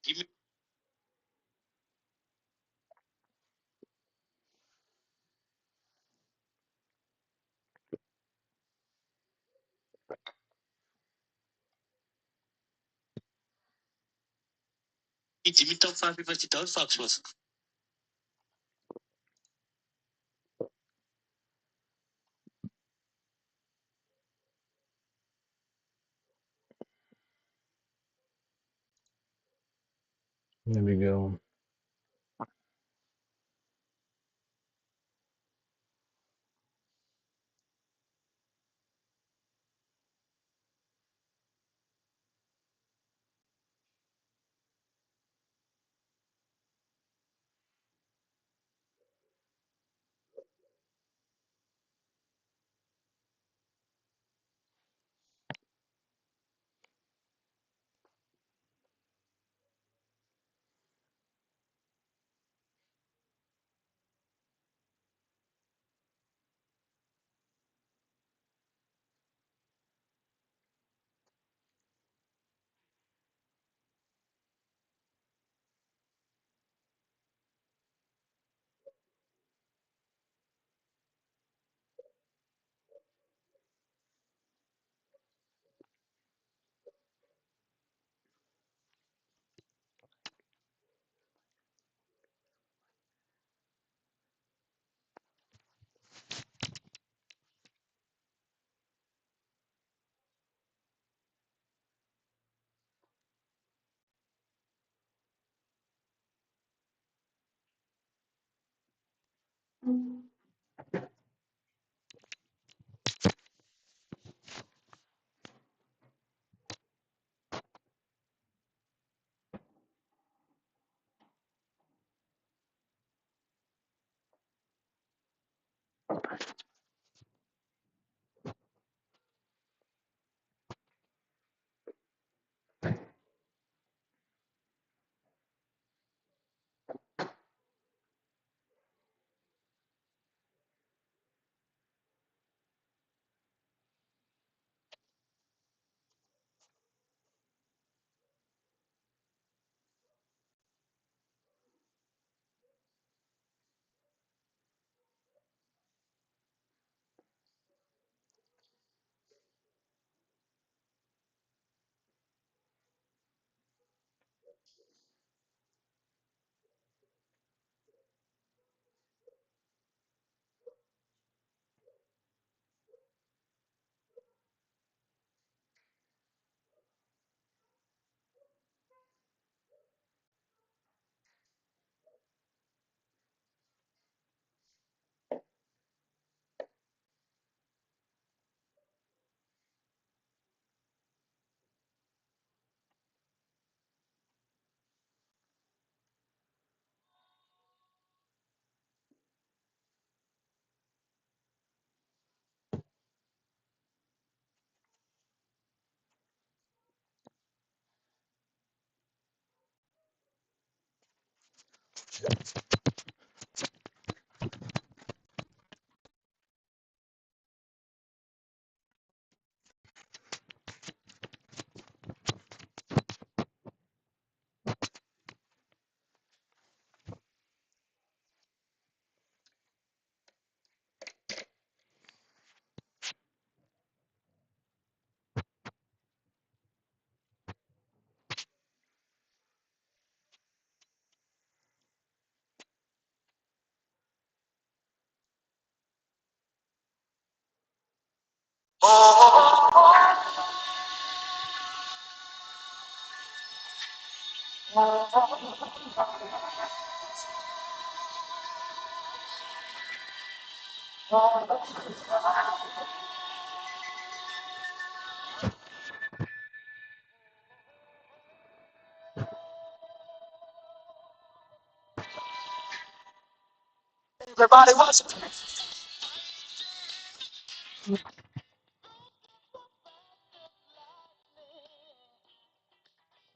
There we go.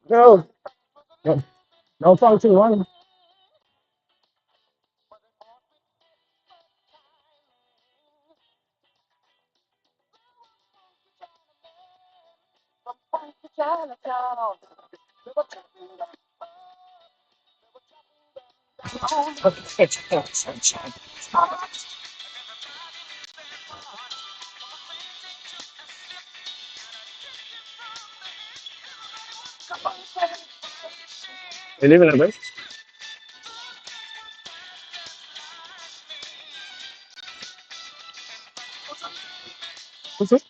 No, no, no talk to one. You live in a bit? What's it?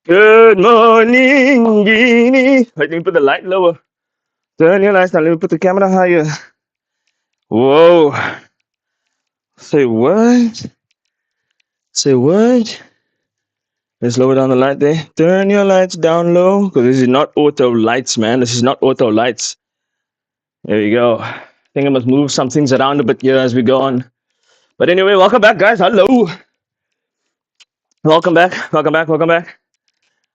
Good morning, Guinea. Wait, let me put the light lower. Turn your lights down. Let me put the camera higher. Whoa. Say what? Say what? Let's lower down the light there. Turn your lights down low. Because this is not auto lights, man. This is not auto lights. There you go. I think I must move some things around a bit here as we go on. But anyway, welcome back, guys. Hello. Welcome back. Welcome back. Welcome back.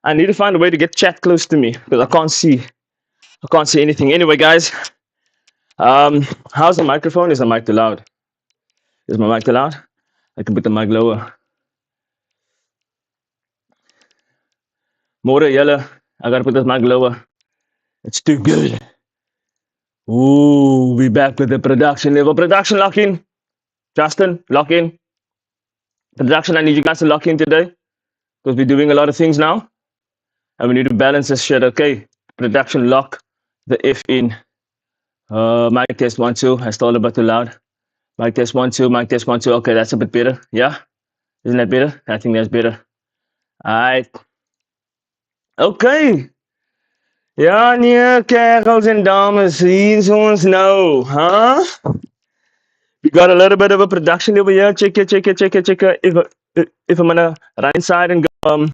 I need to find a way to get chat close to me because I can't see. I can't see anything. Anyway, guys, how's the microphone? Is the mic too loud? Is my mic too loud? I can put the mic lower. More yellow. I gotta put this mic lower. It's too good. Ooh, we back with the production level. Production lock in. Justin, lock in. Production, I need you guys to lock in today because we're doing a lot of things now and we need to balance this shit. Okay, production lock the F in. Mic test 1 2. I stole a bit too loud. Mic test 1 2. Mic test 1 2. Okay, that's a bit better. Yeah, isn't that better? I think that's better. All right. Okay. Ja, nee, kerels en dames, hier is ons nou, huh? We got a little bit of a production over here. Check it, check it, check it, check it. If I'm gonna run inside and go, and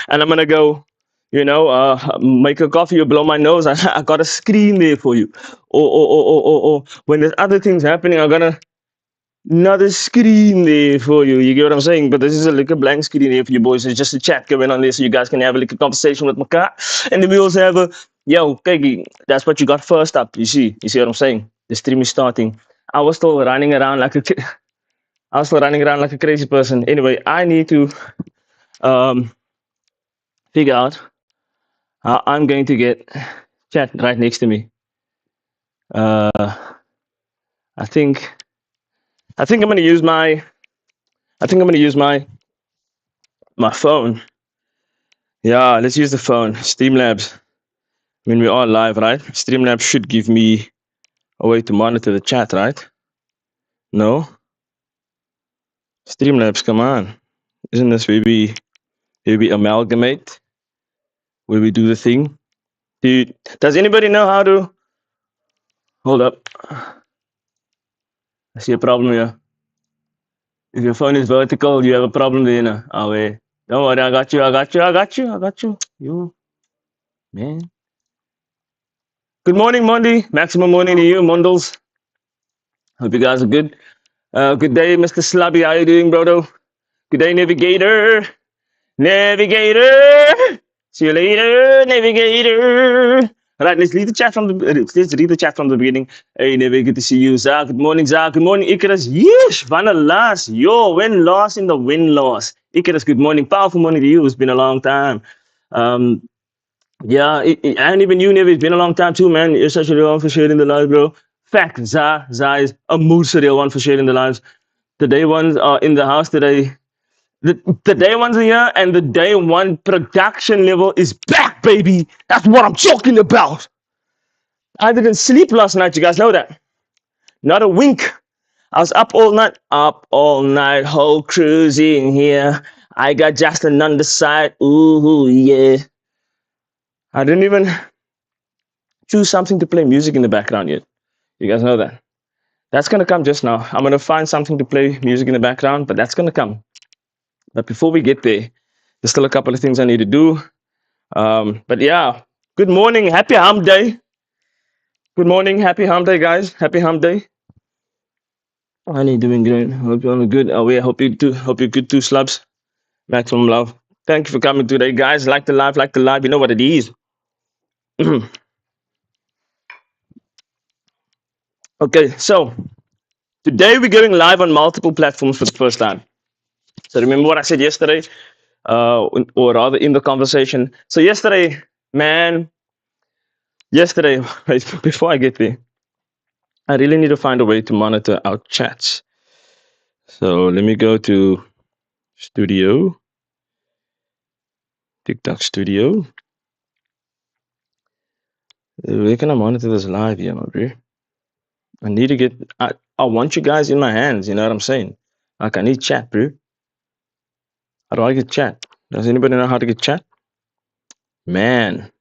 I'm gonna go, make a coffee or blow my nose, I got a screen there for you. Or when there's other things happening, I'm gonna another screen there for you. You get what I'm saying? But this is a little blank screen here for you boys. It's just a chat going on there so you guys can have a little conversation with Maka. And then we also have a yo, Kegi, that's what you got first up. You see what I'm saying? The stream is starting. I was still running around like a I was still running around like a crazy person. Anyway, I need to um figure out how I'm going to get chat right next to me. Uh I think I'm gonna use my my phone. Yeah, let's use the phone. Streamlabs. I mean, we are live, right? Streamlabs should give me a way to monitor the chat, right? No? Streamlabs, come on. Isn't this where we amalgamate? Where we do the thing? Does anybody know how to... Hold up. I see a problem here. If your phone is vertical, you have a problem there, you know. Oh, wait. Don't worry, I got you. You, man. Good morning, Monday. Maximum morning to you, Mondles. Hope you guys are good. Good day, Mr. Slabby. How you doing, bro? Good day, Navigator. Navigator. See you later, Navigator. All right, let's read the chat from the beginning. Hey, Navigator, good to see you, Zach. Good morning, Zach. Good morning, Icarus. Yeesh, Vanna Last. Yo, win loss in the win loss. Icarus, good morning. Powerful morning to you. It's been a long time. Yeah, and even you, Nevi, it's been a long time too, man. You're such a real one for sharing the lives, bro. Fact, Za is a mood surreal one for sharing the lives. The day ones are in the house today. The day one's here and the day one production level is back, baby. That's what I'm talking about. I didn't sleep last night, you guys know that. Not a wink. I was up all night, whole cruising here. I got Justin on the side. Ooh, yeah. I didn't even choose something to play music in the background yet. You guys know that. That's gonna come just now. I'm gonna find something to play music in the background, but that's gonna come. But before we get there, there's still a couple of things I need to do. But yeah, good morning, happy hump day. Good morning, happy hump day, guys. Happy hump day. Honey, doing great. Hope you're good. Oh, yeah, hope you too. Hope you're good too, Slubs. Maximum love. Thank you for coming today, guys. Like the live, like the live. You know what it is. Okay, so today we're going live on multiple platforms for the first time. So remember what I said yesterday, or rather in the conversation. So yesterday, man, yesterday, before I get there, I really need to find a way to monitor our chats. So let me go to Studio, TikTok Studio. Where can I monitor this live here, my bro? I need to get. I want you guys in my hands. You know what I'm saying? Like I need chat, bro. How do I get chat? Does anybody know how to get chat? Man,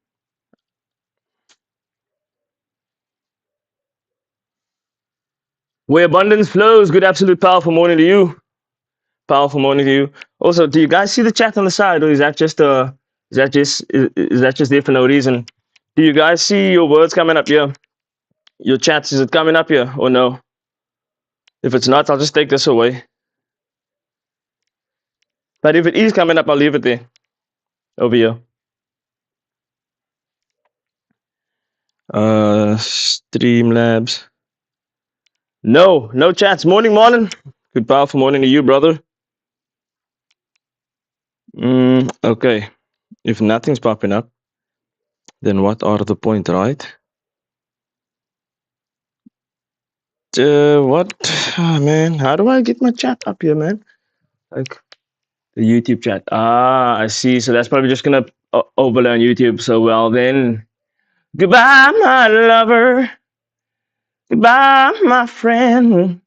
where abundance flows. Good, absolute, powerful morning to you. Powerful morning to you. Also, do you guys see the chat on the side, or is that just is that just there for no reason? Do you guys see your words coming up here? Your chats, is it coming up here or no? If it's not, I'll just take this away. But if it is coming up, I'll leave it there over here. Streamlabs. No, no chats. Morning, morning. Good, powerful morning to you, brother. Okay. If nothing's popping up, then what are the point, right? What? Oh, man, how do I get my chat up here, man? Like the YouTube chat. Ah, I see. So that's probably just gonna overlay on YouTube. So well then, goodbye, my lover. Goodbye, my friend.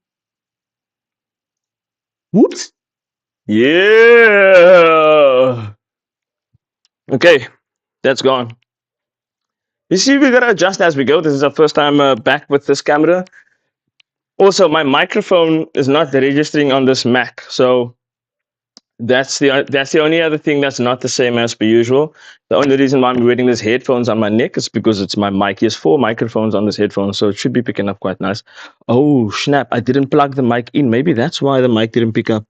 Whoops. Yeah. Okay, that's gone. You see, we gotta adjust as we go. This is our first time back with this camera. Also, my microphone is not registering on this Mac, so that's the only other thing that's not the same as per usual. The only reason why I'm wearing these headphones on my neck is because it's my mic. He has 4 microphones on this headphone, so it should be picking up quite nice. Oh snap! I didn't plug the mic in. Maybe that's why the mic didn't pick up.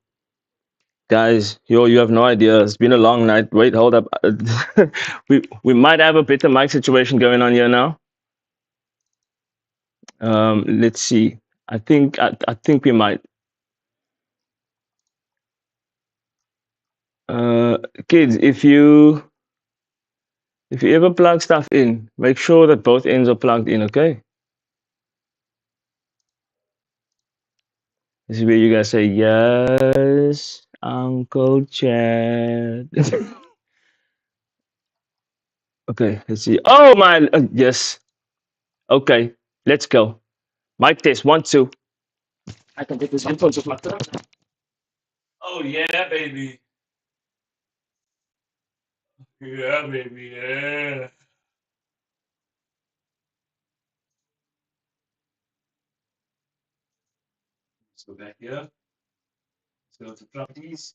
Guys, you have no idea. It's been a long night. Wait, hold up. We might have a better mic situation going on here now. Let's see. I think we might. Kids, if you ever plug stuff in, make sure that both ends are plugged in. Okay. This is where you guys say yes, Uncle Chad. Okay, let's see. Oh my, yes. Okay, let's go. Mic test 1 2. I can get this headphones off my throat. Oh yeah, baby. Yeah, baby. Yeah. Let's go back here. Let's go to properties.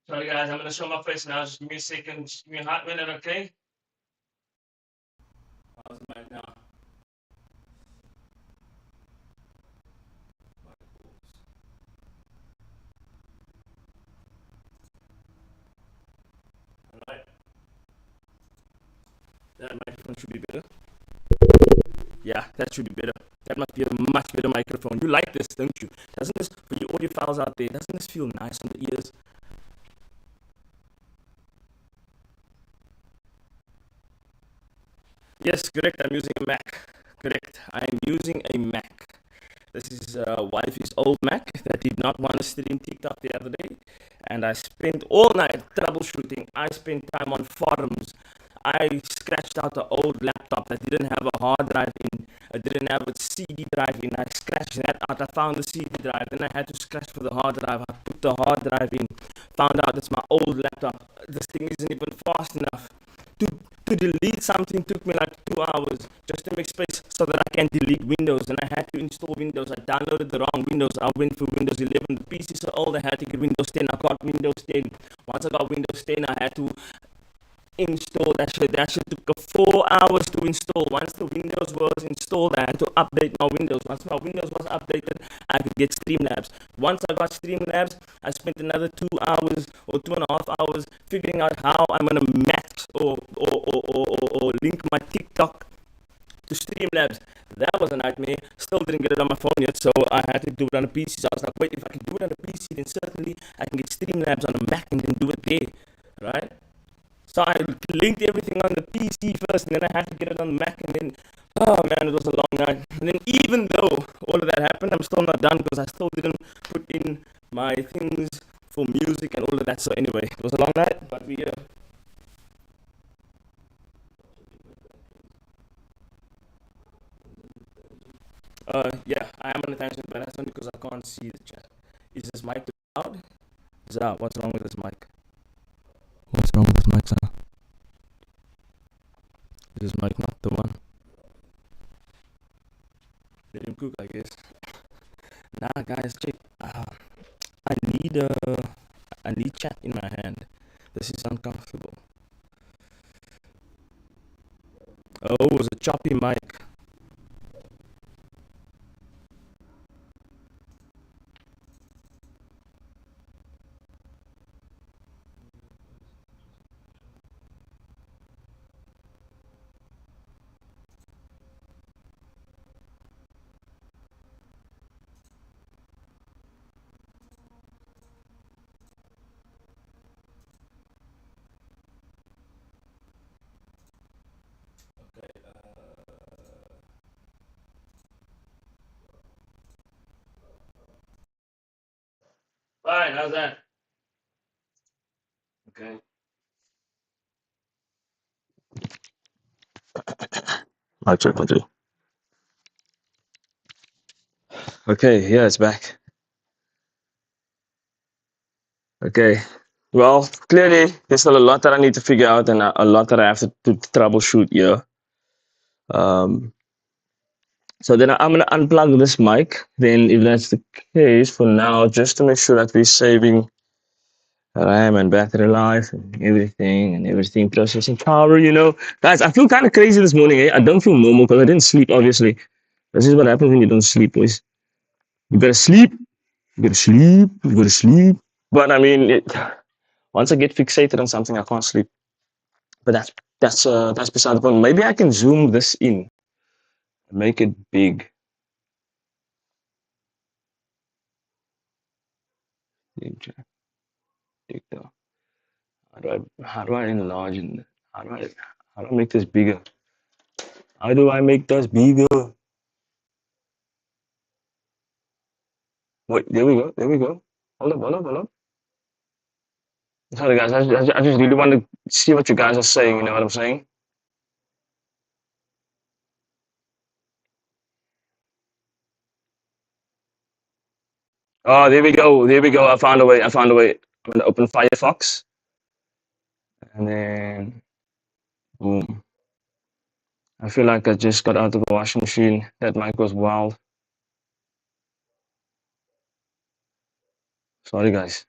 Sorry guys, I'm gonna show my face now. Just give me a second. Just give me a hot minute, okay? How's the mic now? Alright. That microphone should be better. Yeah, that should be better. That must be a much better microphone. You like this, don't you? Doesn't this, for you audio files out there, doesn't this feel nice on the ears? Yes, correct. I'm using a Mac. Correct. I am using a Mac. This is wifey's old Mac that did not want to stream TikTok the other day. And I spent all night troubleshooting. I spent time on forums. I scratched out the old laptop that didn't have a hard drive in. It didn't have a CD drive in. I scratched that out. I found the CD drive. Then I had to scratch for the hard drive. I put the hard drive in. Found out it's my old laptop. This thing isn't even fast enough. To delete something took me like 2 hours just to make space so that I can delete Windows. And I had to install Windows. I downloaded the wrong Windows. I went for Windows 11. The PC so old I had to get Windows 10. I got Windows 10. Once I got Windows 10, I had to install that shit. That shit took 4 hours to install. Once the Windows was installed, I had to update my Windows. Once my Windows was updated, I could get Streamlabs. Once I got Streamlabs, I spent another 2 hours or 2.5 hours figuring out how I'm gonna match or link my TikTok to Streamlabs. That was a nightmare. Still didn't get it on my phone yet, so I had to do it on a PC. So I was like, wait, if I can do it on a PC, then certainly I can get Streamlabs on a Mac and then do it there, right? So I linked everything on the PC first, and then I had to get it on the Mac, and then, oh man, it was a long night. And then even though all of that happened, I'm still not done because I still didn't put in my things for music and all of that. So anyway, it was a long night, but we yeah, I am on attention, but that's only because I can't see the chat. Is this mic too loud? Zah, what's wrong with this mic? What's wrong with this mic, Zah? Is this mic not the one? Let him cook, I guess. Nah, guys, check. I need chat in my hand. This is uncomfortable. Oh, it was a choppy mic. Fine, how's that? Okay. I'll check with you. Okay, yeah, it's back. Okay. Well, clearly, there's still a lot that I need to figure out and a lot that I have to troubleshoot here. Um, so then I'm going to unplug this mic. Then, if that's the case, for now, just to make sure that we're saving RAM and battery life and everything processing power, Guys, I feel kind of crazy this morning, eh? I don't feel normal because I didn't sleep, obviously. This is what happens when you don't sleep, boys. You gotta sleep, you gotta sleep, you gotta sleep. But I mean, once I get fixated on something, I can't sleep. But that's beside the point. Maybe I can zoom this in, make it big. How do I enlarge it? How do I make this bigger? How do I make this bigger? Wait, there we go. There we go. Hold up. Sorry, guys. I just really want to see what you guys are saying. You know what I'm saying? Oh, there we go. There we go. I found a way. I'm going to open Firefox. And then, boom. I feel like I just got out of the washing machine. That mic was wild. Sorry, guys.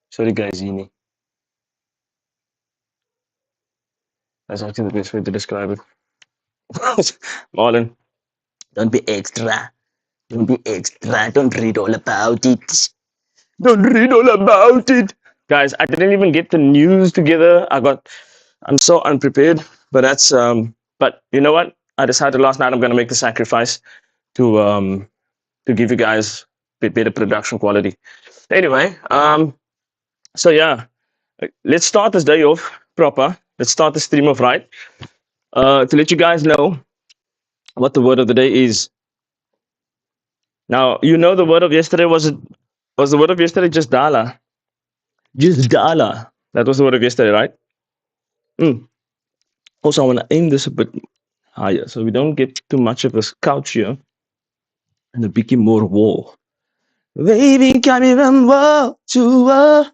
Sorry, guys, Zini. That's actually the best way to describe it. Marlon, don't be extra. Don't be extra. Don't read all about it. Don't read all about it. Guys, I didn't even get the news together. I'm so unprepared. But you know what? I decided last night I'm gonna make the sacrifice to to give you guys a bit better production quality. Anyway, so yeah, let's start this day off proper. Let's start the stream off right. To let you guys know what the word of the day is. Now, the word of yesterday was the word of yesterday just Dala. Just Dala. That was the word of yesterday, right? Mm. Also, I want to aim this a bit higher so we don't get too much of this couch here and a bit more wall. Baby, can we run wall to wall?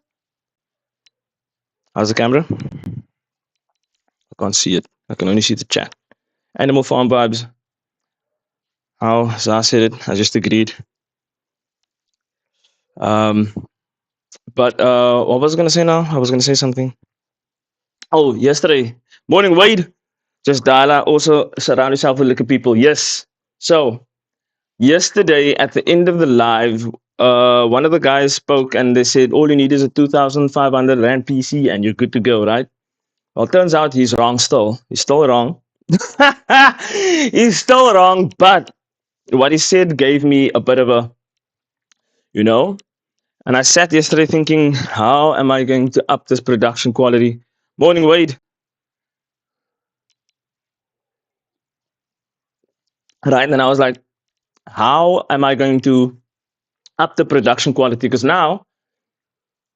How's the camera? I can't see it. I can only see the chat. Animal Farm vibes. How Zah said it. I just agreed. But what was I gonna say now? I was gonna say something. Oh, yesterday morning, Wade. Just dial also surround yourself with liquor people. Yes. So yesterday at the end of the live, one of the guys spoke and they said all you need is a 2,500 rand PC and you're good to go, right? Well, turns out he's wrong still. He's still wrong. He's still wrong, but what he said gave me a bit of a, you know, and I sat yesterday thinking, how am I going to up this production quality? Morning, Wade. Right. And I was like, how am I going to up the production quality? Because now,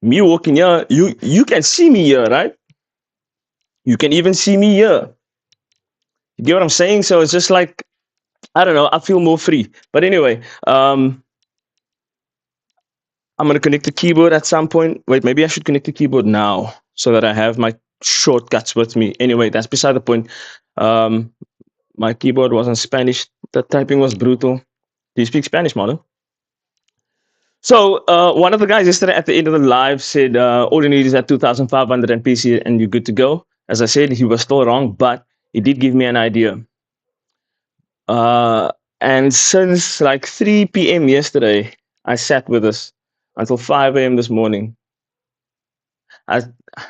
me walking here, you can see me here, right? You can even see me here. You get what I'm saying? So it's just like, I don't know, I feel more free. But anyway, I'm gonna connect the keyboard at some point. Wait, maybe I should connect the keyboard now so that I have my shortcuts with me. Anyway, that's beside the point. Um, my keyboard was in Spanish. The typing was brutal. Do you speak Spanish, Marlon? So one of the guys yesterday at the end of the live said all you need is that 2,500 NPC and you're good to go. As I said, he was still wrong, but he did give me an idea. Uh, and since like 3 p.m. yesterday, I sat with us until 5 a.m. this morning. I,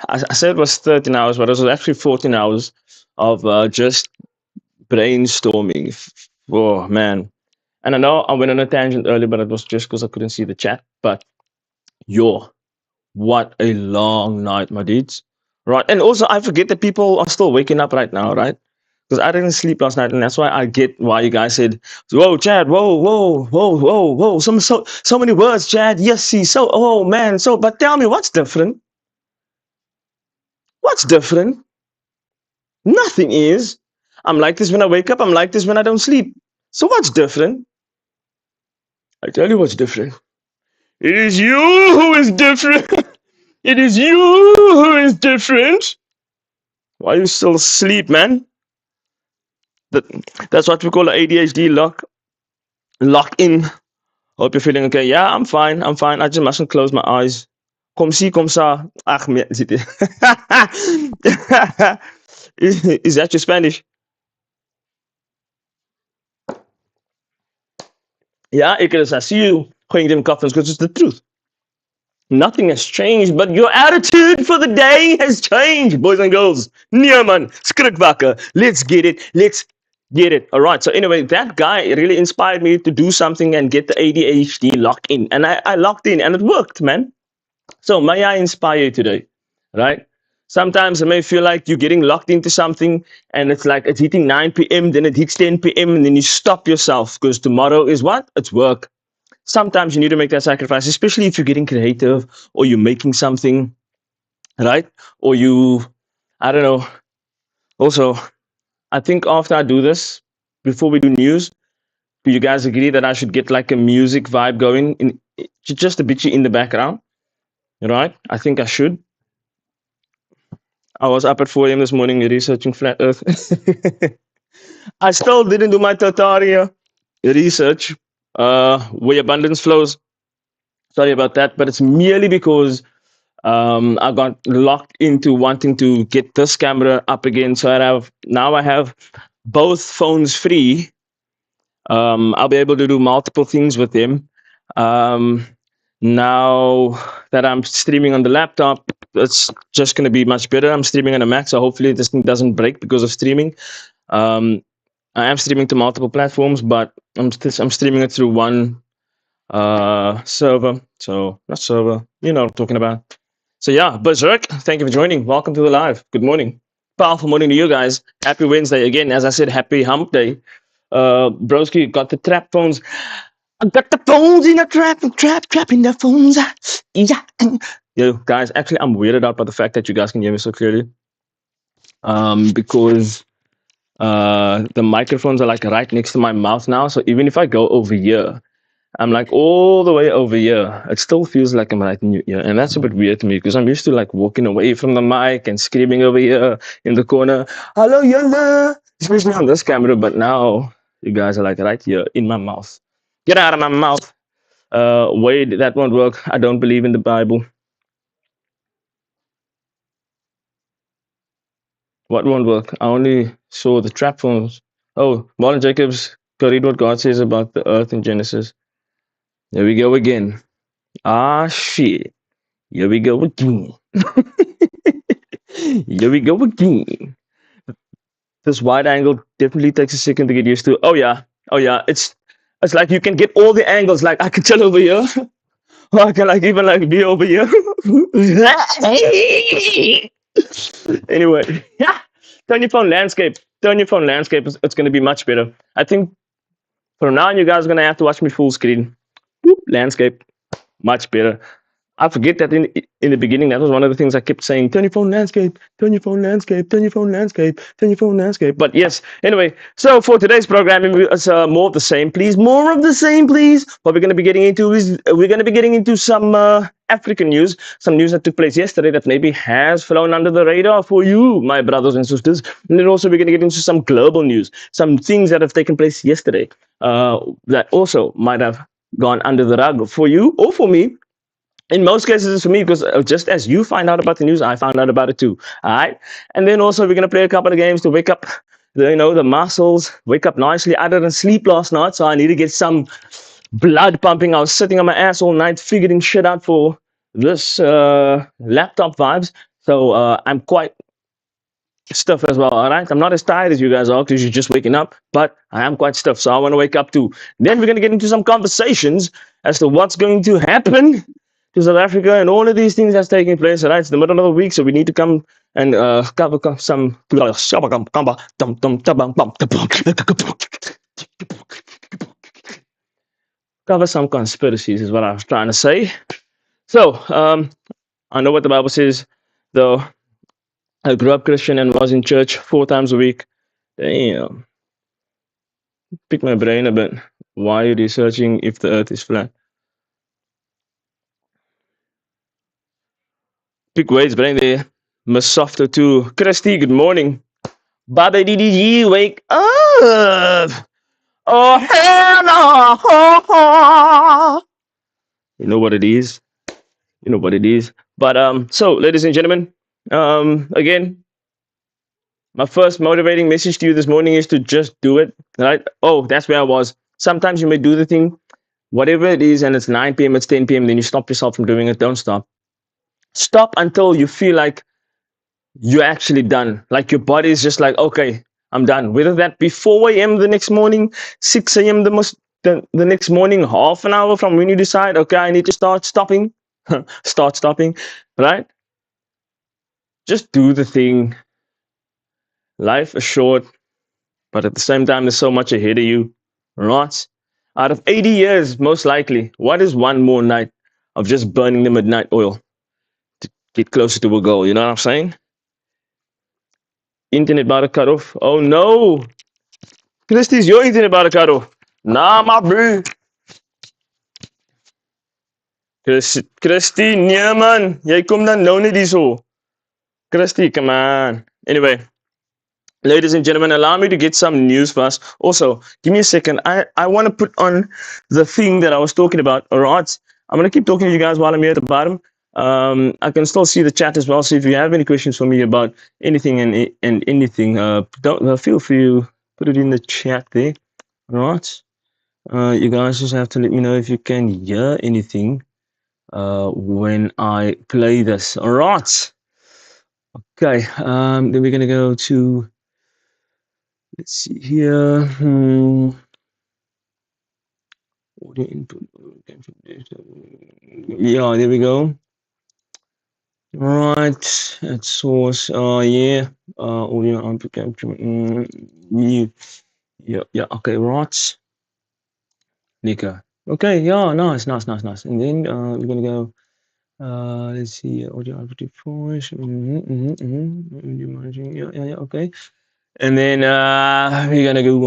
I said it was 13 hours, but it was actually 14 hours of just brainstorming. Oh, man. And I know I went on a tangent earlier, but it was just because I couldn't see the chat. But yo, what a long night, my dudes. Right. And also, I forget that people are still waking up right now, right? Because I didn't sleep last night, and that's why I get why you guys said, "Whoa, Chad! Whoa, whoa, whoa, whoa, whoa! So many words, Chad. Yes, see, so oh man, so but tell me what's different? What's different? Nothing is. I'm like this when I wake up. I'm like this when I don't sleep. So what's different? I tell you what's different. It is you who is different. It is you who is different. Why are you still asleep, man? That, that's what we call an ADHD lock in. Hope you're feeling okay. Yeah, I'm fine. I'm fine. I just mustn't close my eyes. Kom see, kom sa. Ach, zit je. Is that your Spanish? Yeah, because I see you going them coffins because it's the truth. Nothing has changed, but your attitude for the day has changed, boys and girls. Nee, man. Skrikwakker. Let's get it. Let's get it. All right. So, anyway, that guy really inspired me to do something and get the ADHD lock in. And I locked in and it worked, man. So, may I inspire you today? Right? Sometimes it may feel like you're getting locked into something and it's like it's hitting 9 p.m., then it hits 10 p.m., and then you stop yourself because tomorrow is what? It's work. Sometimes you need to make that sacrifice, especially if you're getting creative or you're making something, right? Or you, I don't know. Also, I think after I do this, before we do news, do you guys agree that I should get like a music vibe going in just a bitchy in the background? Right? I think I should. I was up at 4 a.m. this morning researching flat Earth. I still didn't do my Tartaria research, where abundance flows. Sorry about that, but it's merely because I got locked into wanting to get this camera up again. So I have both phones free. I'll be able to do multiple things with them. Um, now that I'm streaming on the laptop, it's just going to be much better. I'm streaming on a Mac, so hopefully this thing doesn't break because of streaming. Um, I am streaming to multiple platforms, but I'm streaming it through one server. So not server, you know what I'm talking about. So yeah, Berserk, thank you for joining. Welcome to the live. Good morning. Powerful morning to you guys. Happy Wednesday again. As I said, happy hump day. Broski got the trap phones. I got the phones in the trap in the phones. Yeah. Yo, guys, actually I'm weirded out by the fact that you guys can hear me so clearly. Because the microphones are like right next to my mouth now. So even if I go over here, I'm like all the way over here. It still feels like I'm right in your ear. And that's a bit weird to me because I'm used to like walking away from the mic and screaming over here in the corner, hello, Yanda, especially on this camera. But now you guys are like right here in my mouth. Get out of my mouth. Wade, that won't work. I don't believe in the Bible. What won't work? I only saw the trap films. Oh, Marlon Jacobs, go read what God says about the earth in Genesis. There we go again. Ah, shit. Here we go again. Here we go again. This wide angle definitely takes a second to get used to. Oh yeah. Oh yeah. It's like you can get all the angles. Like I can tell over here. Or I can like even like be over here. Anyway, yeah. Turn your phone landscape. Turn your phone landscape. It's gonna be much better. I think from now on you guys are gonna have to watch me full screen. Whoop, landscape. Much better. I forget that in the beginning, that was one of the things I kept saying: turn your phone landscape, turn your phone landscape, turn your phone landscape, turn your phone landscape. But yes, anyway, so for today's programming, it's more of the same, please. More of the same, please. What we're going to be getting into is we're going to be getting into some African news, some news that took place yesterday that maybe has flown under the radar for you, my brothers and sisters. And then also we're going to get into some global news, some things that have taken place yesterday that also might have gone under the rug for you or for me. In most cases, it's for me because just as you find out about the news, I found out about it too. All right, and then also we're gonna play a couple of games to wake up, the muscles, wake up nicely. I didn't sleep last night, so I need to get some blood pumping. I was sitting on my ass all night figuring shit out for this laptop vibes. So I'm quite stiff as well. All right, I'm not as tired as you guys are because you're just waking up, but I am quite stiff, so I want to wake up too. Then we're gonna get into some conversations as to what's going to happen to South Africa and all of these things that's taking place. All right, it's the middle of the week, so we need to come and cover some cover some conspiracies is what I was trying to say. So I know what the Bible says, though. I grew up Christian and was in church 4 times a week. Damn, pick my brain a bit. Why are you researching if the Earth is flat? Pick Wade's brain there. Miss Softer too. Christy, good morning. Baba DDG, wake up! Oh hell no! You know what it is. You know what it is. But so ladies and gentlemen, again, my first motivating message to you this morning is to just do it. Right? Oh, that's where I was. Sometimes you may do the thing, whatever it is, and it's 9 p.m., it's 10 p.m., then you stop yourself from doing it. Don't stop. Stop until you feel like you're actually done. Like your body is just like, okay, I'm done. Whether that be 4 a.m. the next morning, 6 a.m. The next morning, half an hour from when you decide, okay, I need to start stopping, start stopping, right? Just do the thing. Life is short, but at the same time, there's so much ahead of you, right? Out of 80 years, most likely, what is one more night of just burning the midnight oil to get closer to a goal? You know what I'm saying? Internet about to cut off. Oh no, Christy's your internet about to cut off. Nah, my bro. Christy, nee man. Jy kom dan nou net hierso. Christy, come on. Anyway, ladies and gentlemen, allow me to get some news first. Also, give me a second. I want to put on the thing that I was talking about. All right. I'm going to keep talking to you guys while I'm here at the bottom. I can still see the chat as well. So if you have any questions for me about anything and anything, don't feel free to put it in the chat there. All right. You guys just have to let me know if you can hear anything when I play this. All right. Okay. Then we're gonna go to. Let's see here. Audio input. Yeah, there we go. Right. At source. Yeah. Audio input capture. Yeah. Okay. Right. Nika. Okay. Yeah. Nice. And then we're gonna go. Let's see, audio output voice. Yeah, okay. And then we're gonna go.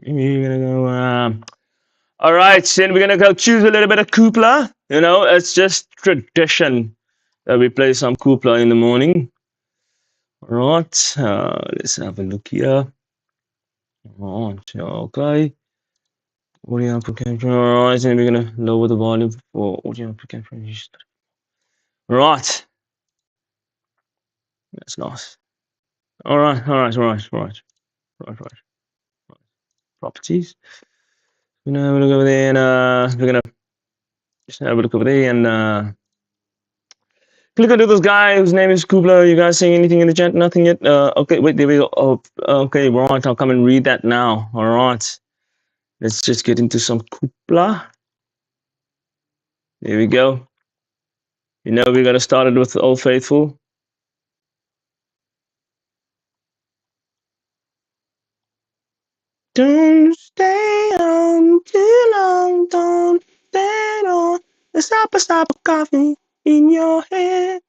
We're gonna go. All right, then we're gonna go choose a little bit of Koopla. You know, it's just tradition that we play some Koopla in the morning. All right, let's have a look here. All right, okay. Audio application. All right, then we're gonna lower the volume for audio application. Right. That's nice. All right, all right, all right, all right, right, right. Properties. You know, we're gonna go over there and we're gonna just have a look over there and click onto this guy whose name is Kubla. You guys saying anything in the chat? Nothing yet. Okay, wait, there we go. Oh, okay, right. I'll come and read that now. All right. Let's just get into some Kubla. There we go. You know, we gotta start it with Old Faithful. Don't stay on too long. Don't stay on. Stop a stop of coffee in your head.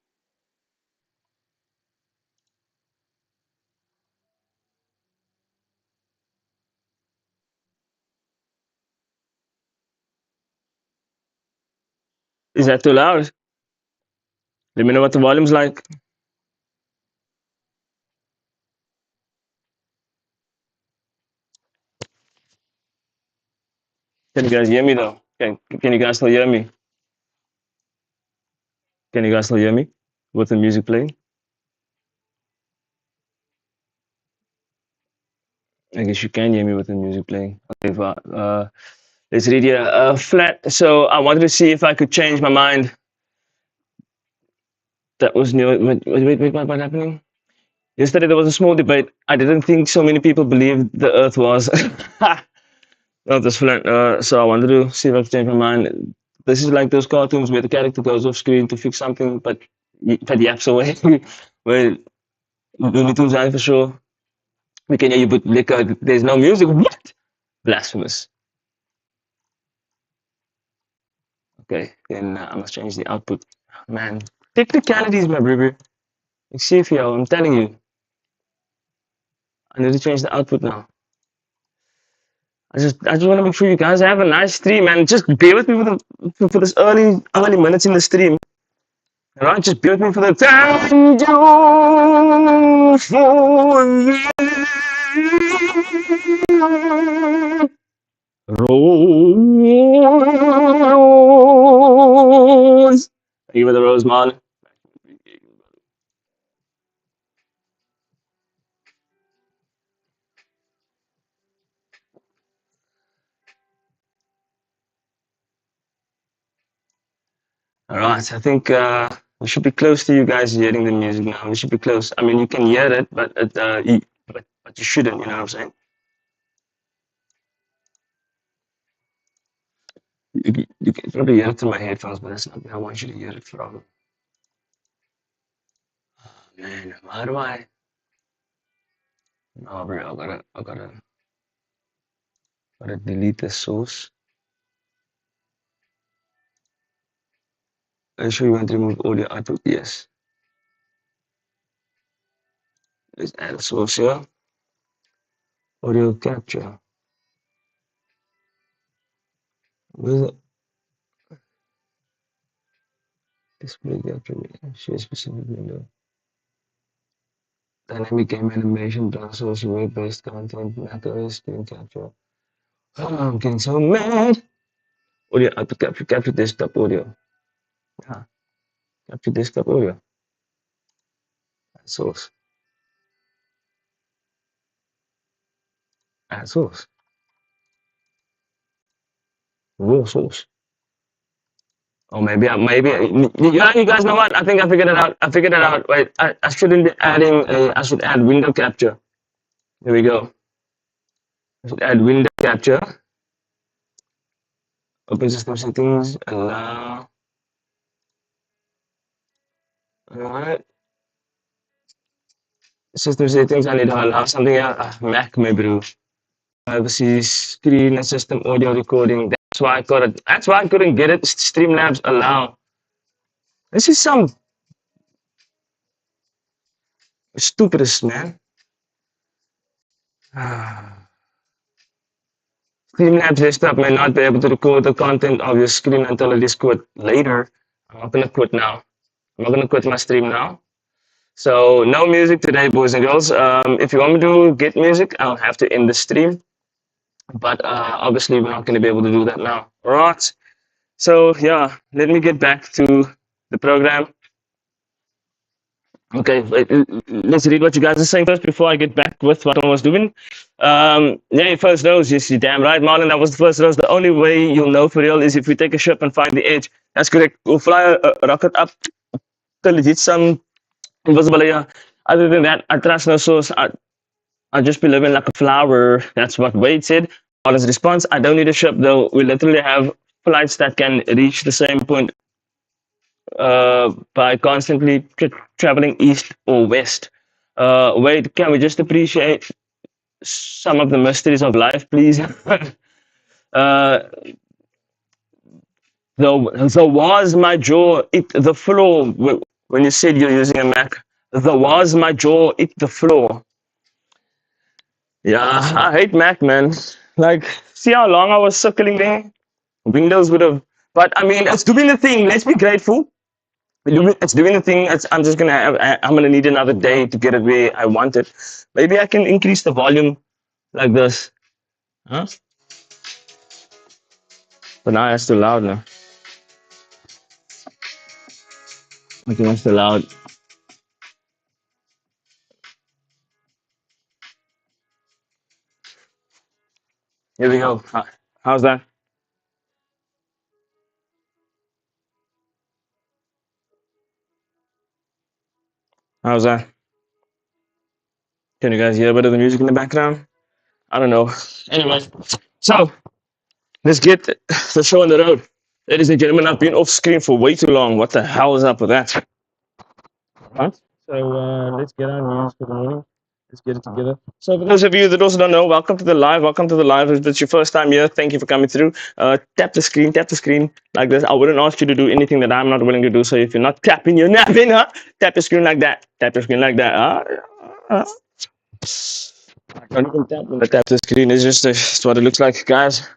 Is that too loud? Let me know what the volume's like. Can you guys hear me though? Can you guys still hear me? Can you guys still hear me with the music playing? I guess you can hear me with the music playing. Okay, let's read here. Flat. So I wanted to see if I could change my mind. That was new. Wait, what happening? Yesterday there was a small debate. I didn't think so many people believed the Earth was not this flat. So I wanted to see if I could change my mind. This is like those cartoons where the character goes off screen to fix something, but yaps away. Where Looney Tunes are for sure. We can hear you, but like, there's no music. What? Blasphemous. Okay, then I must change the output. Man, technicalities, my brother. Xavier, I'm telling you, I need to change the output now. I just want to make sure you guys have a nice stream, and just bear with me for this early minutes in the stream. All right, just bear with me for the time rose. Thank you for the rose, man. All right, I think we should be close to you guys hearing the music now. We should be close. I mean, you can hear it, but you shouldn't. You know what I'm saying? You can probably hear it through my headphones, but that's not where I want you to hear it from. Man, how do I? Oh, bro, I gotta delete the source. Are you sure you want to remove audio output? Yes. Let's add a source here. Audio capture. Where's it? Display capture. Share specific window. Dynamic game animation, browser source, web-based content, macOS, screen capture. Oh, I'm getting so mad. Audio output capture desktop audio. Yeah, capture desktop audio. Add source. Add source. Raw source. Or maybe you guys know what? I think I figured it out. I figured it out. Wait, I shouldn't be adding I should add window capture. There we go. I should add window capture. Open system settings. Allow. Alright. System settings. I need to allow something else. Mac maybe. Privacy, screen and system audio recording. That's why I couldn't get it. Streamlabs allow. This is some stupidest, man. Streamlabs desktop may not be able to record the content of your screen until it is quit later. I'm not gonna quit now. I'm not gonna quit my stream now. So no music today, boys and girls. If you want me to get music, I'll have to end the stream. But obviously, we're not gonna be able to do that now. All right. So yeah, let me get back to the program. Okay, let's read what you guys are saying first before I get back with what I was doing. Yeah, first dose. Yes, you're damn right, Marlon. That was the first dose. The only way you'll know for real is if we take a ship and find the edge. That's correct. We'll fly a rocket up till it hits some invisible layer. Other than that, I trust no source. I'll just be living like a flower. That's what Wade said. Marlon's response: I don't need a ship though. We literally have flights that can reach the same point by constantly traveling east or west. Wait, can we just appreciate some of the mysteries of life, please? uh, the was my jaw, it the floor. When you said you're using a Mac, the was my jaw, it the floor. Yeah, I hate Mac, man. Like, see how long I was circling there? Windows would have, but I mean, it's doing the thing. Let's be grateful. It's doing the thing. I'm just gonna have. I'm gonna need another day to get it where I want it. Maybe I can increase the volume like this. Huh? But now it's too loud now. Okay, that's too loud. Here we go. How's that? How's that? Can you guys hear a bit of the music in the background? I don't know. Anyway, so let's get the show on the road. Ladies and gentlemen, I've been off screen for way too long. What the hell is up with that? Huh? So let's get on news for the morning. Let's get it together. So for those of you that also don't know, welcome to the live. Welcome to the live. If it's your first time here, thank you for coming through. Tap the screen like this. I wouldn't ask you to do anything that I'm not willing to do. So if you're not tapping, you're napping, huh? Tap the screen like that. Tap the screen like that. I don't even tap when I tap the screen. It's just it's what it looks like, guys.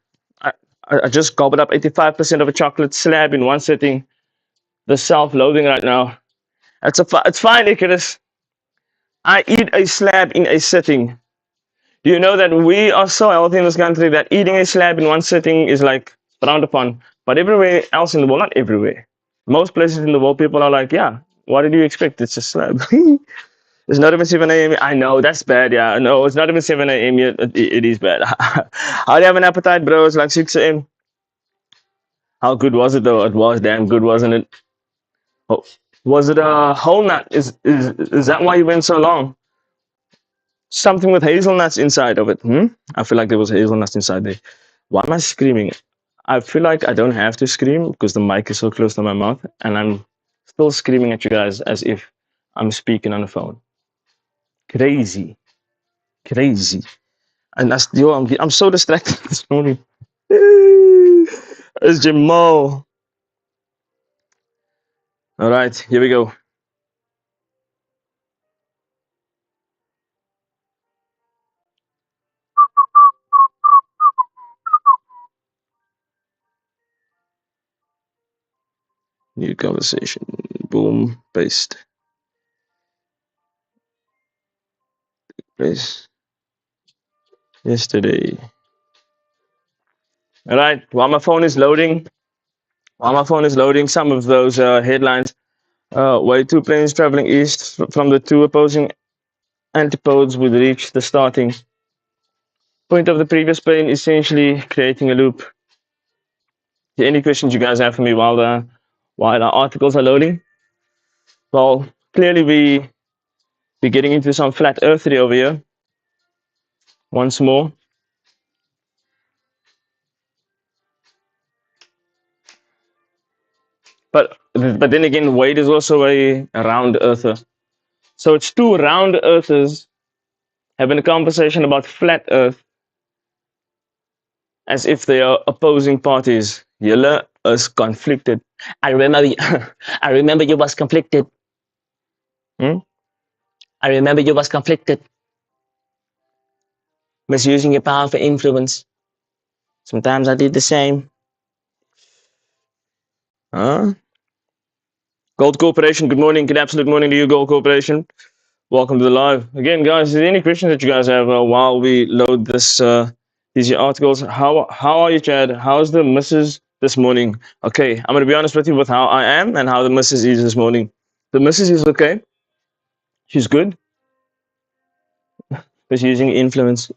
I, I just gobbled up 85% of a chocolate slab in one sitting. The self-loathing right now. It's fine, Icarus. I eat a slab in a sitting. Do you know that we are so healthy in this country that eating a slab in one sitting is like frowned upon? But everywhere else in the world, not everywhere, most places in the world, people are like, yeah, what did you expect? It's a slab. It's not even 7 a.m. I know, that's bad. Yeah, no, it's not even 7 a.m. yet. It is bad. How do you have an appetite, bro? It's like 6 a.m. How good was it, though? It was damn good, wasn't it? Oh, was it a whole nut? Is that why you went so long? Something with hazelnuts inside of it. Hmm? I feel like there was hazelnuts inside there. Why am I screaming? I feel like I don't have to scream because the mic is so close to my mouth, and I'm still screaming at you guys as if I'm speaking on the phone. Crazy, crazy. And that's yo. I'm so distracted this morning. It's Jamal. All right, here we go. New conversation. Boom. Paste. Place. Yesterday. All right. While my phone is loading, some of those headlines. Why two planes traveling east from the two opposing antipodes would reach the starting point of the previous plane, essentially creating a loop. Any questions you guys have for me while our articles are loading? Well, clearly we're getting into some flat earthery over here once more. But then again, Wade is also a round earther. So it's two round earthers having a conversation about flat earth as if they are opposing parties. Julle is conflicted. I remember, I remember you was conflicted. Hmm? I remember you was conflicted. Misusing your power for influence. Sometimes I did the same. Huh? Gold Corporation, good morning. Good absolute morning to you, Gold Corporation. Welcome to the live. Again, guys, is there any questions that you guys have while we load these articles? How are you, Chad? How's the missus this morning? Okay, I'm going to be honest with you with how I am and how the missus is this morning. The missus is okay. She's good. She's using influence.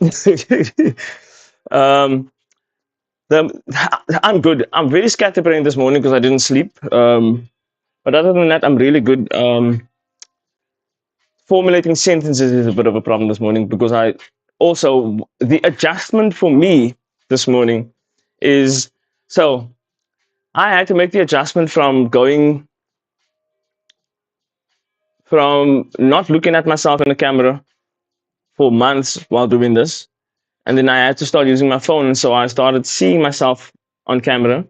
um, I'm good. I'm very scatterbrained this morning because I didn't sleep. But other than that, I'm really good. Formulating sentences is a bit of a problem this morning because I also the adjustment for me this morning is so I had to make the adjustment from going from not looking at myself in the camera for months while doing this, and then I had to start using my phone, and so I started seeing myself on camera,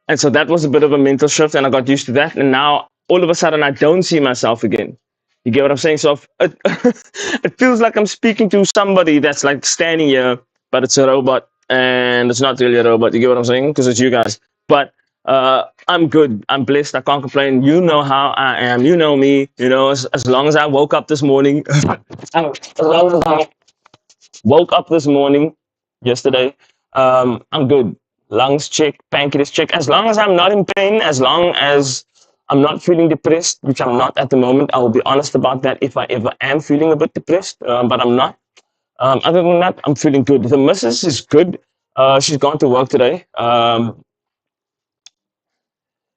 and so that was a bit of a mental shift, and I got used to that, and now all of a sudden I don't see myself again. You get what I'm saying? So it, it feels like I'm speaking to somebody that's like standing here, but it's a robot, and it's not really a robot. You get what I'm saying? Because it's you guys. But I'm good. I'm blessed. I can't complain. You know how I am. You know me. You know, as long as I woke up this morning, as long as I woke up this morning, yesterday, I'm good. Lungs check, pancreas check. As long as I'm not in pain, as long as I'm not feeling depressed, which I'm not at the moment. I will be honest about that if I ever am feeling a bit depressed, but I'm not. Other than that, I'm feeling good. The missus is good. She's gone to work today.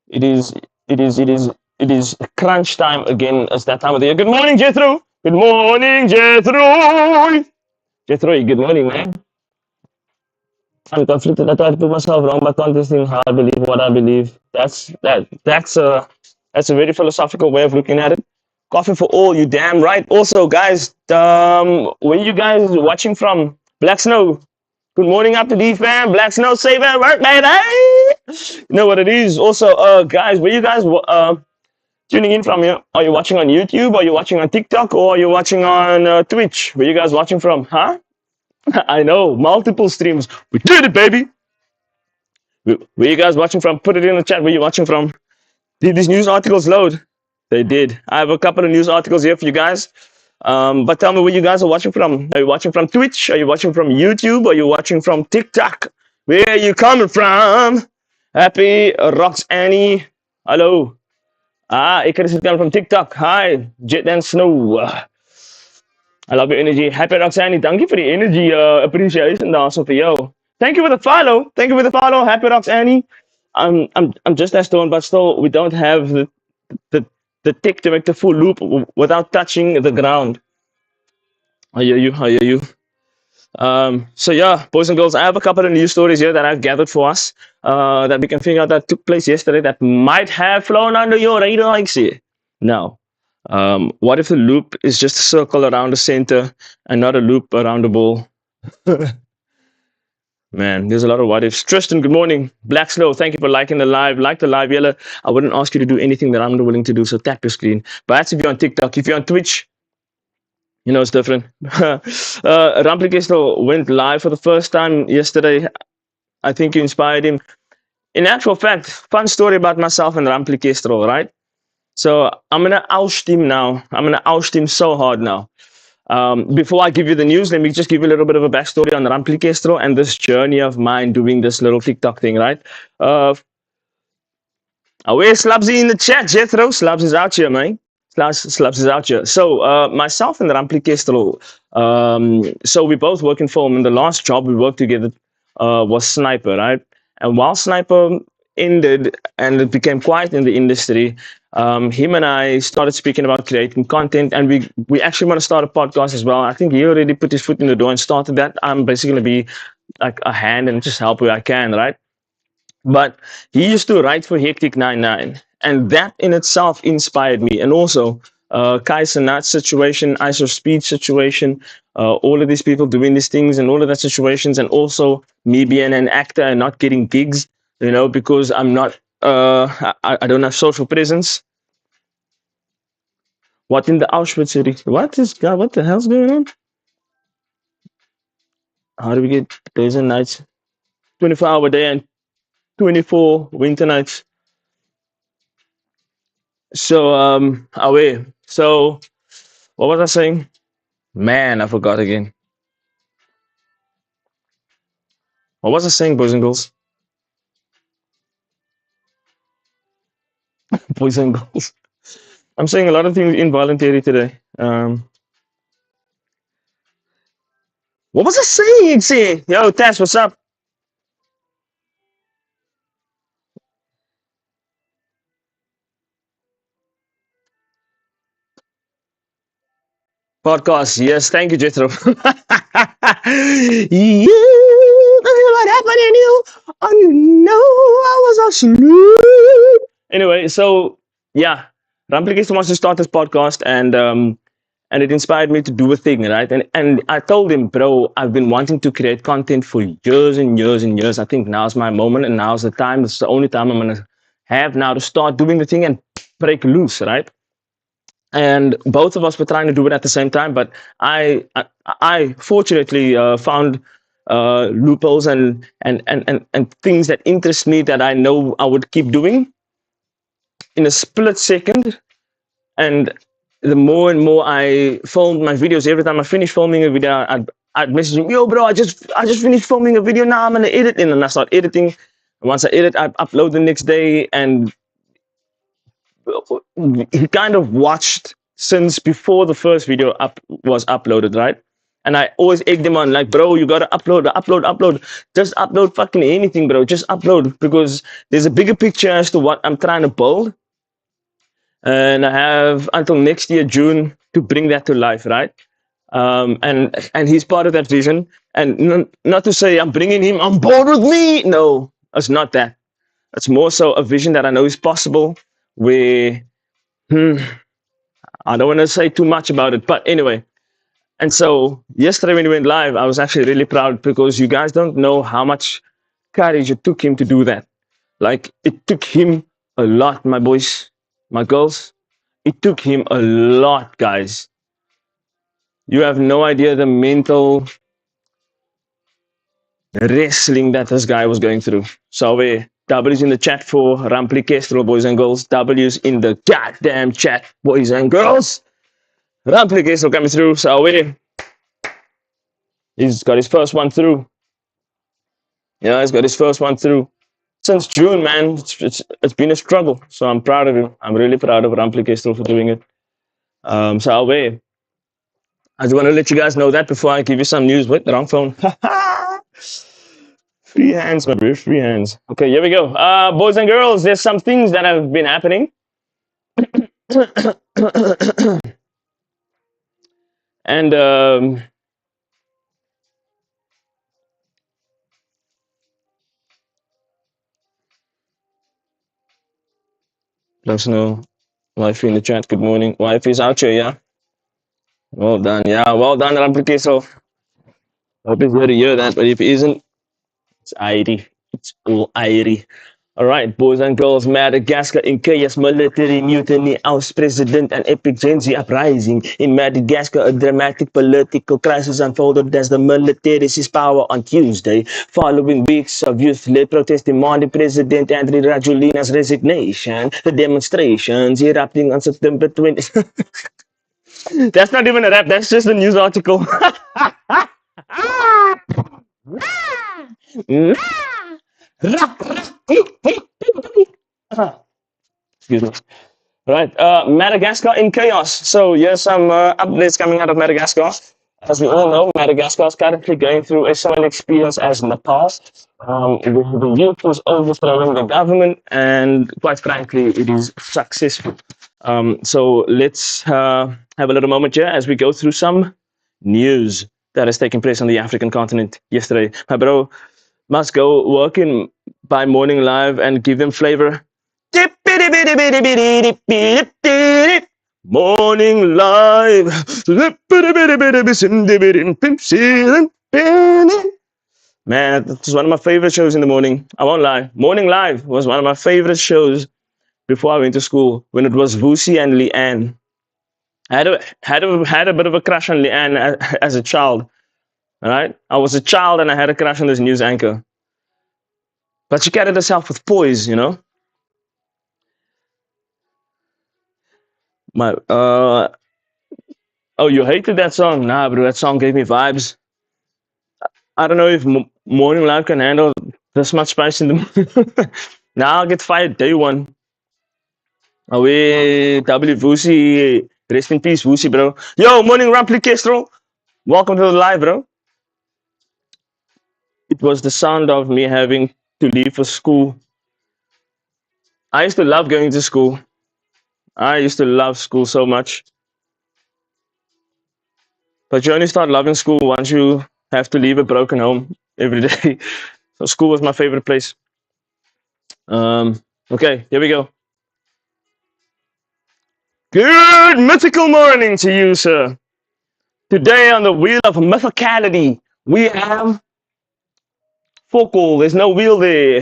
It is, it is crunch time again. It's that time of the year. Good morning, Jethro. Good morning, Jethro. Jethro, good morning, man. I'm conflicted. I try to put myself wrong by contesting how I believe what I believe. That's a very philosophical way of looking at it. Coffee for all, you damn right. Also, guys, where you guys watching from? Black Snow. Good morning up to D fam. Black Snow, save at work, baby. You know what it is. Also, guys, where you guys tuning in from here? Are you watching on YouTube? Are you watching on TikTok? Or are you watching on Twitch? Where you guys watching from? Huh? I know, multiple streams. We did it, baby. Where you guys watching from? Put it in the chat. Where you watching from? Did these news articles load? They did. I have a couple of news articles here for you guys. But tell me where you guys are watching from. Are you watching from Twitch? Are you watching from YouTube? Are you watching from TikTok? Where are you coming from? Happy Rocks Annie. Hello. Ik is coming from TikTok. Hi, Jet and Snow. I love your energy. Happy Roxanne, thank you for the energy appreciation also for you. Thank you for the follow. Thank you for the follow. Happy Roxanne. I'm just as stoned, but still we don't have the the tick to make the full loop without touching the ground. I hear you. I hear you. So yeah, boys and girls, I have a couple of news stories here that I've gathered for us that we can figure out that took place yesterday that might have flown under your radar, like see. Now, what if the loop is just a circle around the center and not a loop around the ball? Man, there's a lot of what ifs. Tristan, good morning. Black Slow, thank you for liking the live. Like the live, Yella. I wouldn't ask you to do anything that I'm not willing to do, so tap your screen. But that's if you're on TikTok. If you're on Twitch, you know it's different. Ramplikestel went live for the first time yesterday. I think you inspired him. In actual fact, fun story about myself and Ramplikestel, right? So I'm gonna oust him now. I'm gonna oust him so hard now. Before I give you the news, let me just give you a little bit of a backstory on Ramplikestel and this journey of mine doing this little TikTok thing, right? Where's Slabsy in the chat, Jethro? Slabs is out here, man. Slabs is out here. So myself and Ramplikestel, so we both work in film, and the last job we worked together was Sniper, right? And while Sniper ended and it became quiet in the industry, him and I started speaking about creating content, and we actually want to start a podcast as well. I think he already put his foot in the door and started that. I'm basically going to be like a hand and just help where I can, right? But he used to write for Hectic 99, and that in itself inspired me. And also, Kai Sanat situation, ISO Speed situation, all of these people doing these things and all of that situations, and also me being an actor and not getting gigs, you know, because I'm not, I don't have social presence. What in the Auschwitz city? What is God? What the hell's going on? How do we get days and nights? 24-hour day and 24 winter nights. So away. So what was I saying? Man, I forgot again. What was I saying, boys and girls? Boys and girls. I'm saying a lot of things involuntary today. What was I saying? See, yo, Tess, what's up? Podcast. Yes, thank you, Jethro. You, this is what happened in you. Oh, you know I was asleep. Anyway, so yeah, Ramplication wants to start this podcast, and it inspired me to do a thing, right? And I told him, bro, I've been wanting to create content for years and years and years. I think now's my moment, and now's the time. It's the only time I'm gonna have now to start doing the thing and break loose, right? And both of us were trying to do it at the same time, but I fortunately found loopholes and things that interest me that I know I would keep doing in a split second. And the more and more I filmed my videos, every time I finish filming a video, I'd message him, yo, bro, I just finished filming a video. Now I'm gonna edit, and then I start editing. Once I edit, I upload the next day, and he kind of watched since before the first video was uploaded, right? And I always egged him on, like, bro, you gotta upload. Just upload fucking anything, bro. Just upload, because there's a bigger picture as to what I'm trying to build, and I have until next year June to bring that to life, right? And he's part of that vision. And not to say I'm bringing him on board with me. No, it's not that. It's more so a vision that I know is possible. Where hmm, I don't want to say too much about it, but anyway. And so yesterday when we went live, I was actually really proud, because you guys don't know how much courage it took him to do that. Like, it took him a lot, my boys, my girls. It took him a lot, guys. You have no idea the mental wrestling that this guy was going through. So W's in the chat for Rampli Kestrel, boys and girls. W's in the goddamn chat, boys and girls. Rampli Kestrel coming through. So he's got his first one through. Yeah, he's got his first one through. Since June, man, it's been a struggle. So I'm proud of him. I'm really proud of Rampli Kestrel for doing it. So I just want to let you guys know that before I give you some news. Wait, the wrong phone. Free hands, my bro. Free hands. Okay, here we go. Boys and girls, there's some things that have been happening. And let us know. Wifey in the chat. Good morning. Wifey's out here, yeah. Well done, yeah. Well done, Ramplike. So hope he's here to hear that. But if he isn't, it's Irie. It's all Irie. All right, boys and girls, Madagascar in chaos, military mutiny, House President and epic Gen Z uprising. In Madagascar, a dramatic political crisis unfolded as the military seized power on Tuesday, following weeks of youth-led protests demanding President Andry Rajoelina's resignation. The demonstrations erupting on September 20th. That's not even a rap, that's just a news article. Excuse me. Right, Madagascar in chaos. So here's some updates coming out of Madagascar. As we all know, Madagascar is currently going through a similar experience as Nepal. The youth was overthrowing the government, and quite frankly, it is successful. So let's have a little moment here as we go through some news that has taken place on the African continent yesterday. My bro must go work in by morning live and give them flavor. Morning live. Man, this is one of my favorite shows in the morning. I won't lie. Morning Live was one of my favorite shows before I went to school, when it was Vusi and Leanne. I had a bit of a crush on Leanne as a child. All right, I was a child and I had a crush on this news anchor. But she carried herself with poise, you know. My oh, you hated that song? Nah, bro, that song gave me vibes. I don't know if Morning Live can handle this much spice in the morning. Now I'll get fired day one. Away, W Vusi. Rest in peace, Vusi, bro. Yo, morning, Rampli Kestrel. Welcome to the live, bro. It was the sound of me having to leave for school. I used to love going to school. I used to love school so much. But you only start loving school once you have to leave a broken home every day. So school was my favorite place. Okay, here we go. Good mythical morning to you, sir. Today on the wheel of mythicality, we have Focal. There's no wheel there.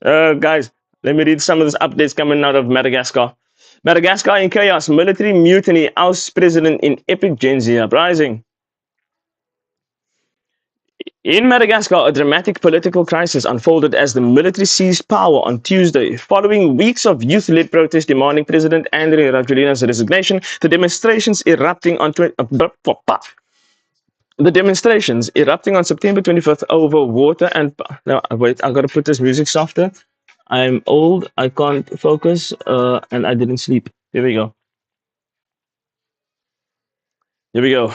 Guys, let me read some of these updates coming out of Madagascar. Madagascar in chaos. Military mutiny ousts president in epic Gen Z uprising. In Madagascar, a dramatic political crisis unfolded as the military seized power on Tuesday. Following weeks of youth-led protests demanding President Andry Rajoelina's resignation, the demonstrations erupting on September 25th over water and... Now, wait, I gotta put this music softer. I'm old, I can't focus, and I didn't sleep. Here we go. Here we go.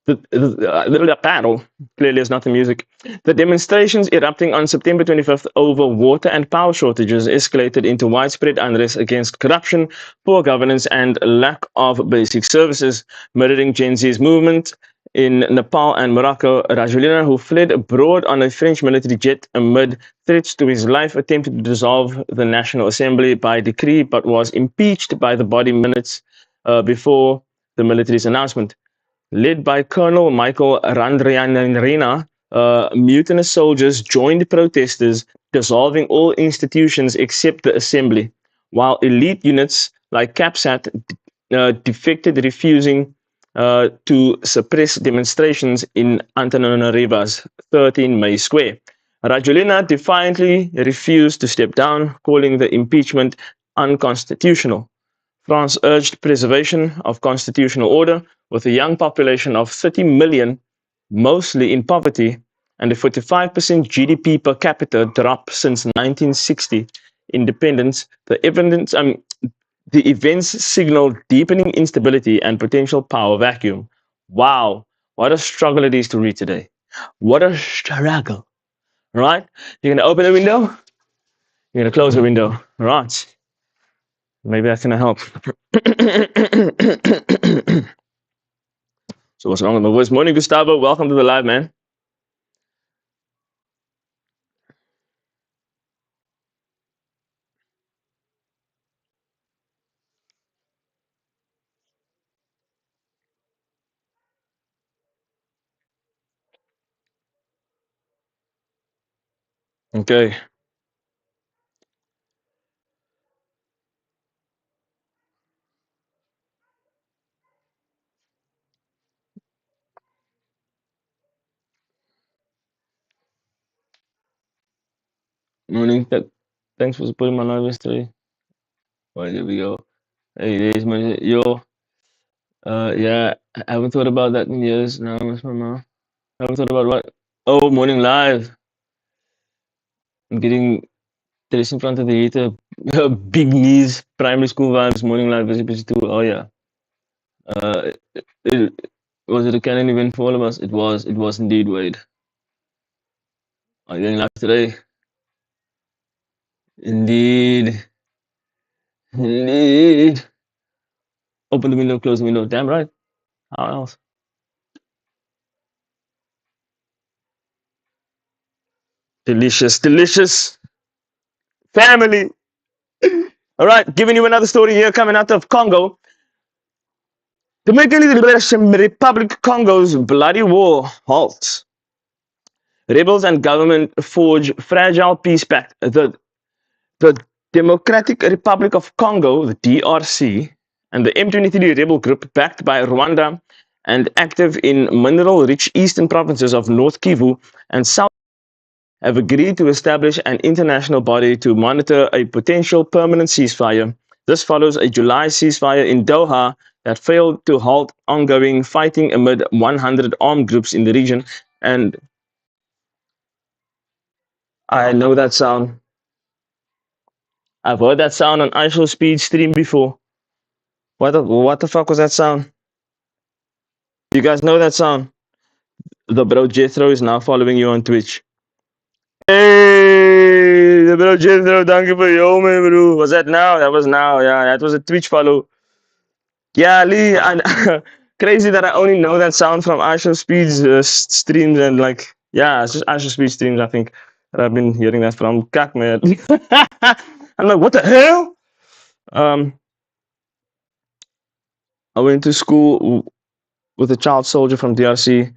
The battle clearly is not the music. The demonstrations erupting on September 25th over water and power shortages escalated into widespread unrest against corruption, poor governance, and lack of basic services, murdering Gen Z's movement in Nepal and Morocco. Rajoelina, who fled abroad on a French military jet amid threats to his life, attempted to dissolve the National Assembly by decree but was impeached by the body minutes before the military's announcement. Led by Colonel Michael Randrianarina, mutinous soldiers joined protesters, dissolving all institutions except the assembly, while elite units like CAPSAT defected, refusing to suppress demonstrations in Antananarivo's 13 May Square. Rajoelina defiantly refused to step down, calling the impeachment unconstitutional. France urged preservation of constitutional order with a young population of 30 million, mostly in poverty, and a 45% GDP per capita drop since 1960 independence. The events signal deepening instability and potential power vacuum. Wow, what a struggle it is to read today. What a struggle. Right? You're going to open the window, you're going to close the window. Right. Maybe that's going to help. So what's wrong with my voice? Morning, Gustavo. Welcome to the live, man. Okay. Morning. Thanks for supporting my live yesterday. Well, here we go. Hey, there's my yo. Yeah, I haven't thought about that in years. Now, what's my mom? I haven't thought about what? Oh, morning live. I'm getting dressed in front of the heater. Big knees. Primary school vibes. Morning live. Busy, busy too. Oh yeah. Uh, it, was it a canon event for all of us? It was. It was indeed, Wade. Are you going live today? Indeed. Indeed. Open the window, close the window. Damn right. How else? Delicious, delicious family. All right, giving you another story here coming out of Congo. Democratic Republic Congo's bloody war halts. Rebels and government forge fragile peace pact. The Democratic Republic of Congo, the DRC, and the M23 rebel group backed by Rwanda and active in mineral-rich eastern provinces of North Kivu and South have agreed to establish an international body to monitor a potential permanent ceasefire. This follows a July ceasefire in Doha that failed to halt ongoing fighting amid 100 armed groups in the region and I know that sound. I've heard that sound on ISO speed stream before. What the fuck was that sound? You guys know that sound? The bro Jethro is now following you on Twitch. Hey, the bro Jethro, thank you for your man, bro. Was that now? That was now. Yeah, that was a Twitch follow. Yeah, Lee, and crazy that I only know that sound from Asher Speed's streams and like, yeah, it's just Asher Speed streams. I think that I've been hearing that from. Kak, man. I'm like, what the hell? Um, I went to school with a child soldier from DRC.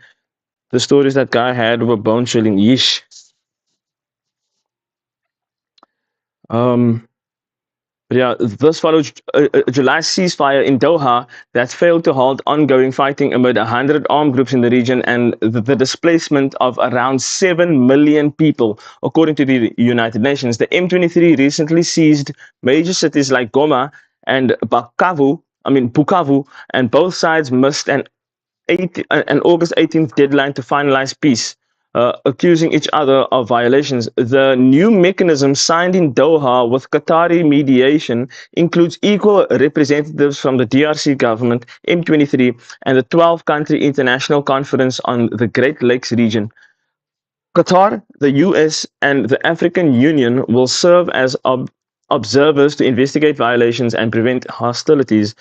The stories that guy had were bone chilling. Yeesh. Um, But yeah, this follows a July ceasefire in Doha that failed to halt ongoing fighting amid 100 armed groups in the region and the displacement of around 7 million people, according to the United Nations. The M23 recently seized major cities like Goma and Bukavu, and both sides missed an August 18th deadline to finalize peace, accusing each other of violations. The new mechanism signed in Doha with Qatari mediation includes equal representatives from the DRC government, M23, and the 12 country international conference on the Great Lakes region. Qatar, the US, and the African Union will serve as observers to investigate violations and prevent hostilities.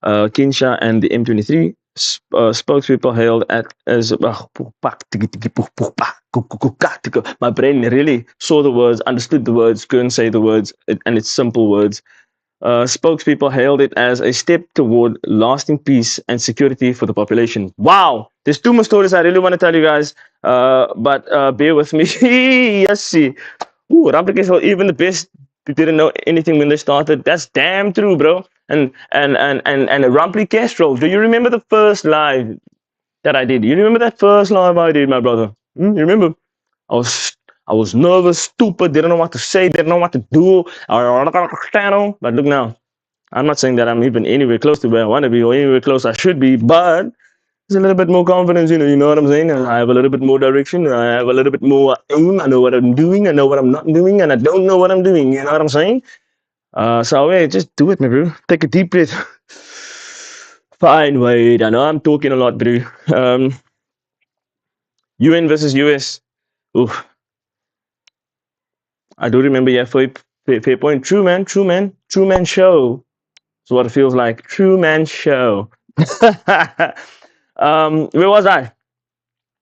Kinsha and the M23 spokespeople hailed at as my brain really saw the words, understood the words, couldn't say the words, and it's simple words. Spokespeople hailed it as a step toward lasting peace and security for the population. Wow! There's two more stories I really want to tell you guys, but bear with me. Yes, see. Ooh, Ramprikesh, even the best didn't know anything when they started. That's damn true, bro. And Rampli Castro, do you remember the first live that I did? You remember that first live I did, my brother? You remember? I was I was nervous, stupid, didn't know what to say, didn't know what to do. But look now. I'm not saying that I'm even anywhere close to where I want to be or anywhere close I should be, but there's a little bit more confidence, you know what I'm saying? I have a little bit more direction, I have a little bit more aim, I know what I'm doing, I know what I'm not doing, and I don't know what I'm doing, you know what I'm saying? So yeah, just do it, my bro. Take a deep breath. Fine, wait. I know I'm talking a lot, bro. UN versus US. Oof. I do remember, yeah, fair point. True man, true man, true man show. That's what it feels like. True man show. Where was I?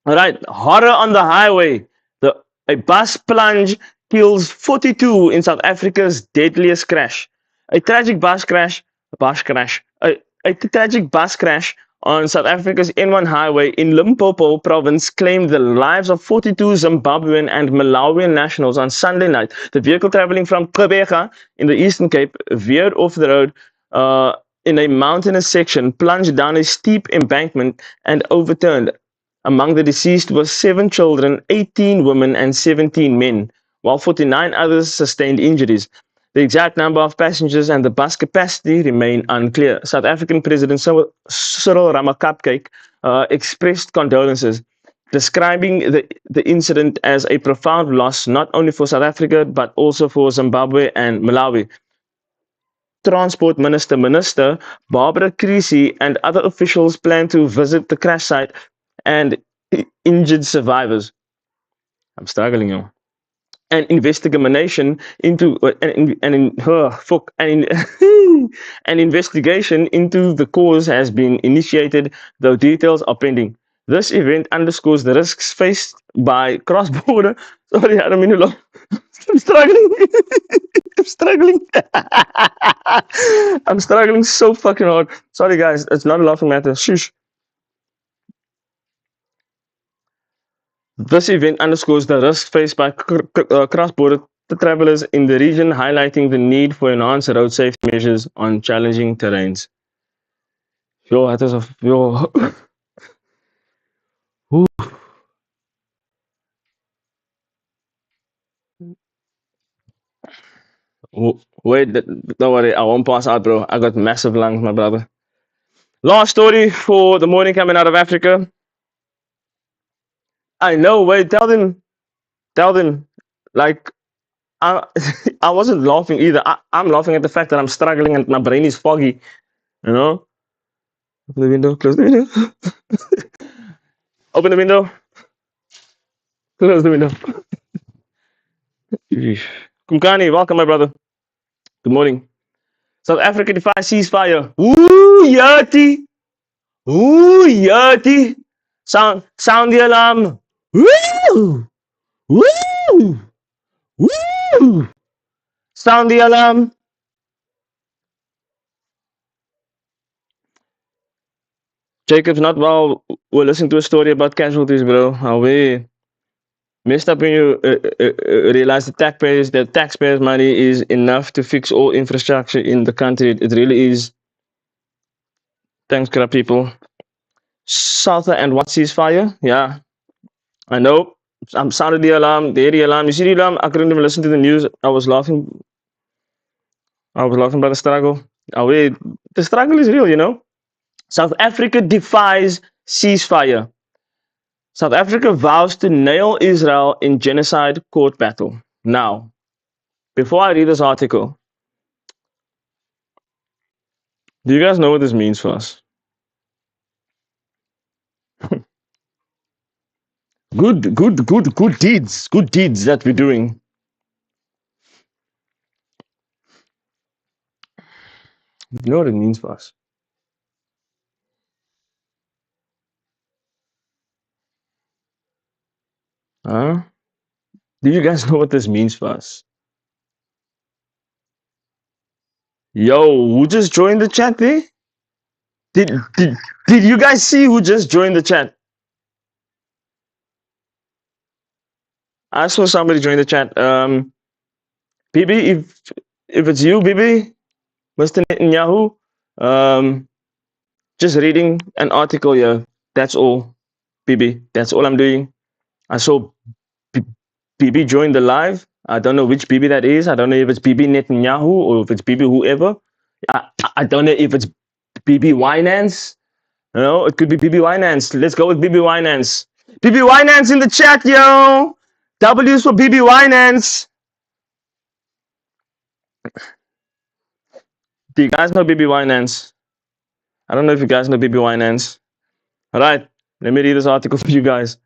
All right, horror on the highway. A bus plunge kills 42 in South Africa's deadliest crash. A tragic a tragic bus crash on South Africa's N1 highway in Limpopo province claimed the lives of 42 Zimbabwean and Malawian nationals on Sunday night. The vehicle traveling from Gqeberha in the Eastern Cape veered off the road in a mountainous section, plunged down a steep embankment, and overturned. Among the deceased were 7 children, 18 women, and 17 men, while 49 others sustained injuries. The exact number of passengers and the bus capacity remain unclear. South African President Cyril Ramaphosa expressed condolences, describing the incident as a profound loss not only for South Africa but also for Zimbabwe and Malawi. Transport Minister Barbara Creecy and other officials plan to visit the crash site and injured survivors. I'm struggling, you know. An investigation into an investigation into the cause has been initiated, though details are pending. This event underscores the risks faced by cross-border. Sorry, I don't mean to laugh. I'm struggling. I'm struggling. I'm struggling so fucking hard. Sorry, guys. It's not a laughing matter. Shush. This event underscores the risks faced by cross-border travelers in the region, highlighting the need for enhanced road safety measures on challenging terrains. Yo, het is een yo. Wait, don't worry, I won't pass out, bro. I got massive lungs, my brother. Last story for the morning coming out of Africa. I know. Wait, tell them. Like I, I wasn't laughing either. I'm laughing at the fact that I'm struggling and my brain is foggy. You know, open the window, close the window, open the window, close the window. Yeesh. Kumkani, welcome, my brother. Good morning. South Africa defies ceasefire. Ooh, yati. Ooh, yati. Sound the alarm. Woo! Woo! Woo! Sound the alarm. Jacob's not well. We're listening to a story about casualties, bro. How we messed up when you realize the taxpayers' money is enough to fix all infrastructure in the country. It really is. Thanks, crap people. Salsa and what ceasefire? Yeah, I know. I'm sounded the alarm, the alarm. You see the alarm? I couldn't even listen to the news. I was laughing. I was laughing about the struggle. Oh, wait. The struggle is real, you know. South Africa defies ceasefire. South Africa vows to nail Israel in genocide court battle. Now, before I read this article, do you guys know what this means for us? Good deeds that we're doing. You know what it means for us? Huh? Do you guys know what this means for us? Yo, who just joined the chat there? Did did did you guys see who just joined the chat? I saw somebody join the chat. Bibi, if it's you, Bibi, Mr. Netanyahu, um, just reading an article here. That's all, Bibi. That's all I'm doing. I saw Bibi join the live. I don't know which Bibi that is. I don't know if it's Bibi Netanyahu or if it's Bibi whoever. I don't know if it's Bibi Winans. No, it could be Bibi Winans. Let's go with Bibi Winans. Bibi Winans in the chat, yo. W's for Bibi Winans. Do you guys know Bibi Winans? I don't know if you guys know Bibi Winans. All right, let me read this article for you guys.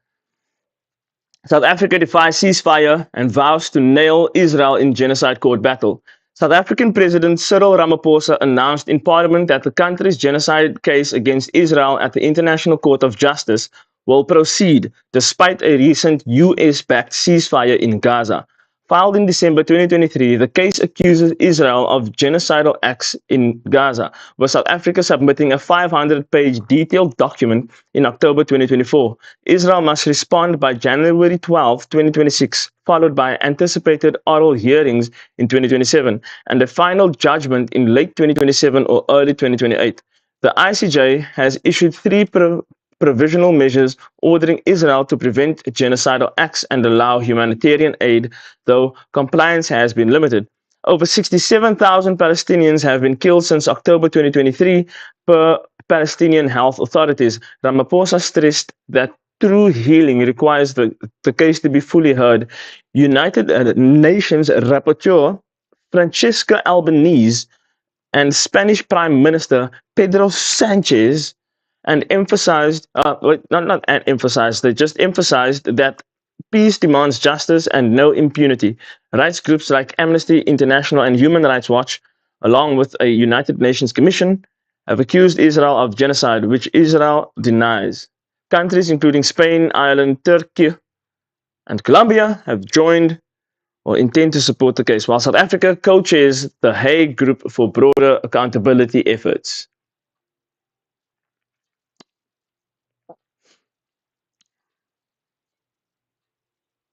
South Africa defies ceasefire and vows to nail Israel in genocide court battle. South African President Cyril Ramaphosa announced in Parliament that the country's genocide case against Israel at the International Court of Justice will proceed despite a recent US backed ceasefire in Gaza. Filed in December 2023, the case accuses Israel of genocidal acts in Gaza, with South Africa submitting a 500-page detailed document in October 2024. Israel must respond by January 12, 2026, followed by anticipated oral hearings in 2027 and a final judgment in late 2027 or early 2028. The ICJ has issued three provisional measures ordering Israel to prevent genocidal acts and allow humanitarian aid, though compliance has been limited. Over 67,000 Palestinians have been killed since October 2023 per Palestinian health authorities. Ramaphosa stressed that true healing requires the case to be fully heard. United Nations rapporteur Francesca Albanese and Spanish Prime Minister Pedro Sanchez and emphasized, not emphasized, they just emphasized that peace demands justice and no impunity. Rights groups like Amnesty International and Human Rights Watch, along with a United Nations Commission, have accused Israel of genocide, which Israel denies. Countries including Spain, Ireland, Turkey, and Colombia have joined or intend to support the case, while South Africa co-chairs the Hague Group for broader accountability efforts.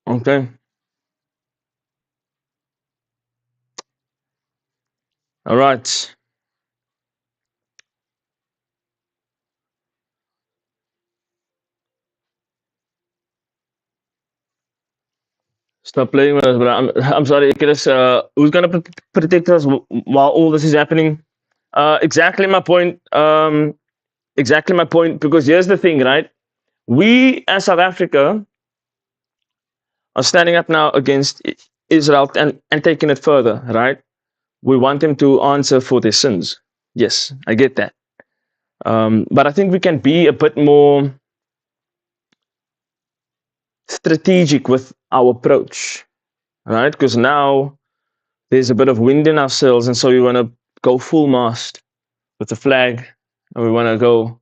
Okay. All right. Stop playing with us, bro. I'm sorry, Chris. Who's gonna protect us while all this is happening? Exactly my point. Exactly my point. Because here's the thing, right? We as South Africa are standing up now against Israel and taking it further, right? We want them to answer for their sins. Yes, I get that. But I think we can be a bit more strategic with our approach, right? Because now there's a bit of wind in our sails, and so we want to go full mast with the flag, and we want to go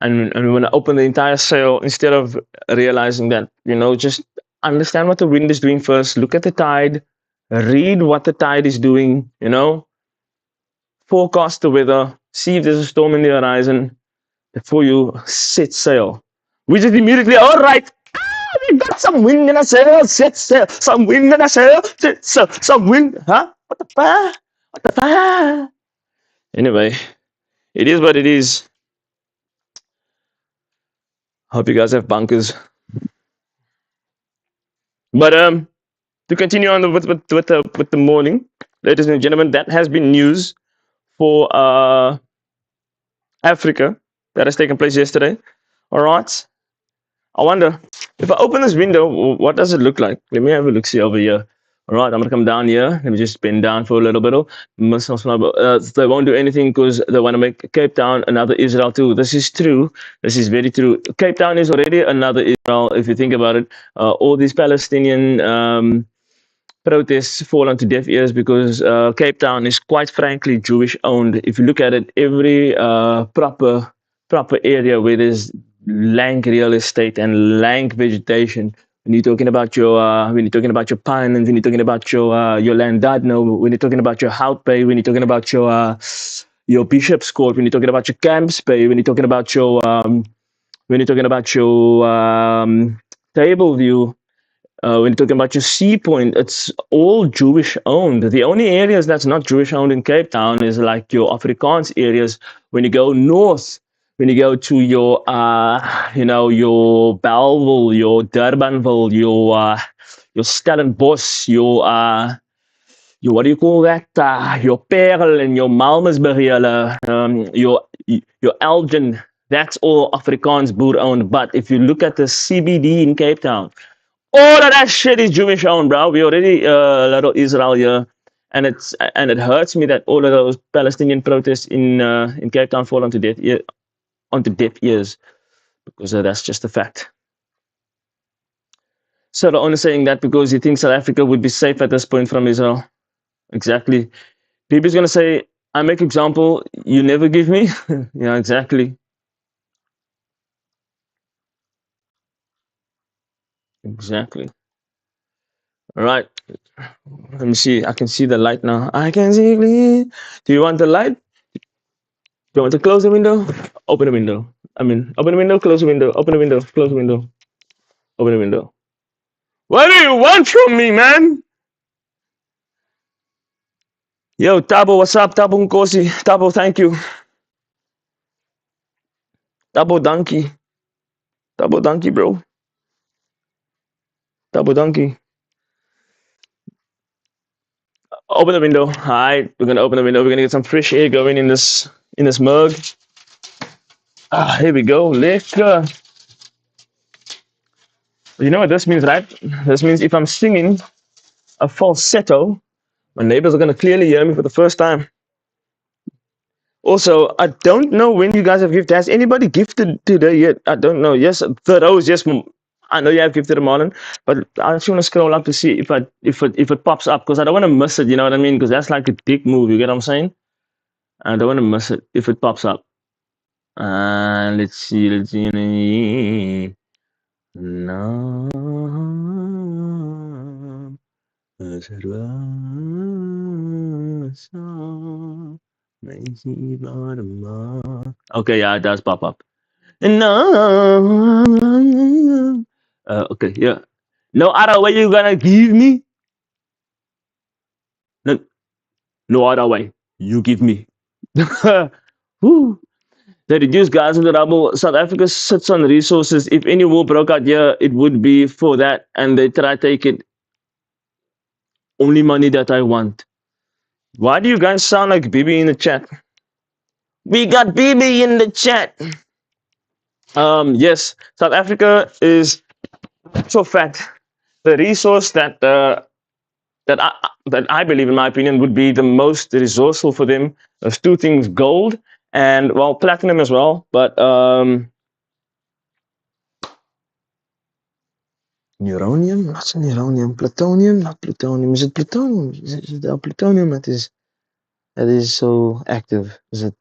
and we want to open the entire sail instead of realizing that, just understand what the wind is doing first, look at the tide, read what the tide is doing, forecast the weather, see if there's a storm in the horizon before you set sail. We just immediately, all right, we got some wind in our sail, set sail, some wind in our sail, set sail, some wind, huh? What the fuck? What the fuck? Anyway, it is what it is. Hope you guys have bunkers. But to continue on with the morning, ladies and gentlemen, that has been news for Africa that has taken place yesterday. All right. I wonder if I open this window, what does it look like? Let me have a look see over here. All right, I'm gonna come down here. Let me just bend down for a little bit. They won't do anything because they want to make Cape Town another Israel too. This is true. This is very true. Cape Town is already another Israel if you think about it. All these Palestinian protests fall onto deaf ears because Cape Town is quite frankly Jewish owned. If you look at it, every proper area where there's lank real estate and lank vegetation. When you're talking about your pines, when you're talking about your Landadno, when you're talking about your Hout Bay, when you're talking about your Bishop's Court, when you're talking about your Camps Bay, when you're talking about your Table View, when you're talking about your Sea Point, it's all Jewish owned. The only areas that's not Jewish owned in Cape Town is like your Afrikaans areas. When you go north, when you go to your Bellville, your Durbanville, your Stellenbosch, your what do you call that? Your Parel and your Malmesbury, your Elgin. That's all Afrikaans boer owned. But if you look at the CBD in Cape Town, all of that shit is Jewish owned, bro. We already a little Israel here, and it hurts me that all of those Palestinian protests in Cape Town fall onto deaf ears because that's just a fact. So the owner saying that because he thinks South Africa would be safe at this point from Israel. Exactly. People's gonna say, I make example, you never give me. Yeah, exactly. Exactly. All right. Let me see. I can see the light now. I can see clear. Do you want the light? Do you want to close the window? Open the window. Open the window, close the window, open the window, close the window, open the window. What do you want from me, man? Yo, Tabo, what's up? Tabo Nkosi. Tabo, thank you. Tabo Donkey. Tabo Donkey, bro. Tabo Donkey. Open the window. Alright, we're gonna open the window. We're gonna get some fresh air going in this mug. Here we go. Lekker. You know what this means, right? This means if I'm singing a falsetto, my neighbors are gonna clearly hear me for the first time. Also, I don't know when you guys have gifted. Has anybody gifted today yet? I don't know. Yes, the rose. Yes, I know you have gifted Marlon, but I just want to scroll up to see if it pops up because I don't want to miss it. You know what I mean? Because that's like a dick move. You get what I'm saying? I don't want to miss it if it pops up. Let's see. No. Okay, yeah, it does pop up. No. Okay, yeah. No other way you gonna give me? No other way. You give me. Woo. They reduce gas into rubble. South Africa sits on resources. If any war broke out here, it would be for that. And they try to take it. Only money that I want. Why do you guys sound like Bibi in the chat? We got Bibi in the chat. Yes, South Africa is so fact the resource that I believe, in my opinion, would be the most resourceful for them. There's two things: gold and, well, platinum as well. But uranium, not uranium, plutonium, not plutonium. Is it plutonium? Is it the plutonium that is so active? Is it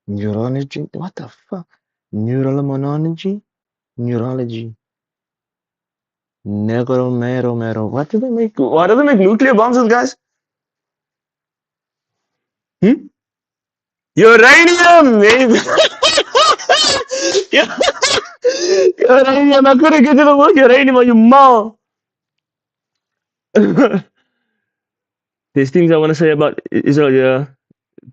neurology? What the fuck? Neurology? Neurology. Negro. What do they make? Why do they make nuclear bombs with, guys? Hmm? Uranium, maybe. Yeah. Uranium. I couldn't get to the word uranium, you mom. There's things I want to say about Israel, yeah,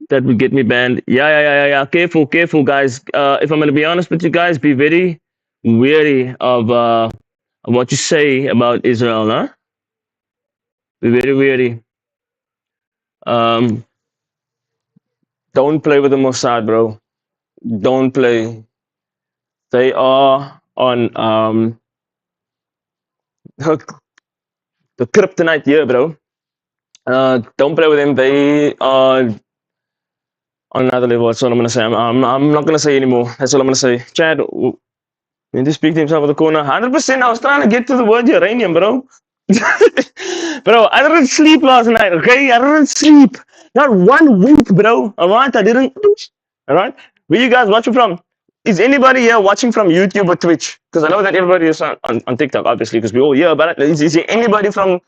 that would get me banned. Yeah. Careful, guys. If I'm going to be honest with you guys, be very wary of what you say about Israel, huh? Be very wary. Um, don't play with the Mossad, bro. Don't play. They are on the kryptonite here, bro. Don't play with them. They are on another level. That's all I'm gonna say. I'm not gonna say anymore. That's all I'm gonna say. Chad, need to speak to himself in the corner. 100%. I was trying to get to the word uranium, bro. Bro, I didn't sleep last night. Okay, I didn't sleep. Not 1 week, bro. All right, I didn't. All right. Where you guys watching from? Is anybody here watching from YouTube or Twitch? Because I know that everybody is on TikTok, obviously, because we all hear about it. Is there anybody from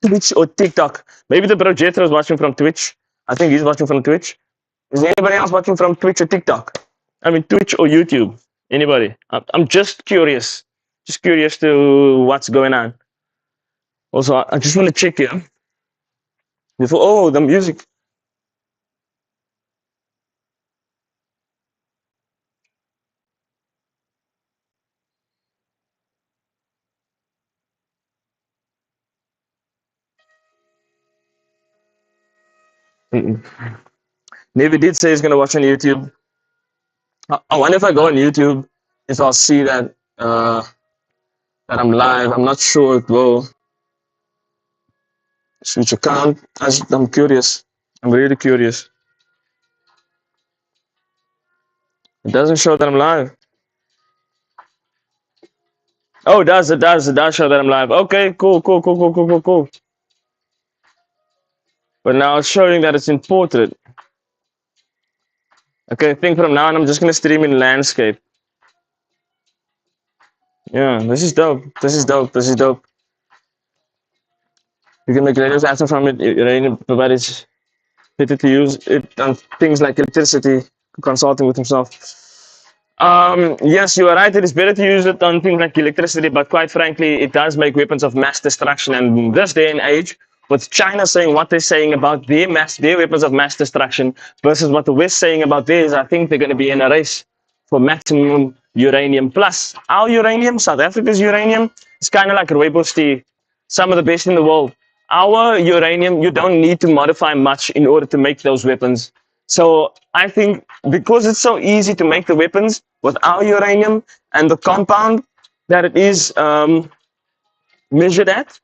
Twitch or TikTok? Maybe the bro Jethro is watching from Twitch. I think he's watching from Twitch. Is there anybody else watching from Twitch or TikTok? I mean, Twitch or YouTube? Anybody? I'm just curious. Just curious to what's going on. Also, I just want to check here. Before, oh, the music. Mm-mm. Navy did say he's going to watch on YouTube. I wonder if I go on YouTube, if I'll see that I'm live. I'm not sure it will switch account. I'm curious. I'm really curious. It doesn't show that I'm live. Oh, it does. It does. It does show that I'm live. Okay, cool. But now it's showing that it's in portrait. Okay, I think from now on I'm just gonna stream in landscape. Yeah, this is dope. This is dope. You can make radios answer from it, but it's better to use it on things like electricity, consulting with himself. Yes, you are right. It is better to use it on things like electricity, but quite frankly, it does make weapons of mass destruction. And in this day and age, with China saying what they're saying about their weapons of mass destruction versus what the West saying about theirs, I think they're going to be in a race for maximum uranium. Plus, our uranium, South Africa's uranium, is kind of like Rooibos tea, some of the best in the world. Our uranium, you don't need to modify much in order to make those weapons. So I think because it's so easy to make the weapons with our uranium and the compound that it is measured at,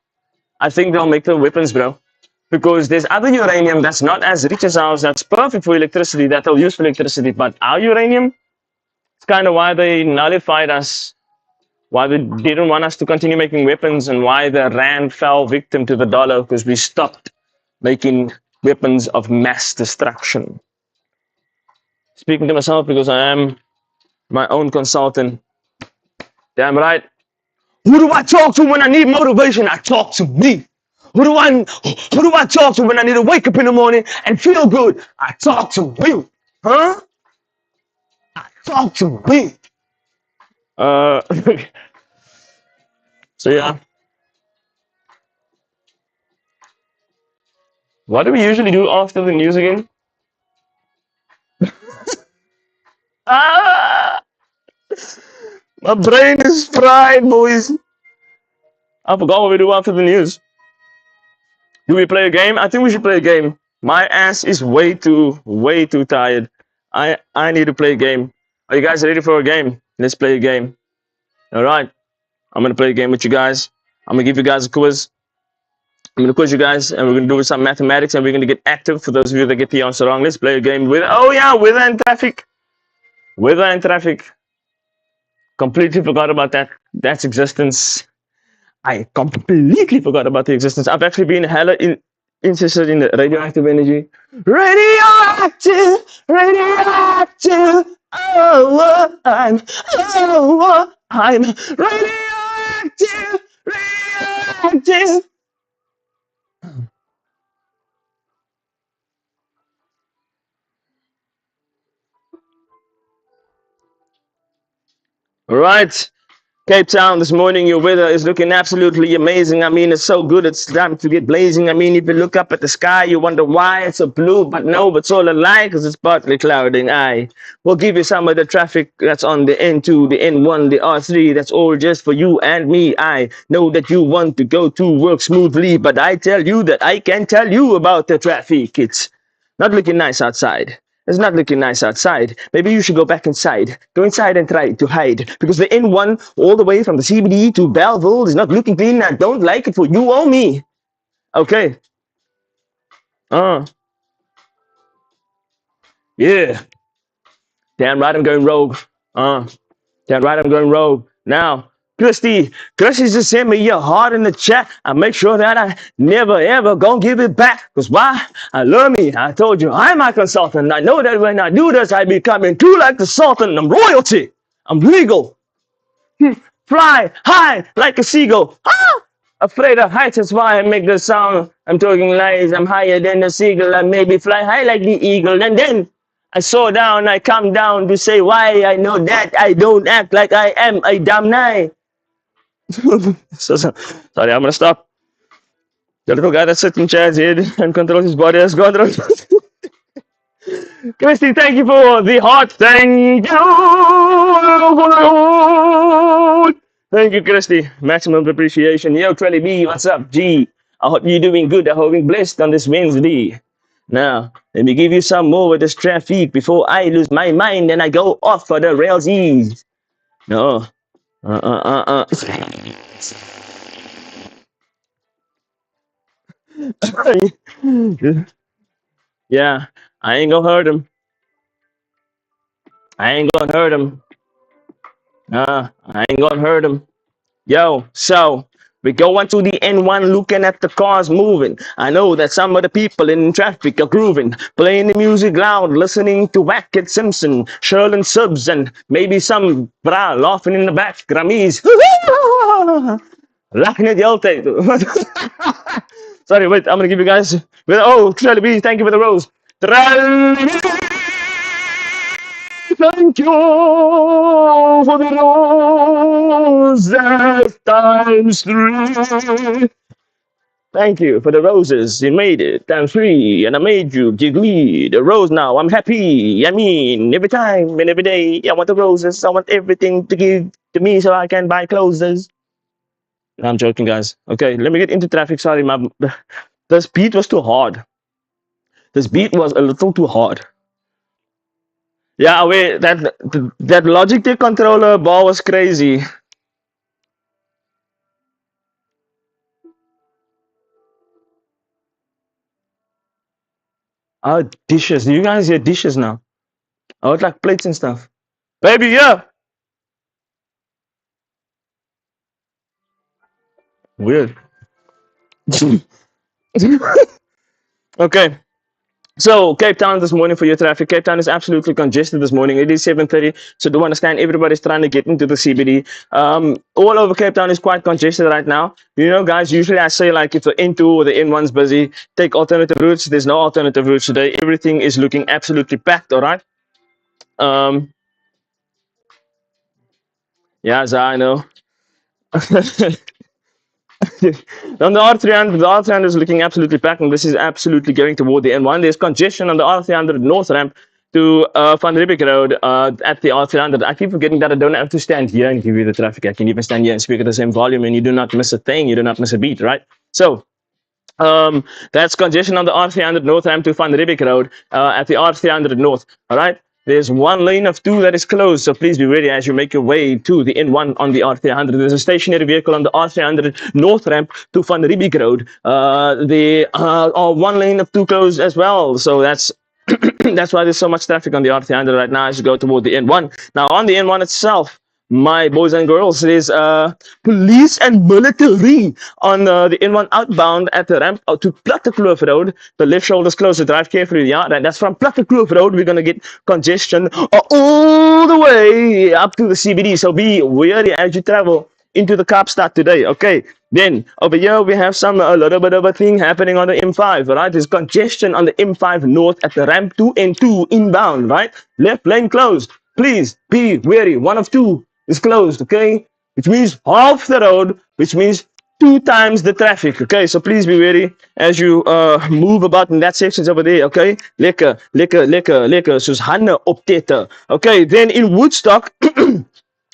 I think they'll make the weapons, bro. Because there's other uranium that's not as rich as ours, that's perfect for electricity, that they'll use for electricity. But our uranium, it's kind of why they nullified us, why they didn't want us to continue making weapons, and why the Rand fell victim to the dollar, because we stopped making weapons of mass destruction. Speaking to myself because I am my own consultant. Damn right. Who do I talk to when I need motivation? I talk to me. Who do I talk to when I need to wake up in the morning and feel good? I talk to me. Huh? Talk to me. Uh so yeah. What do we usually do after the news again? Ah, my brain is fried, boys. I forgot what we do after the news. Do we play a game? I think we should play a game. My ass is way too tired. I need to play a game. Are you guys ready for a game? Let's play a game. All right. I'm gonna play a game with you guys. I'm gonna give you guys a quiz. I'm gonna quiz you guys, and we're gonna do some mathematics, and we're gonna get active. For those of you that get the answer wrong, let's play a game with. Oh yeah, weather and traffic. Weather and traffic. Completely forgot about that. That's existence. I completely forgot about the existence. I've actually been hella interested in the radioactive energy. Radioactive, radioactive. I'm radioactive, radioactive. Right. Cape Town this morning, your weather is looking absolutely amazing. I mean, it's so good. It's time to get blazing. I mean, if you look up at the sky, you wonder why it's so blue, but no, it's all a lie because it's partly clouding. I will give you some of the traffic that's on the N2, the N1, the R3. That's all just for you and me. I know that you want to go to work smoothly, but I tell you that I can tell you about the traffic. It's not looking nice outside. It's not looking nice outside. Maybe you should go back inside. Go inside and try to hide. Because the N1 all the way from the CBD to Belleville is not looking clean. I don't like it for you or me. Okay. Yeah. Damn right I'm going rogue. Damn right I'm going rogue. Now, Christy just sent me your heart in the chat. I make sure that I never ever gonna give it back. Cause why? I love me. I told you I'm my consultant. I know that when I do this, I become true like the Sultan. I'm royalty. I'm legal. Fly high like a seagull. Ah! Afraid of heights, that's why I make the sound. I'm talking lies, I'm higher than the seagull. I maybe fly high like the eagle. And then I saw down, I come down to say why I know that I don't act like I am a damn nine. Sorry, I'm gonna stop. The little guy that sits in Chad's head and controls his body has gone through. Christy, thank you for the heart. Thank you. Thank you, Christy. Maximum appreciation. Yo, Trelly B, what's up, G? I hope you're doing good. I hope you're blessed on this Wednesday. Now, let me give you some more with this traffic before I lose my mind and I go off for the railsies. No. Yeah, I ain't gonna hurt him. I ain't gonna hurt him. I ain't gonna hurt him. Yo, so we go onto the N1 looking at the cars moving. I know that some of the people in traffic are grooving, playing the music loud, listening to Wackett Simpson, Sherlin Subs, and maybe some bra laughing in the back. Grammys. Laughing at the old tape. Sorry, wait, I'm gonna give you guys. Oh, Trelly B, thank you for the rose. Thank you for the roses times three. Thank you for the roses. You made it times three, and I made you give me the rose now. I'm happy. I mean, every time and every day, I want the roses. I want everything to give to me so I can buy clothes. No, I'm joking, guys. Okay, let me get into traffic. Sorry, this beat was too hard. This beat was a little too hard. Yeah, wait, that Logitech controller ball was crazy. Oh, dishes. You guys hear dishes now? Oh, it's like plates and stuff. Baby, yeah. Weird. Okay. So Cape Town this morning for your traffic. Cape Town is absolutely congested this morning. It is 7:30, so do understand everybody's trying to get into the CBD. All over Cape Town is quite congested right now. You know, guys. Usually I say like if the N2 or the N1's busy, take alternative routes. There's no alternative routes today. Everything is looking absolutely packed. All right. Um, yeah, I know. On the R300 is looking absolutely packed, and this is absolutely going toward the N1. There's congestion on the R300 north ramp to Van Riebeeck Road at the R300. I keep forgetting that I don't have to stand here and give you the traffic. I can even stand here and speak at the same volume, and you do not miss a thing. You do not miss a beat, right? So that's congestion on the R300 north ramp to Van Riebeeck Road at the R300 north. All right. There's one lane of two that is closed, so please be ready as you make your way to the N1 on the R300. There's a stationary vehicle on the R300 north ramp to Van Riebeek Road. There are one lane of two closed as well, so that's why there's so much traffic on the R300 right now as you go toward the N1. Now, on the N1 itself, my boys and girls, there's police and military on the N1 outbound at the ramp to Plattekloof Road. The left shoulder's closed, so drive carefully. Yeah, that's from Plattekloof Road. We're going to get congestion all the way up to the CBD. So be wary as you travel into the Kaapstad today. Okay, then over here we have a little bit of a thing happening on the M5. Right, there's congestion on the M5 north at the ramp 2 and 2 inbound. Right, left lane closed. Please be wary. One of two is closed. Okay, which means half the road, which means two times the traffic. Okay, so please be wary as you move about in that sections over there. Okay, lekker, lekker, lekker, lekker. Soos hande op tette. Okay, then in Woodstock.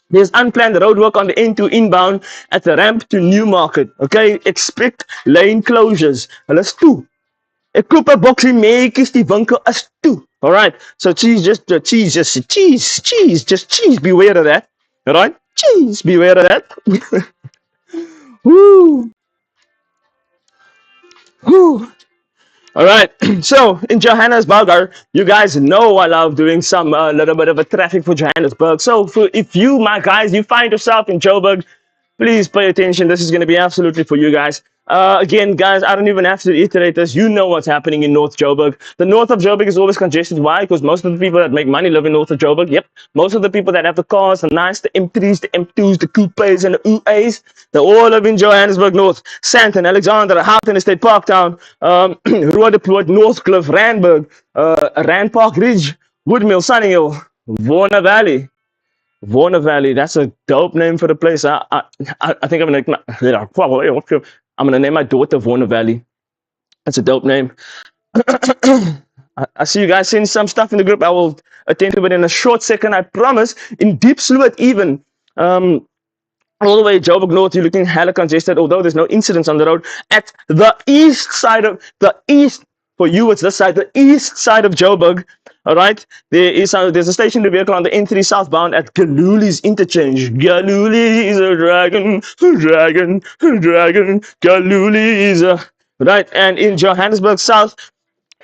There's unplanned roadwork on the N2 inbound at the ramp to Newmarket. Okay, expect lane closures. Hulle is toe. Ek koop 'n boksie melktjies, die winkel is toe. All right, so cheese, beware of that. All right, cheese, beware of that. Woo. Woo. All right, so in Johannesburg, you guys know I love doing some little bit of a traffic for Johannesburg. So if you, my guys, you find yourself in Joburg, please pay attention. This is going to be absolutely for you guys. Again, guys, I don't even have to reiterate this. You know what's happening in North Joburg. The north of Joburg is always congested. Why? Because most of the people that make money live in North of Joburg. Yep. Most of the people that have the cars, the nice, the M3s, the M2s, the coupes, and the UAs, they all live in Johannesburg North. Sandton, Alexandra, Houghton Estate, Parktown, Rua Deployed, Northcliffe, Randburg, Rand Park Ridge, Woodmill, Sunninghill, Warner Valley. Warner Valley, that's a dope name for the place. I think I'm gonna name my daughter Warner Valley. That's a dope name. I see you guys sending some stuff in the group. I will attend to it in a short second. I promise. In Diepsloot, even all the way Joburg North, you're looking hella congested. Although there's no incidents on the road at the east side of the east. For you, it's this side, the east side of Joburg. All right, there's a stationary vehicle on the N3 southbound at Galuli's interchange. Galuli is a dragon, dragon, dragon. Galuli is a right. And in Johannesburg South,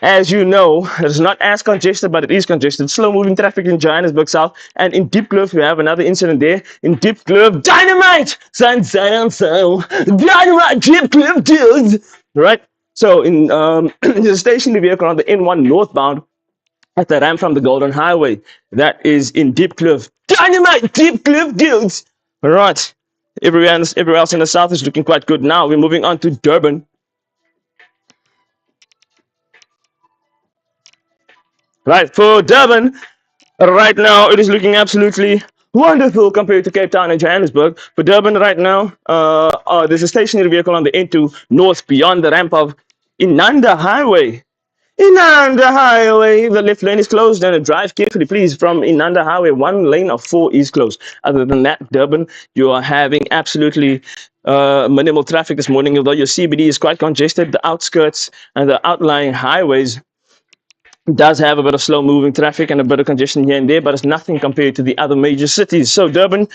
as you know, it's not as congested, but it is congested. Slow-moving traffic in Johannesburg South. And in Diepkloof, we have another incident there. In Diepkloof, dynamite! Dynamite, Diepkloof, dude! Right? So, in the stationary vehicle on the N1 northbound at the ramp from the Golden Highway, that is in Diepkloof. Dynamite, Diepkloof, dudes! Right. Everywhere else in the south is looking quite good now. We're moving on to Durban. Right, for Durban, right now it is looking absolutely wonderful compared to Cape Town and Johannesburg. For Durban right now, there's a stationary vehicle on the N2 north beyond the ramp of Inanda Highway. Inanda Highway, the left lane is closed and drive carefully, please. From Inanda Highway, one lane of 4 is closed. Other than that, Durban, you are having absolutely minimal traffic this morning, although your CBD is quite congested. The outskirts and the outlying highways does have a bit of slow moving traffic and a bit of congestion here and there, but it's nothing compared to the other major cities. So Durban,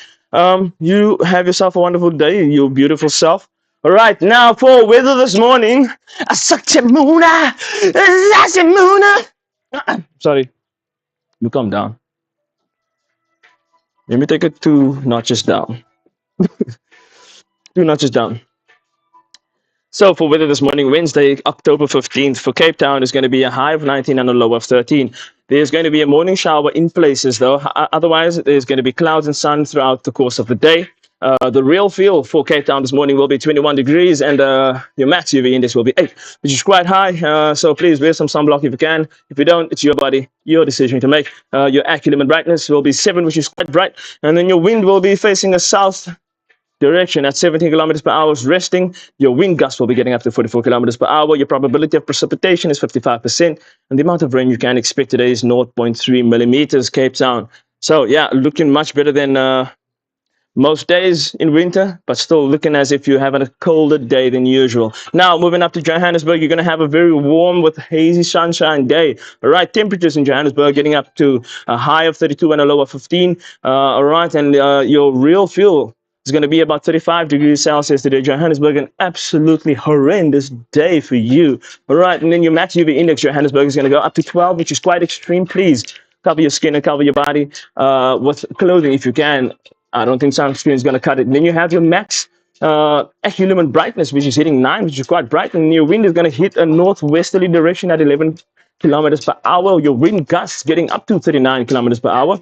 you have yourself a wonderful day, your beautiful self. All right, now for weather this morning. Sorry, you come down. Let me take it 2 notches down. 2 notches down. So for weather this morning, Wednesday, October 15th, for Cape Town is going to be a high of 19 and a low of 13. There's going to be a morning shower in places, though. Otherwise, there's going to be clouds and sun throughout the course of the day. The real feel for Cape Town this morning will be 21 degrees, and your max UV index will be 8, which is quite high. So please wear some sunblock if you can. If you don't, it's your body, your decision to make. Your AccuLumens brightness will be 7, which is quite bright. And then your wind will be facing a south direction at 17 kilometers per hour, resting. Your wind gust will be getting up to 44 kilometers per hour. Your probability of precipitation is 55%. And the amount of rain you can expect today is 0.3 millimeters, Cape Town. So, yeah, looking much better than most days in winter, but still looking as if you're having a colder day than usual. Now, moving up to Johannesburg, you're going to have a very warm with hazy sunshine day. All right, temperatures in Johannesburg getting up to a high of 32 and a low of 15. All right, and your real fuel is going to be about 35 degrees Celsius today. Johannesburg, an absolutely horrendous day for you. All right, and then your max UV index, Johannesburg, is going to go up to 12, which is quite extreme. Please cover your skin and cover your body with clothing if you can. I don't think sunscreen is going to cut it. And then you have your max lumen brightness, which is hitting 9, which is quite bright. And your wind is going to hit a northwesterly direction at 11 kilometers per hour. Your wind gusts getting up to 39 kilometers per hour.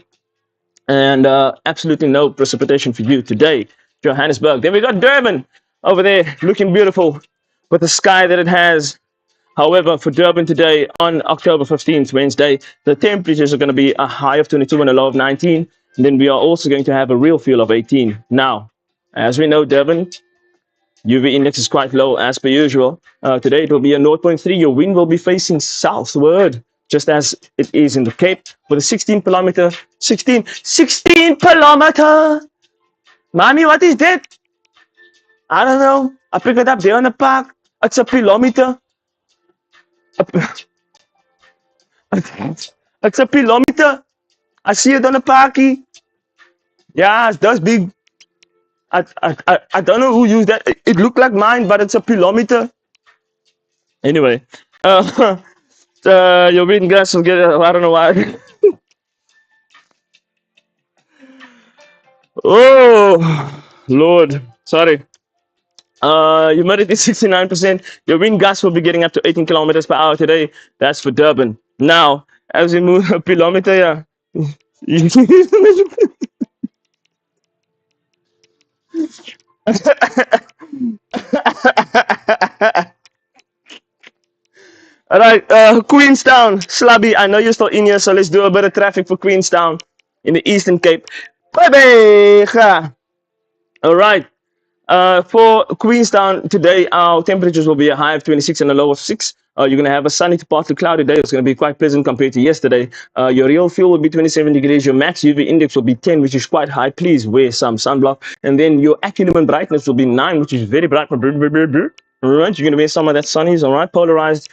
And absolutely no precipitation for you today, Johannesburg. Then we got Durban over there looking beautiful with the sky that it has. However, for Durban today on October 15th, Wednesday, the temperatures are going to be a high of 22 and a low of 19. And then we are also going to have a real feel of 18. Now, as we know, Durban, UV index is quite low as per usual. Today it will be a 0.3. Your wind will be facing southward, just as it is in the Cape, with a 16 kilometer. Mommy, what is that? I don't know. I picked it up there in the park. It's a kilometer. It's a kilometer. I see it on the parky. Yeah, that's big. I don't know who used that. It looked like mine, but it's a kilometer. Anyway, your wind gusts will get. I don't know why. Oh, Lord. Sorry. Humidity 69%. Your wind gusts will be getting up to 18 kilometers per hour today. That's for Durban. Now, as we move a kilometer, yeah. All right, Queenstown, Slabby. I know you're still in here, so let's do a bit of traffic for Queenstown in the Eastern Cape. Bye. All right. For Queenstown today, our temperatures will be a high of 26 and a low of 6. You're going to have a sunny to partly cloudy day. It's going to be quite pleasant compared to yesterday. Your real fuel will be 27 degrees. Your max UV index will be 10, which is quite high. Please wear some sunblock. And then your AccuLumen brightness will be 9, which is very bright. All right, you're going to wear some of that sunnies. All right, polarized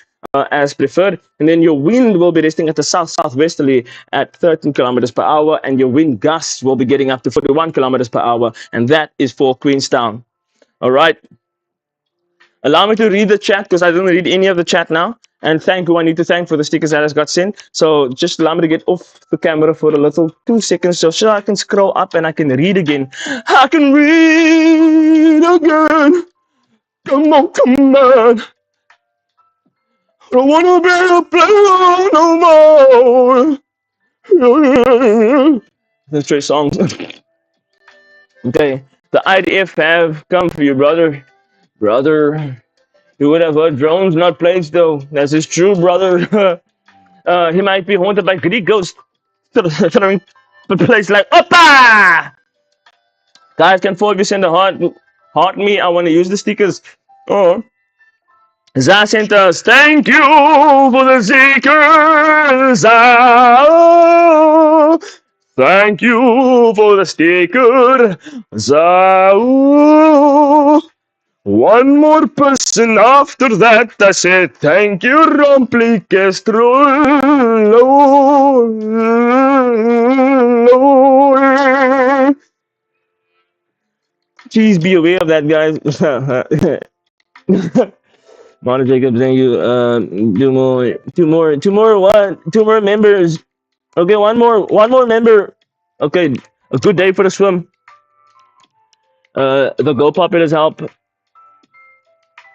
as preferred. And then your wind will be resting at the southwesterly at 13 kilometers per hour, and your wind gusts will be getting up to 41 kilometers per hour, and that is for Queenstown. All right. Allow me to read the chat because I don't read any of the chat now. And thank who I need to thank for the stickers that has got sent. So just allow me to get off the camera for a little 2 seconds so I can scroll up and I can read again. I can read again. Come on, come on. I don't want to be a player no more. That's 3 songs. Okay. The IDF have come for you, brother. Brother. You would have heard drones, not planes, though. That is true, brother. He might be haunted by Greek ghosts. Throwing a place like Oppa! Guys, can 4 of you send a heart me? I want to use the stickers. Oh. Za sent us, thank you for the stickers. Thank you for the sticker. One more person after that. I said, thank you, Rompli Please be aware of that, guys. Mono Jacob, thank you. Two more members. Okay, one more member. Okay, a good day for the swim. The Go Populars help.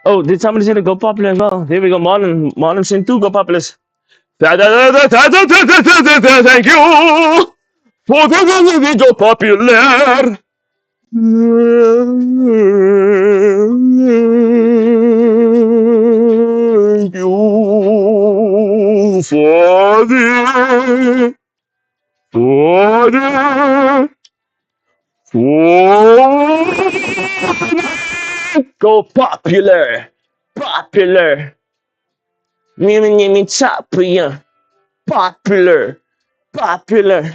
Oh, did somebody say the Go Popular as well? There we go. Marlon sent 2 Go Populars. Thank you for the Go Popular. Thank you for the Go Popular. Popular. Popular. Popular. Popular. Popular.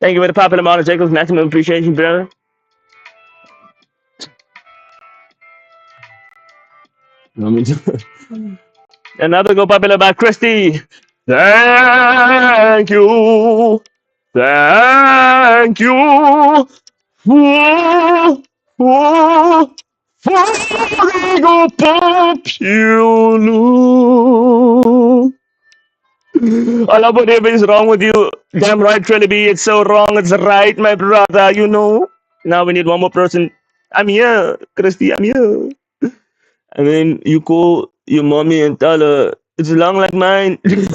Thank you for the popular motorcycles. Maximum appreciation, brother. Let me Another go popular by Christy. Thank you. Thank you. For, for the go popular. I love whatever is wrong with you. Damn right, Trinity. It's so wrong. It's right, my brother. You know. Now we need one more person. I'm here, Christy. I'm here. And then you call your mommy and tell her it's long like mine. Where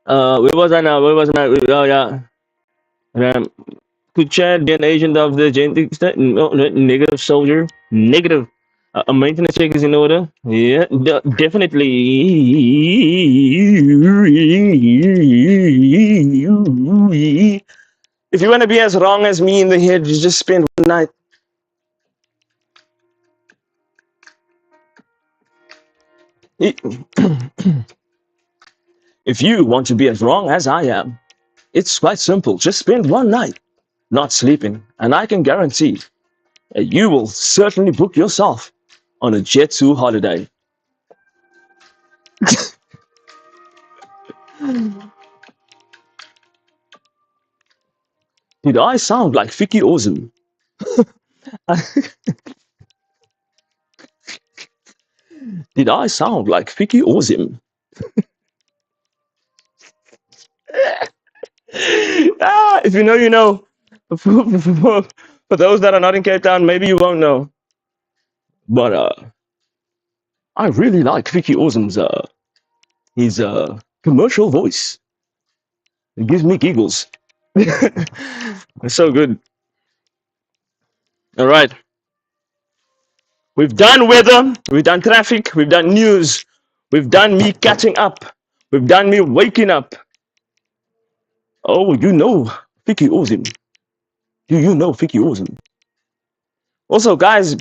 was I now? Where was I? Oh yeah. Um, could Chad be an agent of the genetic state? No, negative soldier. Negative. A maintenance check is in order. Yeah, definitely. If you want to be as wrong as me in the head, you just spend one night. If you want to be as wrong as I am, it's quite simple. Just spend one night not sleeping, and I can guarantee that you will certainly book yourself on a Jet2 holiday. Did I sound like Vicky Awesome? Did I sound like Vicky Awesome? If you know, you know. For those that are not in Cape Town, maybe you won't know. But I really like Vicky Awesome's his commercial voice. It gives me giggles. It's so good. All right. We've done weather, we've done traffic, we've done news, we've done me catching up, we've done me waking up. Oh, you know Vicky Awesome. Do you know Vicky Awesome? Also, guys,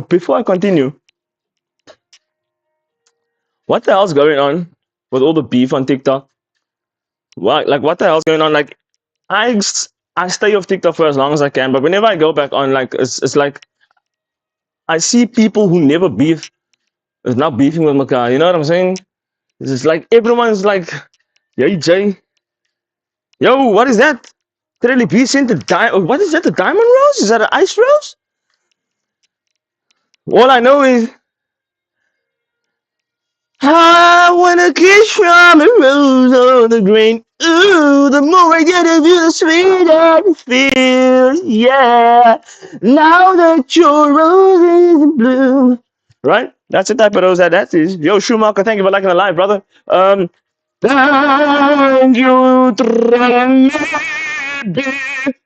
before I continue, what the hell's going on with all the beef on TikTok? What, like, what the hell's going on? Like, I I stay off TikTok for as long as I can, but whenever I go back on, like, it's like I see people who never beef is now beefing with Makai. You know what I'm saying? It's just like everyone's like, "Yo, Jay, yo, what is that? Literally, B sent the what is that? The diamond rose? Is that an ice rose? All I know is I wanna kiss from a rose on the green. Ooh, the more I get of you, the sweeter it feels. Yeah, now that your rose is in bloom. Right? That's the type of rose that is. Yo, Schumacher, thank you for liking the live, brother. Thank you, Trinity,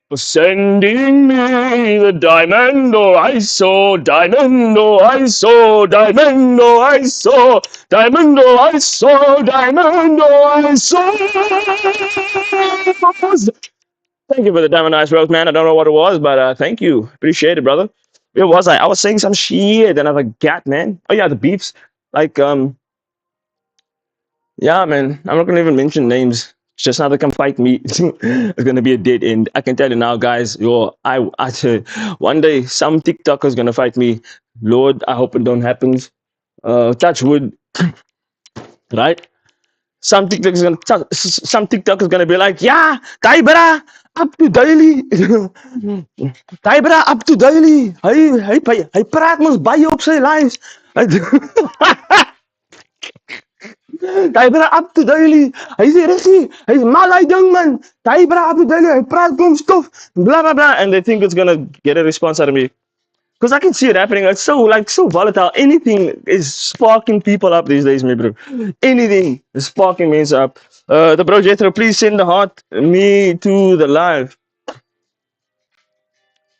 for sending me the diamond. Oh, I saw diamond. Oh, I saw diamond. Oh, I saw diamond. Oh, I saw diamond. Oh, I saw. Thank you for the diamond ice rose, man. I don't know what it was, but thank you. Appreciate it, brother. Where was I? I was saying some shit and I forgot, man. Oh yeah, the beefs. Like yeah, man. I'm not gonna even mention names. Just now they come fight me. It's gonna be a dead end. I can tell you now, guys. Yo, I one day some TikToker's gonna fight me. Lord, I hope it don't happen. Touch wood, right? Some TikTok is gonna be like, yeah, Taibra, up to daily. Taibra, up to daily. Hy praat mos baie op sy lives. Taibra up to daily. Hy sê regtig, hy's mal hy ding man. Taibra up to daily. Hy praat kom stof. Blah blah blah. And they think it's gonna get a response out of me. Because I can see it happening. It's so volatile. Anything is sparking people up these days, my bro. Anything is sparking me up. The bro Jethro, please send the heart me to the live.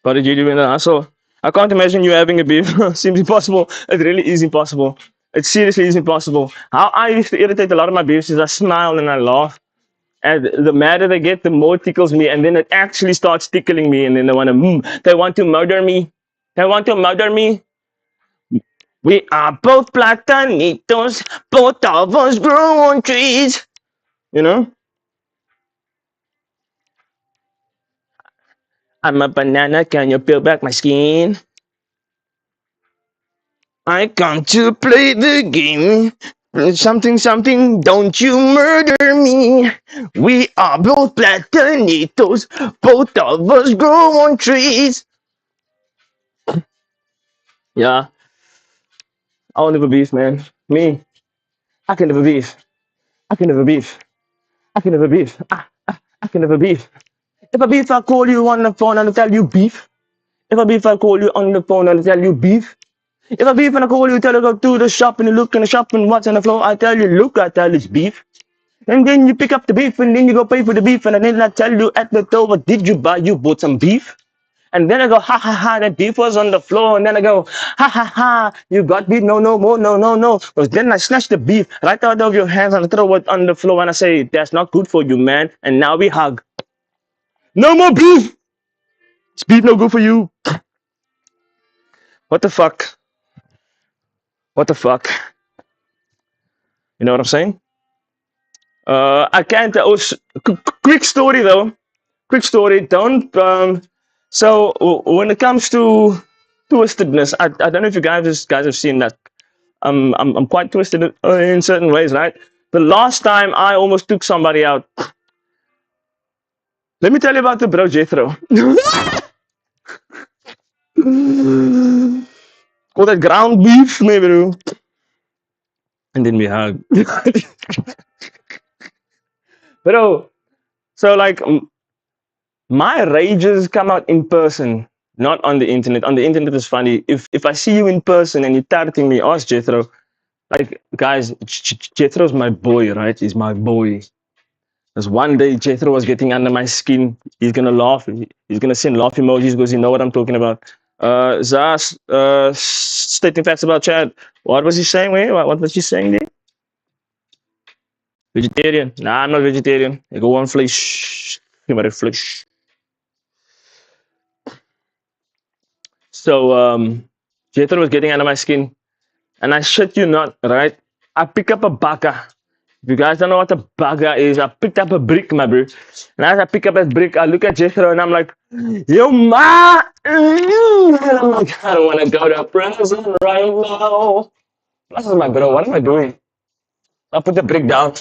What did you do in the hustle? I can't imagine you having a beef. Seems impossible. It really is impossible. It seriously is impossible. How I used to irritate a lot of my beefs is I smile and I laugh. And the madder they get, the more it tickles me. And then it actually starts tickling me. And then they want to murder me. They want to murder me. We are both platanitos, both of us grow on trees. You know? I'm a banana, can you peel back my skin? I come to play the game. Something, something, don't you murder me. We are both platanitos, both of us grow on trees. Yeah, I'll never beef, man. Me, I can never beef. I can never beef. I can never beef. I can never beef. If I beef, I call you on the phone and I tell you beef. If I beef, I call you on the phone and I tell you beef. If I beef and I call you, tell you go to the shop and you look in the shop and what's on the floor, I tell you look, I tell you it's beef. And then you pick up the beef and then you go pay for the beef and then I tell you at the door, what did you buy? You bought some beef. And then I go, ha ha ha, that beef was on the floor. And then I go, ha ha ha, you got beef? No, no more, no, no, no. Because then I snatch the beef right out of your hands and I throw it on the floor and I say, that's not good for you, man. And now we hug. No more beef. It's beef no good for you. What the fuck? What the fuck? You know what I'm saying? I can't. Quick story though. Quick story. Don't. So when it comes to twistedness, I don't know if you guys have seen that. I'm quite twisted in certain ways, right? The last time I almost took somebody out. Let me tell you about the bro Jethro. All that ground beef, maybe, bro. And then we hug. Bro, so like my rages come out in person, not on the internet. On the internet is funny. If I see you in person and you're targeting me, ask Jethro. Like guys, Jethro's my boy, right? He's my boy. Because one day Jethro was getting under my skin. He's gonna laugh. He's gonna send laugh emojis because you know what I'm talking about. Zas, stating facts about Chad. What was he saying? Wait, what was he saying there? Vegetarian? Nah, I'm not vegetarian. I go on flesh. Human flesh. So Jethro was getting under my skin, and I shit you not, right? I pick up a baka. If you guys don't know what a bugger is, I picked up a brick, my bro. And as I pick up that brick, I look at Jethro and I'm like, yo, ma! And I'm like, I don't want to go to prison right now. This is my bro. What am I doing? I put the brick down.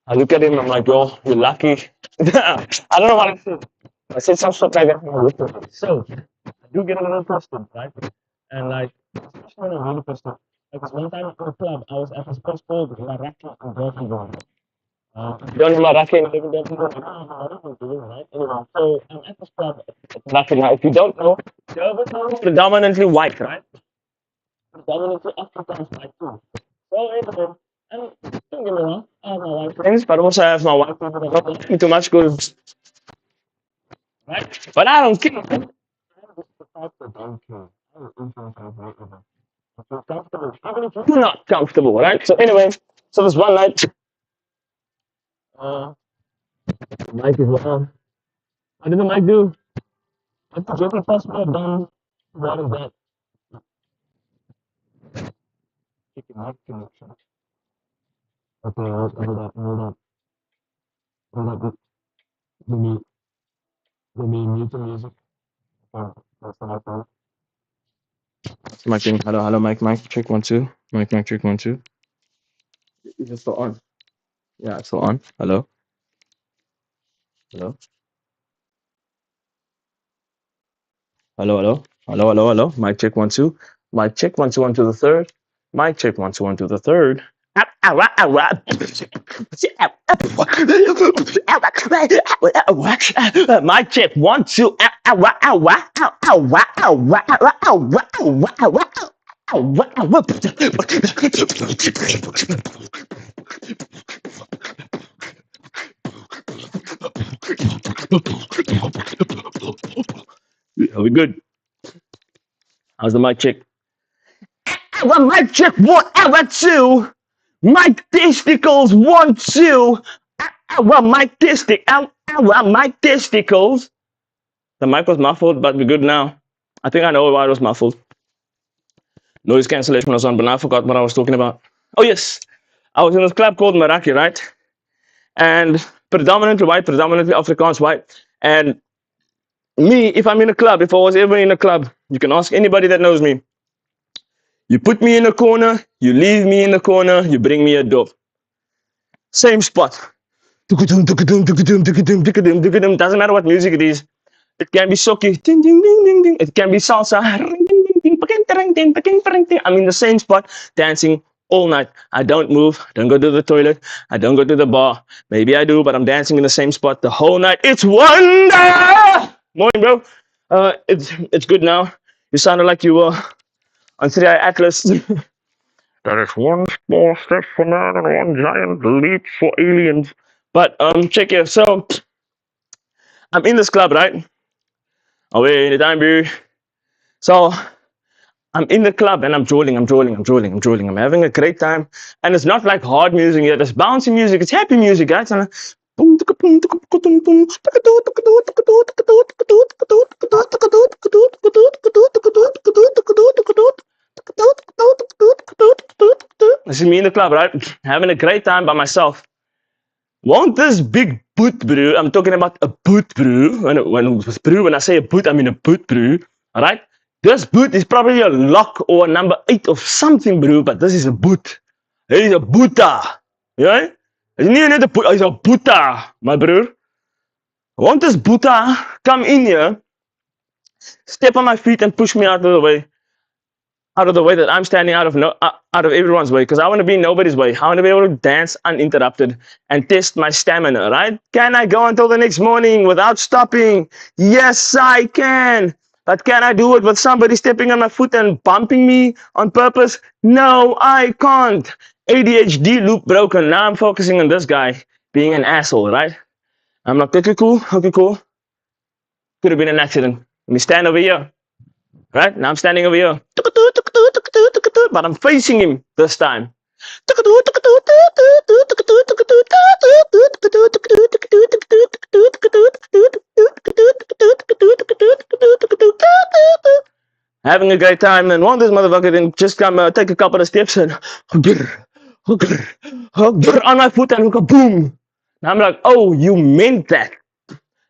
I look at him. I'm like, yo, you're lucky. I don't know what I said. I said some stuff like that. So, I do get a little frustrated, right? And like, especially when I'm really frustrated. Because one time at the club, I was at a sports ball with Laraki and Dortmund. Don't Maraki and living there. Right? Anyway, so I'm at the club. Maraki now, if you don't know, Durban is predominantly white, right? Predominantly Africans white too. So anyway, and don't get me wrong, I have my white friends, but also I have my white friends that don't like me too much because, right? But I don't care. I don't care. Even if you're not comfortable, right? So anyway, so this one night, Mike is well. What did the Mike do? What the Jeffrey Pascal done? What is that? Chicken Mike connection. Okay, hold up, hold up, hold up. Let me mute the music. Okay, that's the microphone. Mic thing. Hello, hello, mic, check 1 2. Mic, check 1 2. Is it still on? Yeah, it's still on. Hello, hello, hello. Mic check 1 2. Mic check 1 2 1 2 the third. Mic check 1 2 1 2 the third. Mic check 1 2. Are we good? How's the mic check? Mic check 1 2. Mic testicles 1 2. Mic testicles. The mic was muffled, but we're good now. I think I know why it was muffled. Noise cancellation was on, but now I forgot what I was talking about. Oh yes, I was in this club called Meraki, right? And predominantly white, predominantly Afrikaans white. And me, if I'm in a club, if I was ever in a club, you can ask anybody that knows me. You put me in a corner, you leave me in a corner, you bring me a dove. Same spot. Doesn't matter what music it is. It can be socky. Ding, ding, ding, ding, ding. It can be salsa. I'm in the same spot dancing all night. I don't move. I don't go to the toilet. I don't go to the bar. Maybe I do, but I'm dancing in the same spot the whole night. It's wonder. Morning, bro. It's good now. You sounded like you were on 3i Atlas. That is one small step for man and one giant leap for aliens. But check here. So I'm in this club, right? Away anytime, bro. So I'm in the club and I'm drooling. I'm having a great time. And it's not like hard music yet. It's bouncy music. It's happy music, guys. And this is me in the club, right? Having a great time by myself. Won't this big boot brew? I'm talking about a boot brew. When I say a boot, I mean a boot brew. All right. This boot is probably a lock or a number 8 of something brew, but this is a boot. It is a boota. Yeah. It's not a boot. It's a boota, my bro. Won't this boota come in here, step on my feet, and push me out of the way that I'm standing out of everyone's way, because I want to be nobody's way. I want to be able to dance uninterrupted and test my stamina, right? Can I go until the next morning without stopping? Yes, I can. But can I do it with somebody stepping on my foot and bumping me on purpose? No, I can't. ADHD loop broken. Now I'm focusing on this guy being an asshole, right? I'm like, okay, cool. Could have been an accident. Let me stand over here. Right? Now I'm standing over here. But I'm facing him this time. Having a great time, and one of this motherfucker then just come take a couple of steps and on my foot and go boom. And I'm like, oh, you meant that.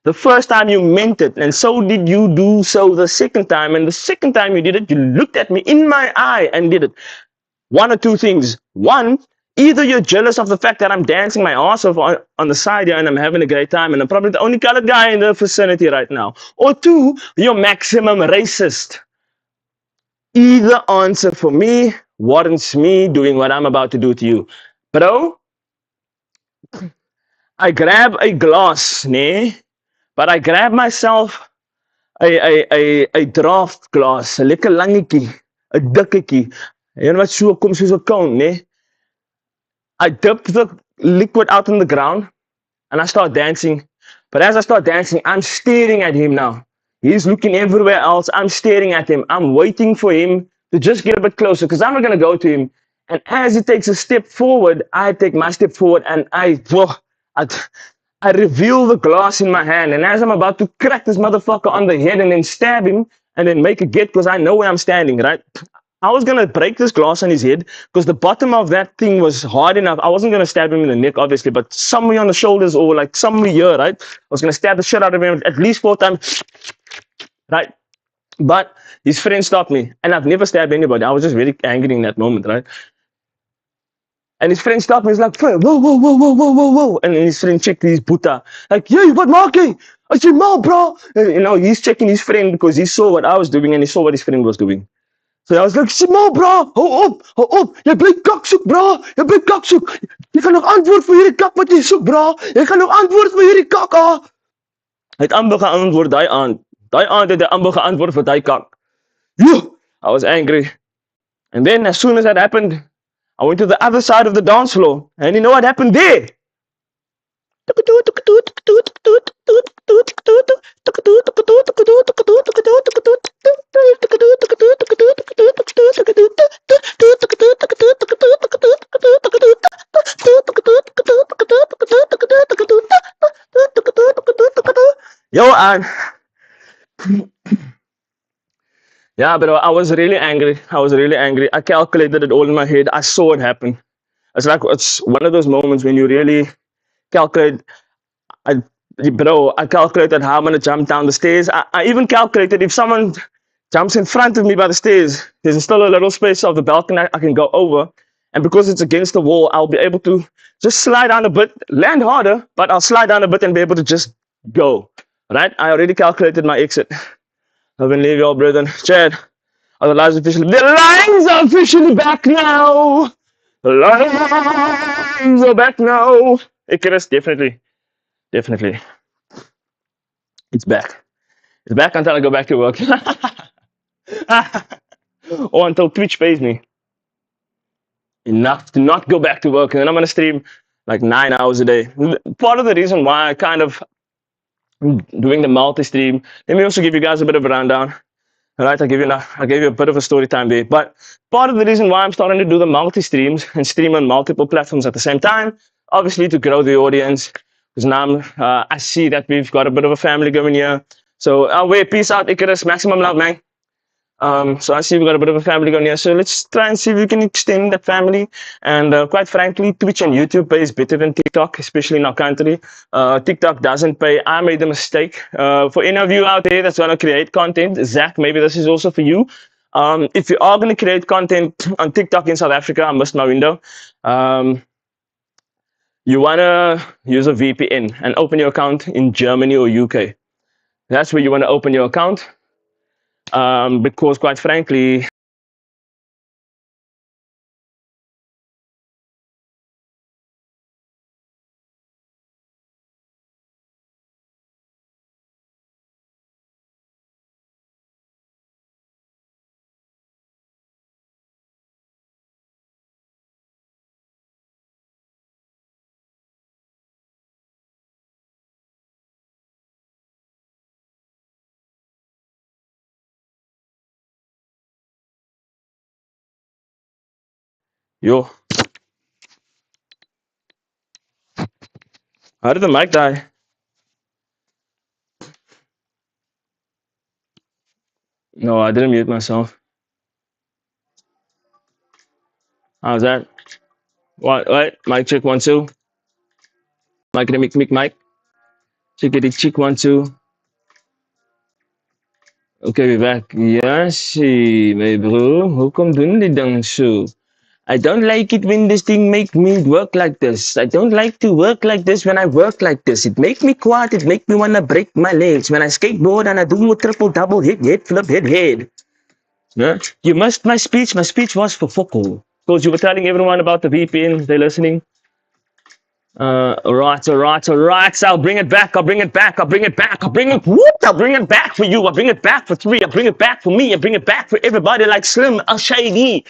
The first time you meant it, and so did you do so the second time. And the second time you did it, you looked at me in my eye and did it. One or two things. One, either you're jealous of the fact that I'm dancing my ass off on the side here and I'm having a great time and I'm probably the only colored guy in the vicinity right now. Or two, you're maximum racist. Either answer for me warrants me doing what I'm about to do to you. Bro, I grab a glass, nee? But I grab myself a draft glass, 'n lekker langetjie, 'n dikketjie. Een wat so kom soos 'n cone, nee? I dip the liquid out on the ground and I start dancing. But as I start dancing, I'm staring at him now. He's looking everywhere else. I'm staring at him. I'm waiting for him to just get a bit closer because I'm not going to go to him. And as he takes a step forward, I take my step forward and I reveal the glass in my hand. And as I'm about to crack this motherfucker on the head and then stab him and then make a get because I know where I'm standing, right? I was going to break this glass on his head because the bottom of that thing was hard enough. I wasn't going to stab him in the neck, obviously, but somewhere on the shoulders or like somewhere here, right? I was going to stab the shit out of him at least 4 times, right? But his friend stopped me, and I've never stabbed anybody. I was just very angry in that moment, right? And his friend stopped me. He's like, whoa, whoa, whoa, whoa, whoa, whoa, whoa. And then his friend checked his buta. Like, yeah, what marking? I said, no, bro. And, you know, he's checking his friend because he saw what I was doing and he saw what his friend was doing. So I was like, Simo, bro, hou op. Jy bly kak soek, bro. Jy bly kak soek. Jy gaan nog antwoord vir hierdie kak wat jy soek, bro. Jy gaan nog antwoord vir hierdie kak. Hy het amper geantwoord daai aand. Daai aand het hy amper geantwoord vir daai kak. I was angry. And then as soon as that happened, I went to the other side of the dance floor. And you know what happened there? Yo, Yeah, but I was really angry. I was really angry. I calculated it all in my head. I saw it happen. It's like it's one of those moments when you really calculate. I, bro, I calculated how I'm gonna jump down the stairs. I even calculated if someone jumps in front of me by the stairs, there's still a little space of the balcony I can go over. And because it's against the wall, I'll be able to just slide down a bit, land harder, but I'll slide down a bit and be able to just go. Right? I already calculated my exit. I've been leaving y'all, brethren. Chad, are the lines officially? The lines are officially back now. The lines are back now. Icarus, definitely, definitely, it's back. It's back until I go back to work, or until Twitch pays me enough to not go back to work, and then I'm gonna stream like 9 hours a day. Part of the reason why I kind of doing the multi-stream. Let me also give you guys a bit of a rundown. All right, I gave you a bit of a story time there. But part of the reason why I'm starting to do the multi-streams and stream on multiple platforms at the same time, obviously to grow the audience. Because now I see that we've got a bit of a family going here. So I'll wait. Peace out, Icarus. Maximum love, man. So I see we've got a bit of a family going here. So let's try and see if we can extend that family. And quite frankly, Twitch and YouTube pays better than TikTok, especially in our country. TikTok doesn't pay. I made the mistake. For any of you out there that's going to create content, Zach, maybe this is also for you. If you are going to create content on TikTok in South Africa, I missed my window. You want to use a VPN and open your account in Germany or UK. That's where you want to open your account. Because quite frankly, yo, how did the mic die? No, I didn't mute myself. How's that? What? Mic check 1 2. Mic. Check it, check 1 2. Okay, we're back. Yashi, my bro. Hukom dun di dang so. I don't like it when this thing make me work like this. I don't like to work like this when I work like this. It make me quiet. It make me wanna break my legs. When I skateboard and I do a triple double head flip head. Yeah? You missed my speech. My speech was for Foko. Because you were telling everyone about the VPN. They're listening. All right. So I'll bring it back. I'll bring it back. I'll bring it back. I'll bring it. Whoop! I'll bring it back for you. I'll bring it back for three. I'll bring it back for me. I'll bring it back for everybody like Slim Al Shady.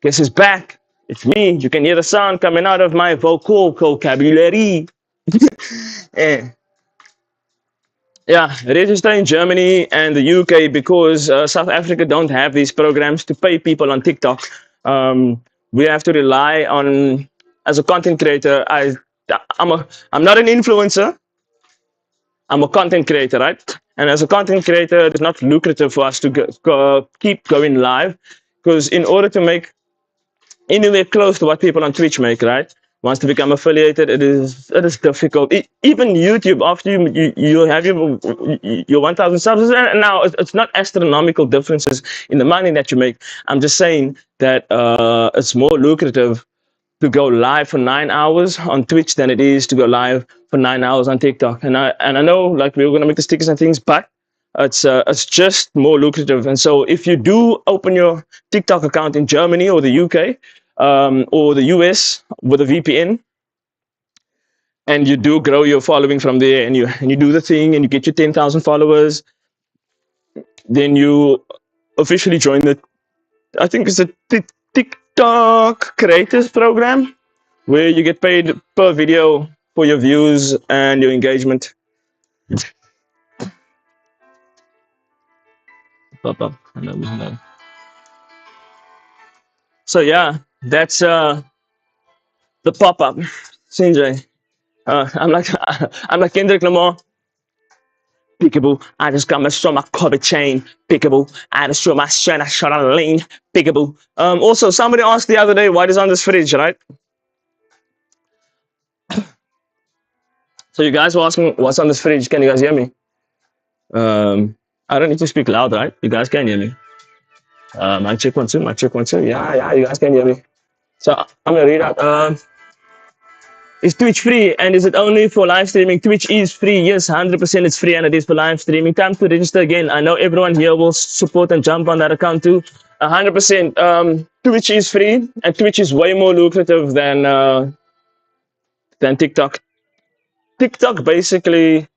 Guess it's back. It's me. You can hear the sound coming out of my vocal vocabulary. Eh. Yeah, register in Germany and the UK because South Africa don't have these programs to pay people on TikTok. We have to rely on, as a content creator, I'm not an influencer. I'm a content creator, right? And as a content creator, it's not lucrative for us to keep going live because in order to make anywhere close to what people on Twitch make, right? Once to become affiliated, it is difficult. Even YouTube, after you have your 1,000 subs, and now it's not astronomical differences in the money that you make. I'm just saying that it's more lucrative to go live for 9 hours on Twitch than it is to go live for 9 hours on TikTok. And I know like we were gonna make the stickers and things, but it's just more lucrative. And so if you do open your TikTok account in Germany or the UK or the US with a VPN, and you do grow your following from there, and you do the thing, and you get your 10,000 followers, then you officially join the, I think it's a TikTok Creators Program, where you get paid per video for your views and your engagement. Hello. So yeah, that's the pop-up. Sinjay. I'm like I'm like Kendrick Lamar. Peekaboo, I just got my show my cover chain. Peekaboo, I just show my shirt, I shot a lane. Peekaboo. Also, somebody asked the other day what is on this fridge, right? So you guys were asking what's on this fridge. Can you guys hear me? I don't need to speak loud, right? You guys can hear me. My check 1 2, my check 1 2. Yeah, you guys can hear me. So I'm gonna read out. Is Twitch free and is it only for live streaming? Twitch is free. Yes, 100% it's free and it is for live streaming. Time to register again. I know everyone here will support and jump on that account too. 100%. Twitch is free and Twitch is way more lucrative than TikTok. TikTok basically,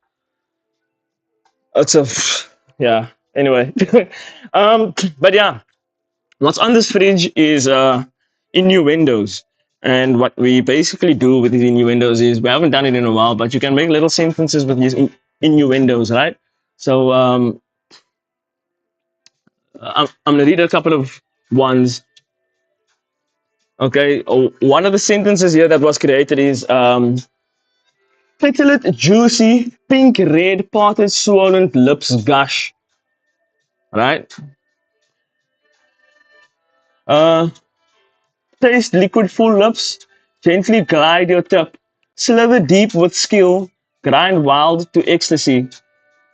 it's a yeah. Anyway, but yeah, what's on this fridge is innuendos. And what we basically do with these innuendos is we haven't done it in a while, but you can make little sentences with these innuendos, right? So I'm gonna read a couple of ones. Okay, one of the sentences here that was created is petalite, juicy, pink, red, parted, swollen, lips gush. Right? Taste liquid full lips, gently glide your tip, sliver deep with skill, grind wild to ecstasy,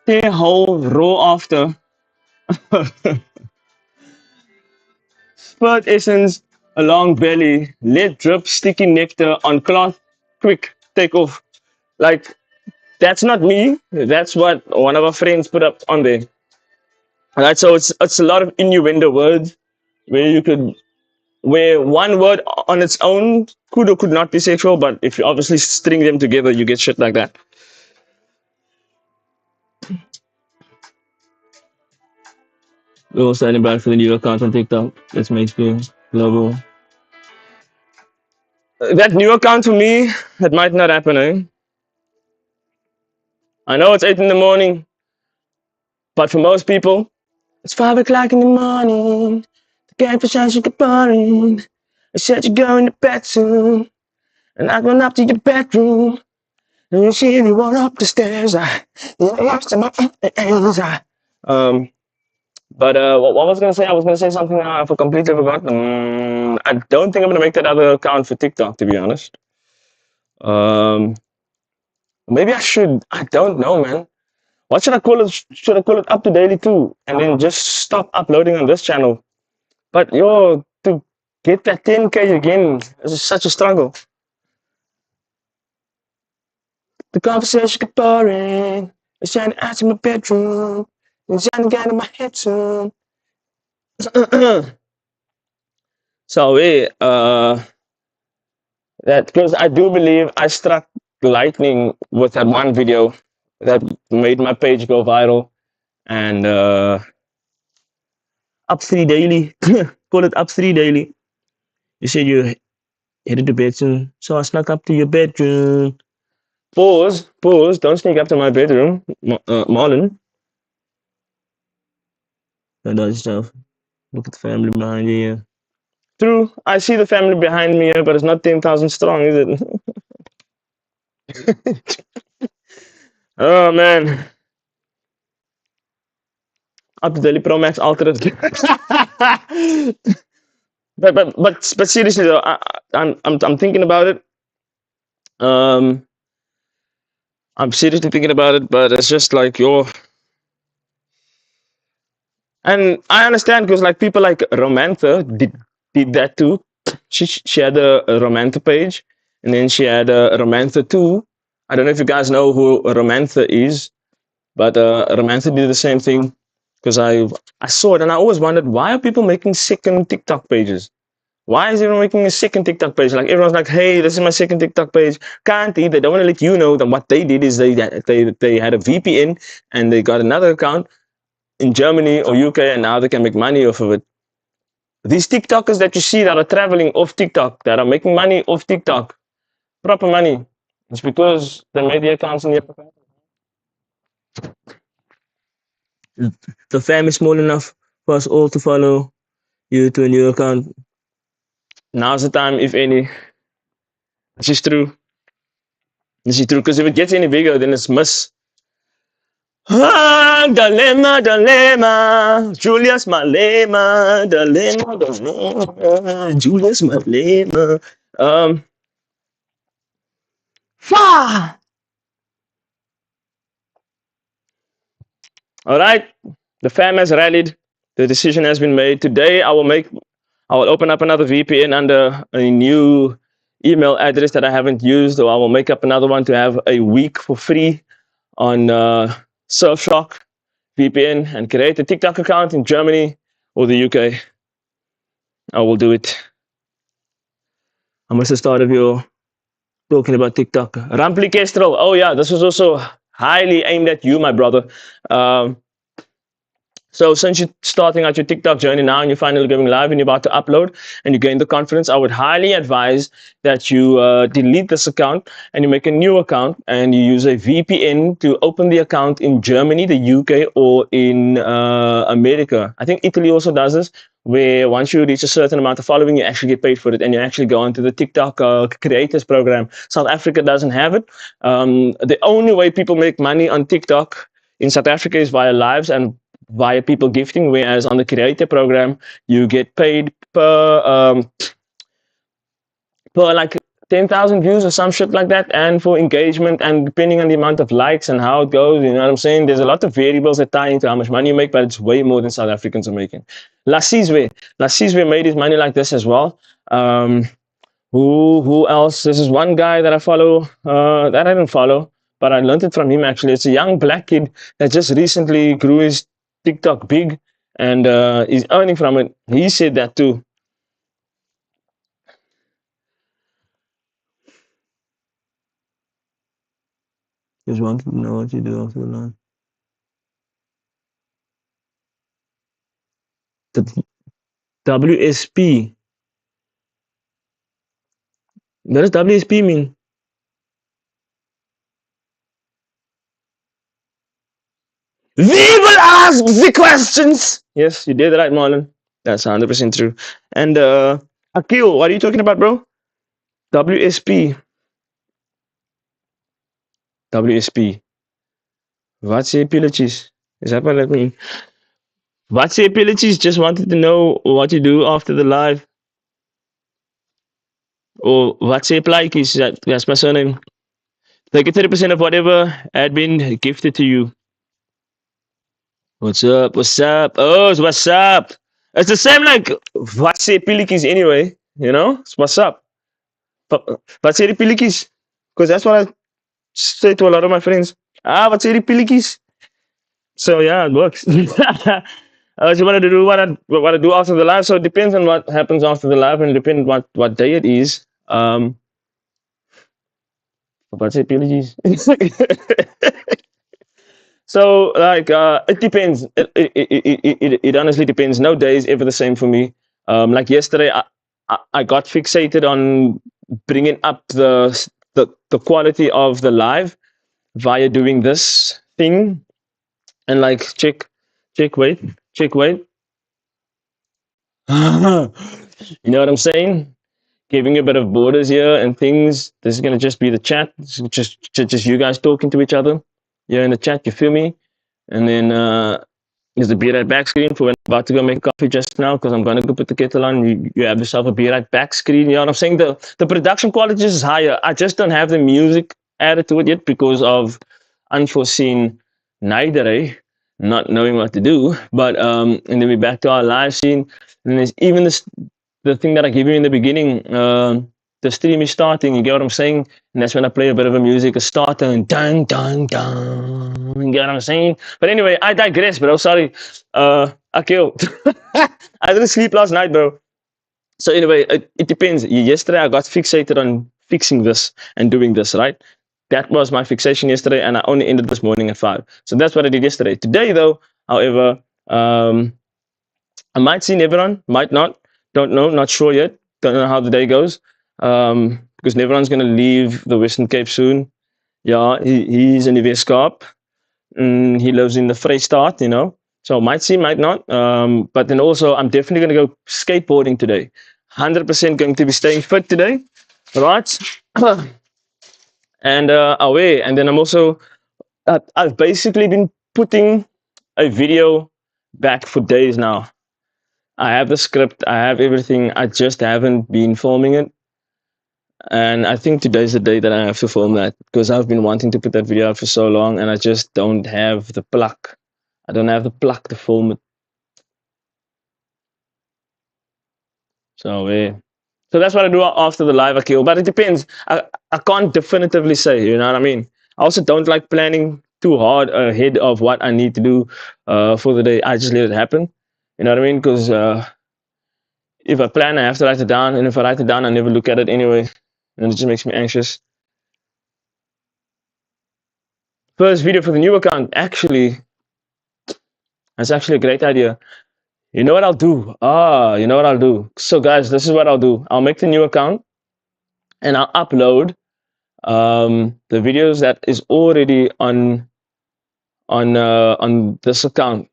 tear whole raw after, spurt essence along belly, let drip sticky nectar on cloth, quick, take off. Like, that's not me, that's what one of our friends put up on there. Alright, so it's a lot of innuendo words where you could where one word on its own could or could not be sexual, but if you obviously string them together, you get shit like that. We're all standing by for the new account on TikTok. Let's make sure global. That new account for me, that might not happen, eh? I know it's 8 in the morning, but for most people, it's 5 o'clock in the morning. The catfish has you boring. I said you're going to bed soon, and I'm going up to your bedroom. And you see me walk up the stairs. But what was I gonna say? I was gonna say something I completely forgot. I don't think I'm gonna make that other account for TikTok, to be honest. Um, maybe I should. I don't know, man. What should I call it? Should I call it Up to Daily too, and then just stop uploading on this channel? But yo, to get that 10K again is such a struggle. The conversation got boring. It's trying to ask in my bedroom. It's trying to get in my head soon. So that because I do believe I struck lightning with that one video that made my page go viral, and Up 3 Daily, call it Up 3 Daily. You said you headed to bed soon, so I snuck up to your bedroom. Pause, don't sneak up to my bedroom, Marlon. That does stuff. Look at the family behind you. True, I see the family behind me here, but it's not 10,000 strong, is it? Oh man. Up to Daily Pro Max Ultra. but seriously though, I'm thinking about it. I'm seriously thinking about it, but it's just like and I understand because like people like Romantha did that too. She had a Romantha page, and then she had a Romantha 2. I don't know if you guys know who Romantha is, but Romantha did the same thing because I saw it and I always wondered, why are people making second TikTok pages? Why is everyone making a second TikTok page? Like everyone's like, hey, this is my second TikTok page. Can't they? They don't want to let you know that what they did is they had a VPN and they got another account in Germany or UK, and now they can make money off of it. These TikTokers that you see that are traveling off TikTok, that are making money off TikTok, proper money, it's because they made the accounts in the fam is small enough for us all to follow you to a new account. Now's the time, if any. This is true. This is true, because if it gets any bigger, then it's miss. Ah, dilemma, dilemma, Julius Malema, dilemma, dilemma, Julius Malema. Fah! All right, the fam has rallied. The decision has been made. Today, I will open up another VPN under a new email address that I haven't used, or I will make up another one to have a week for free on Surfshark VPN and create a TikTok account in Germany or the UK. I will do it. I must have started your talking about TikTok. Rampli Kestrel. Oh yeah, this was also highly aimed at you, my brother. Um, So since you're starting out your TikTok journey now and you're finally going live and you're about to upload and you gain the confidence, I would highly advise that you delete this account and you make a new account and you use a VPN to open the account in Germany, the UK, or in America. I think Italy also does this, where once you reach a certain amount of following, you actually get paid for it and you actually go onto the TikTok creators program. South Africa doesn't have it. The only way people make money on TikTok in South Africa is via lives and via people gifting, whereas on the creator program you get paid per like 10,000 views or some shit like that, and for engagement, and depending on the amount of likes and how it goes, you know what I'm saying? There's a lot of variables that tie into how much money you make, but it's way more than South Africans are making. Lasizwe made his money like this as well. Who else? This is one guy that I follow, that I didn't follow, but I learned it from him actually. It's a young black kid that just recently grew his TikTok big and is earning from it. He said that too. Just wanted to know what you do after the lunch. The WSP. What does WSP mean? We will ask the questions. Yes, you did right, Marlon. That's 100% true. And Akil, what are you talking about, bro? WSP. WSP. What's your apologies? Is that what that means? What's your apologies? Just wanted to know what you do after the live. Or what's your apologies? That's my surname. Like 30% of whatever had been gifted to you. What's up? What's up? Oh, it's what's up? It's the same like what's your apologies anyway. You know? It's what's up. What's your apologies? Because that's what I say to a lot of my friends. Ah, what's your apologies? So yeah, it works. I just wanted to do what I do after the live. So it depends on what happens after the live and depends what day it is. What's your apologies? So like it depends. It honestly depends. No day is ever the same for me. Like yesterday, I got fixated on bringing up the quality of the live via doing this thing and like check wait. You know what I'm saying? Giving a bit of borders here and things. This is gonna just be the chat. Just you guys talking to each other. You're in the chat. You feel me? And then there's the be right back screen for when I'm about to go make coffee just now because I'm gonna go put the kettle on. You have yourself a be right back screen. You know what I'm saying? The production quality is higher. I just don't have the music added to it yet because of unforeseen neither, not knowing what to do. But and then we're back to our live scene. And there's even this the thing that I give you in the beginning. The stream is starting. You get what I'm saying? And that's when I play a bit of a music, a starter, and dun dun dun. You get what I'm saying? But anyway, I digress, bro. Sorry, Akil. I didn't sleep last night, bro. So anyway, it depends. Yesterday I got fixated on fixing this and doing this, right? That was my fixation yesterday, and I only ended this morning at 5. So that's what I did yesterday. Today, though, however, I might see Neveron, might not. Don't know, not sure yet. Don't know how the day goes. Because Neveron's going to leave the Western Cape soon. Yeah, he's in the Weskaap. He lives in the Vrystaat, you know. So might see, might not. But then also, I'm definitely going to go skateboarding today. 100% going to be staying fit today, right? And away. And then I'm also, I've basically been putting a video back for days now. I have the script, I have everything. I just haven't been filming it. And I think today's the day that I have to film that because I've been wanting to put that video out for so long and I just don't have the pluck. I don't have the pluck to film it. So, yeah. So that's what I do after the live Akil. But it depends. I can't definitively say, you know what I mean? I also don't like planning too hard ahead of what I need to do for the day. I just let it happen. You know what I mean? Because if I plan, I have to write it down. And if I write it down, I never look at it anyway. And it just makes me anxious. First video for the new account. Actually, that's actually a great idea. You know what I'll do? You know what I'll do? So, guys, this is what I'll do. I'll make the new account and I'll upload the videos that is already on this account.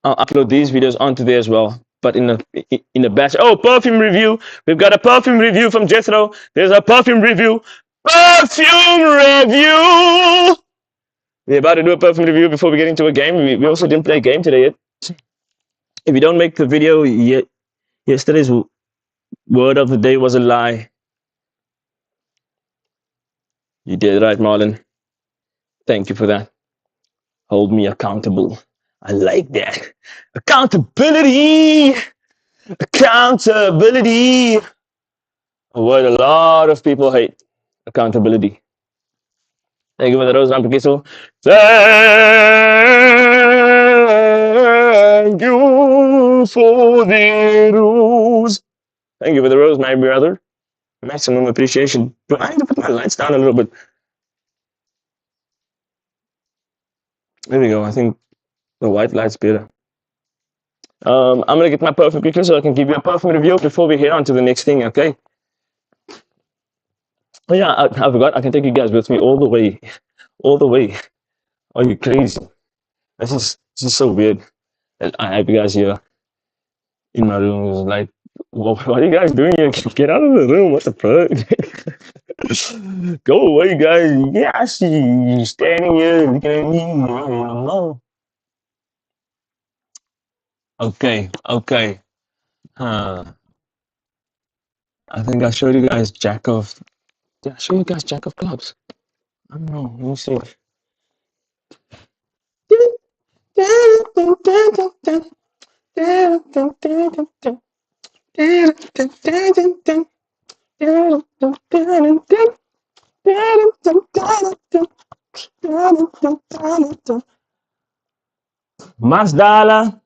I'll upload these videos onto there as well, but in a batch. Oh, perfume review! We've got a perfume review from Jethro. There's a perfume review. Perfume review. We're about to do a perfume review before we get into a game. We also didn't play a game today yet. If you don't make the video yet, yesterday's word of the day was a lie. You did right, Marlon. Thank you for that. Hold me accountable. I like that. Accountability. Accountability. A word a lot of people hate. Accountability. Thank you for the rose, Rampikiso. Thank you for the rose. Thank you for the rose, my brother. Maximum appreciation. But I need to put my lights down a little bit. There we go. I think the white light's better. I'm gonna get my perfume quickly so I can give you a perfume review before we head on to the next thing, okay? Oh yeah, I forgot. I can take you guys with me all the way. All the way. Are you crazy? This is so weird. And I have you guys here in my room. It's like, what are you guys doing here? Get out of the room. What the fuck? Go away, guys. Yeah, I see you standing here looking at me. No. Okay, okay. I think I showed you guys Jack of. Did I show you guys Jack of Clubs? I don't know. Let me see. Masdala.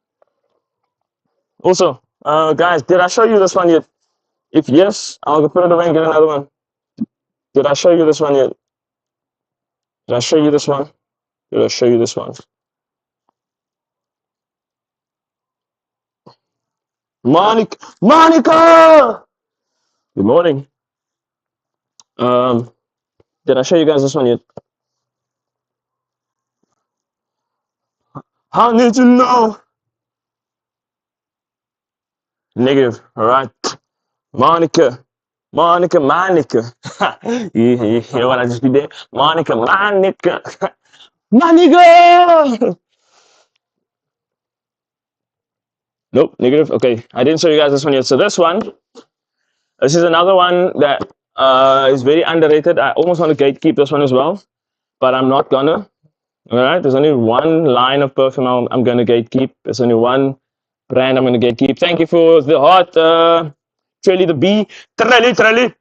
Also, guys, did I show you this one yet? If yes, I'll put it away and get another one. Did I show you this one yet? Did I show you this one? Did I show you this one? Monica! Good morning. Did I show you guys this one yet? I need to know. Negative, all right. Monica. Monica. You hear what I just did there? Monica. Monica! Nope, negative. Okay, I didn't show you guys this one yet. So this is another one that is very underrated. I almost want to gatekeep this one as well, but I'm not gonna. All right, there's only one line of perfume I'm gonna gatekeep. There's only one brand I'm gonna gatekeep. Thank you for the heart, Trelly the bee. Trelly.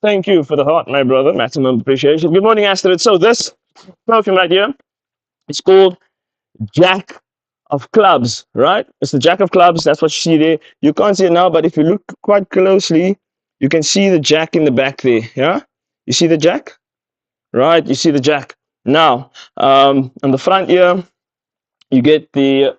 Thank you for the heart, my brother. Maximum appreciation. Good morning, Astrid. So this perfume right here, it's called Jack of Clubs, right? It's the Jack of Clubs. That's what you see there. You can't see it now, but if you look quite closely, you can see the Jack in the back there. Yeah, you see the Jack, right? You see the Jack. Now, on the front here, you get the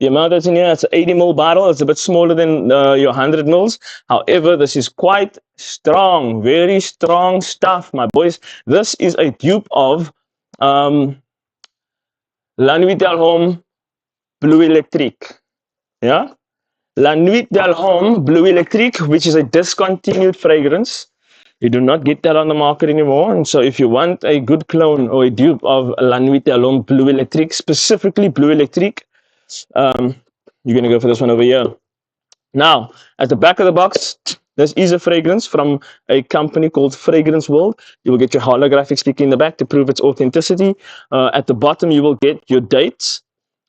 amount that's in here. It's an 80 ml bottle. It's a bit smaller than your 100 mils. However, this is quite strong, very strong stuff, my boys. This is a dupe of La Nuit del Home Blue Electric. Yeah? La Nuit del Home Blue Electric, which is a discontinued fragrance. You do not get that on the market anymore. And so, if you want a good clone or a dupe of La Nuit del Home Blue Electric, specifically Blue Electric, you're going to go for this one over here. Now, at the back of the box, this is a fragrance from a company called Fragrance World. You will get your holographic sticker in the back to prove its authenticity. At the bottom, you will get your dates.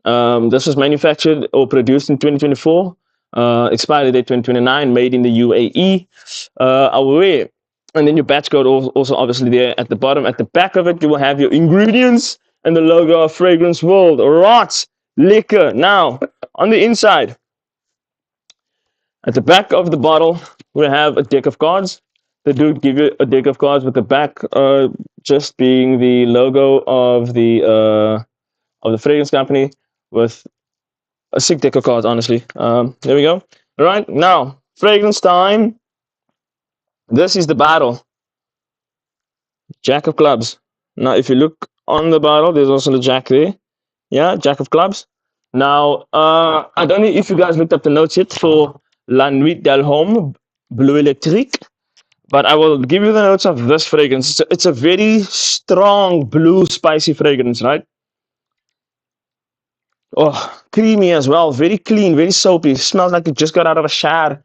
This was manufactured or produced in 2024. Expiry date 2029, made in the UAE. Away. And then your batch code also obviously there at the bottom. At the back of it, you will have your ingredients and the logo of Fragrance World. Right, liquor. Now, on the inside, at the back of the bottle, we have a deck of cards. They do give you a deck of cards with the back just being the logo of the fragrance company with a sick deck of cards, honestly. There we go. All right, now, fragrance time. This is the bottle. Jack of clubs. Now, if you look on the bottle, there's also the jack there. Yeah, jack of clubs. Now, I don't know if you guys looked up the notes yet for La Nuit del Home Blue Electric. But I will give you the notes of this fragrance. It's a very strong blue spicy fragrance, right? Oh, creamy as well. Very clean, very soapy. Smells like it just got out of a shower.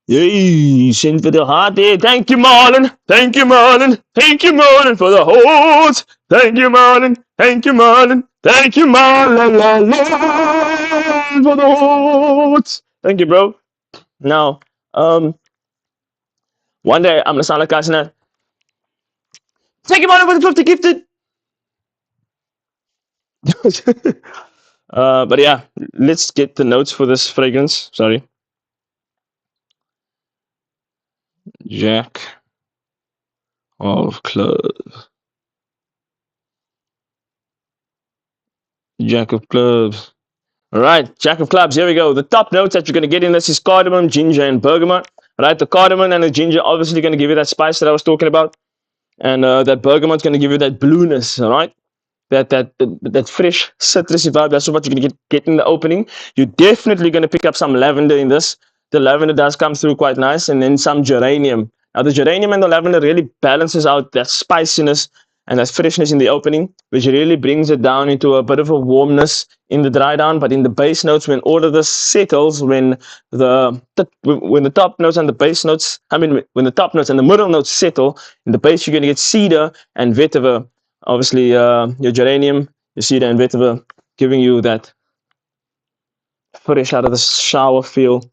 Yay, send for the heart there. Thank you, Marlon. Thank you, Marlon. Thank you, Marlon, for the horse. Thank you, Marlon. Thank you, Marlon. Thank you, Marlon, for the horse. Thank you, bro. Now, one day I'm gonna sound like Asana. Thank you, Marlon, for the 50 gifted. But yeah, let's get the notes for this fragrance. Sorry. Jack of Clubs. Jack of Clubs. All right, Jack of Clubs. Here we go. The top notes that you're going to get in this is cardamom, ginger, and bergamot. All right, the cardamom and the ginger obviously going to give you that spice that I was talking about, and that bergamot's going to give you that blueness. All right, that fresh citrusy vibe. That's what you're going to get in the opening. You're definitely going to pick up some lavender in this. The lavender does come through quite nice, and then some geranium. Now the geranium and the lavender really balances out that spiciness and that freshness in the opening, which really brings it down into a bit of a warmness in the dry down. But in the base notes, when all of this settles, when the top notes and the base notes, when the top notes and the middle notes settle, in the base you're going to get cedar and vetiver. Obviously, your geranium, your cedar and vetiver, giving you that fresh out of the shower feel.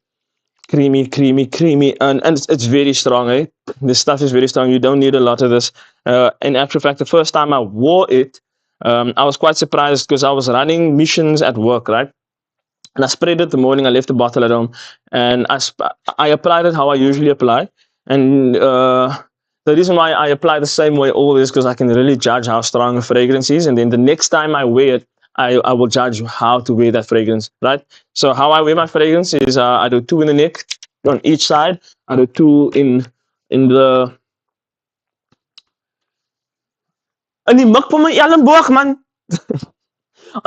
Creamy, creamy, creamy, and it's very strong, eh? This stuff is very strong. You don't need a lot of this. In actual fact, the first time I wore it, I was quite surprised because I was running missions at work, right? And I sprayed it the morning. I left the bottle at home, and I applied it how I usually apply. And the reason why I apply the same way always because I can really judge how strong a fragrance is, and then the next time I wear it, I will judge how to wear that fragrance, right? So how I wear my fragrance is I do 2 in the neck on each side. I do 2 in the die mik van my elleboog, man.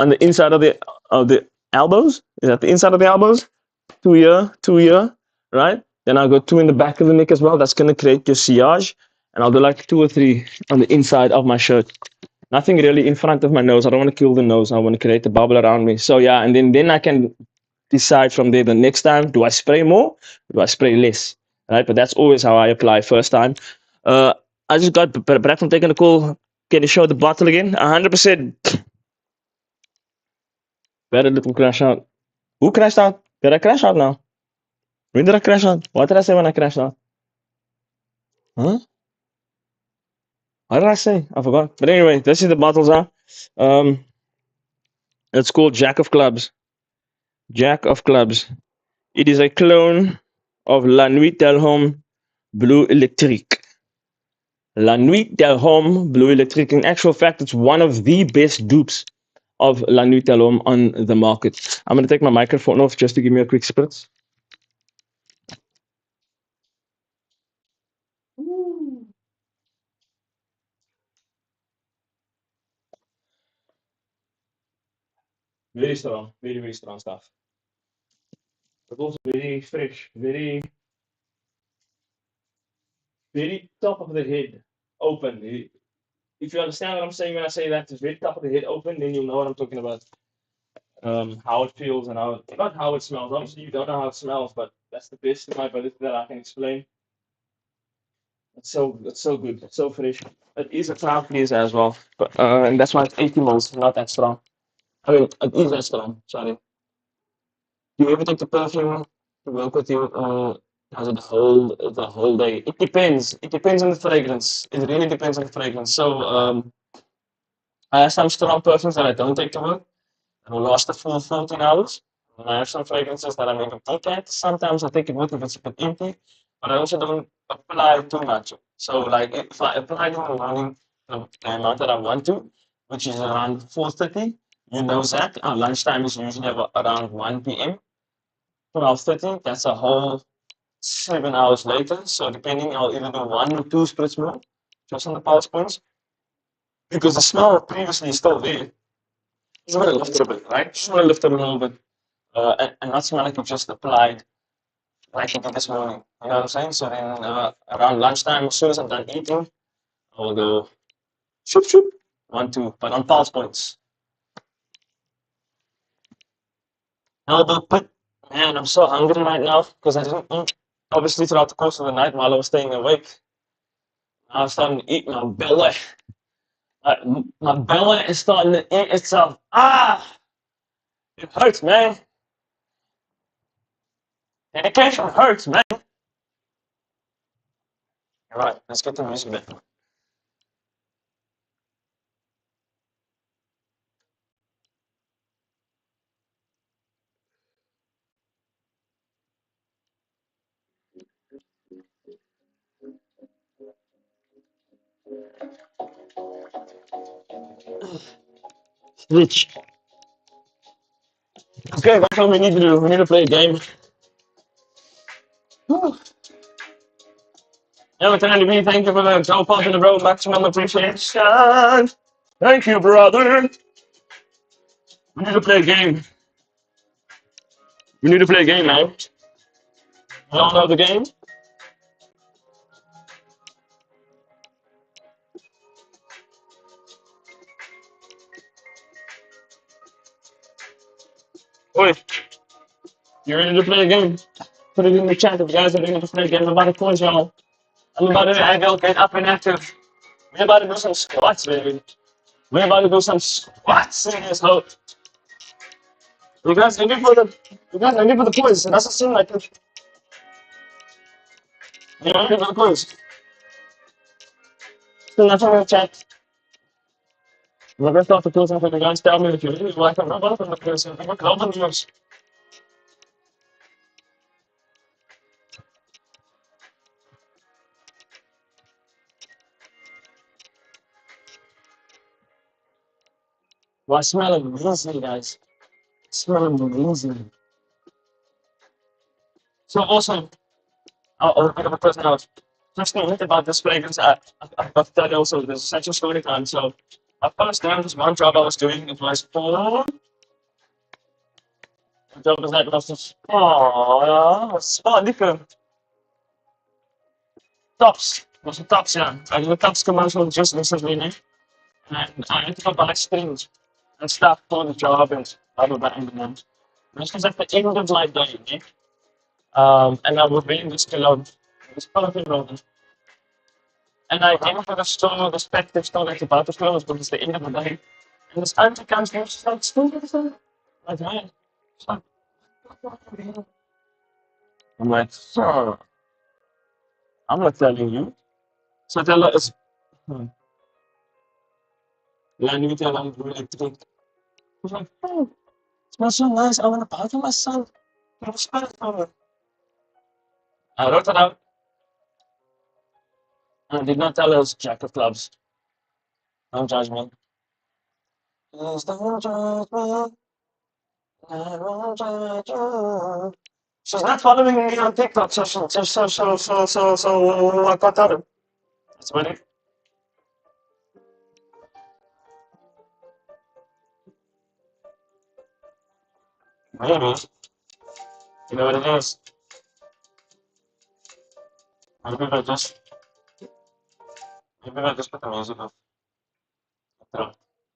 On the inside of the elbows. Is that the inside of the elbows? 2 here, 2 here, right? Then I'll go 2 in the back of the neck as well. That's gonna create your sillage. And I'll do like 2 or 3 on the inside of my shirt. Nothing really in front of my nose. I don't want to kill the nose. I want to create a bubble around me. So yeah, and then I can decide from there the next time, do I spray more? Do I spray less? Right? But that's always how I apply first time. I just got back from taking a call. Can you show the bottle again? 100%. Where did it crash out? Who crashed out? Did I crash out now? When did I crash out? What did I say when I crashed out? Huh? What did I say? I forgot. But anyway, this is the bottles are. It's called Jack of Clubs. Jack of Clubs. It is a clone of La Nuit del Home Blue Electric. La Nuit del Home Blue Electric. In actual fact, it's one of the best dupes of La Nuit del Home on the market. I'm going to take my microphone off just to give me a quick spritz. Very strong, very strong stuff. But also very fresh, very top of the head, open. If you understand what I'm saying when I say that, it's very top of the head open, then you'll know what I'm talking about. How it feels and not how it smells. Obviously, you don't know how it smells, but that's the best in my ability that I can explain. It's so good, it's so fresh. It is a crowd pleaser as well, but and that's why it's 80 mils, not that strong. I mean, it is that strong. Sorry. Do you ever take the perfume to work with you, or has it the whole day? It depends. It depends on the fragrance. It really depends on the fragrance. So I have some strong perfumes that I don't take to work. It will last the full 14 hours. And I have some fragrances that I maybe take at. Sometimes I take it with if it's a bit empty, but I also don't apply too much. So like if I apply it in the morning, the amount that I want to, which is around 4:30, you know that our lunchtime is usually around 1 p.m. 12:30. That's a whole 7 hours later. So depending, I'll either do 1 or 2 spritz more, just on the pulse points, because the smell previously is still there. Just want to lift it a bit, right? Just want to lift it a little bit, and not smell like you just applied like you did this morning. You know what I'm saying? So then around lunchtime, as soon as I'm done eating, I will go shoop shoop 1, 2, but on pulse points. Elbow pit. Man, I'm so hungry right now because I didn't eat obviously throughout the course of the night while I was staying awake. I was starting to eat my belly. My belly is starting to eat itself. Ah, it hurts, man. Dedication hurts, man. All right, let's get the music back. Switch. Okay, that's what we need to do. We need to play a game. Whew. Everton TV, thank you for the Joe Pop in the road. Maximum appreciation. Thank you, brother. We need to play a game. We need to play a game, man. You all know the game? Wait, you ready to play a game? Put it in the chat if you guys are ready to play a game. I'm about to quiz y'all. I'm about to get up and active. We're about to do some squats, baby. We're about to do some squats in this hoe. You guys ready for the quiz? It doesn't seem like it. You ready for the quiz? Still nothing in the chat. We're gonna start the quiz after the guys tell me if you really like them. I'm about to the quiz. I'm going to use. Well, I smell amazing, guys. Smell amazing. So also, I'll pick up a question out. Just a bit about this fragrance. I've done also, there's such a story time. So I first done this one job I was doing. It was for, the job was that was just, oh, spa liquor. Tops. It was a Tops, yeah. I did a Tops commercial just recently, né? And I had to go buy strings and stuff for the job and blah, blah, blah, and this was at the end of my day, né? And I was wearing this colorful cologne. And I came to the store, the spectative store that about to close, but it's the end of the day. And this auntie comes here, she's like, still with them? Like, man. She's like, "What the hell?" I'm like, sir, I'm not telling you. So I tell her, yeah, I need to tell her I'm really drink. She's like, oh, it smells so nice. I want to buy it for my son. Can you smell it for me? I wrote it out. And I did not tell her it was Jack of Clubs. Don't judge me. Please don't judge me. I won't judge you. She's not following me on TikTok, so I got her. That's funny. Maybe. You know what it is? Maybe if I just, maybe if I just put the music off.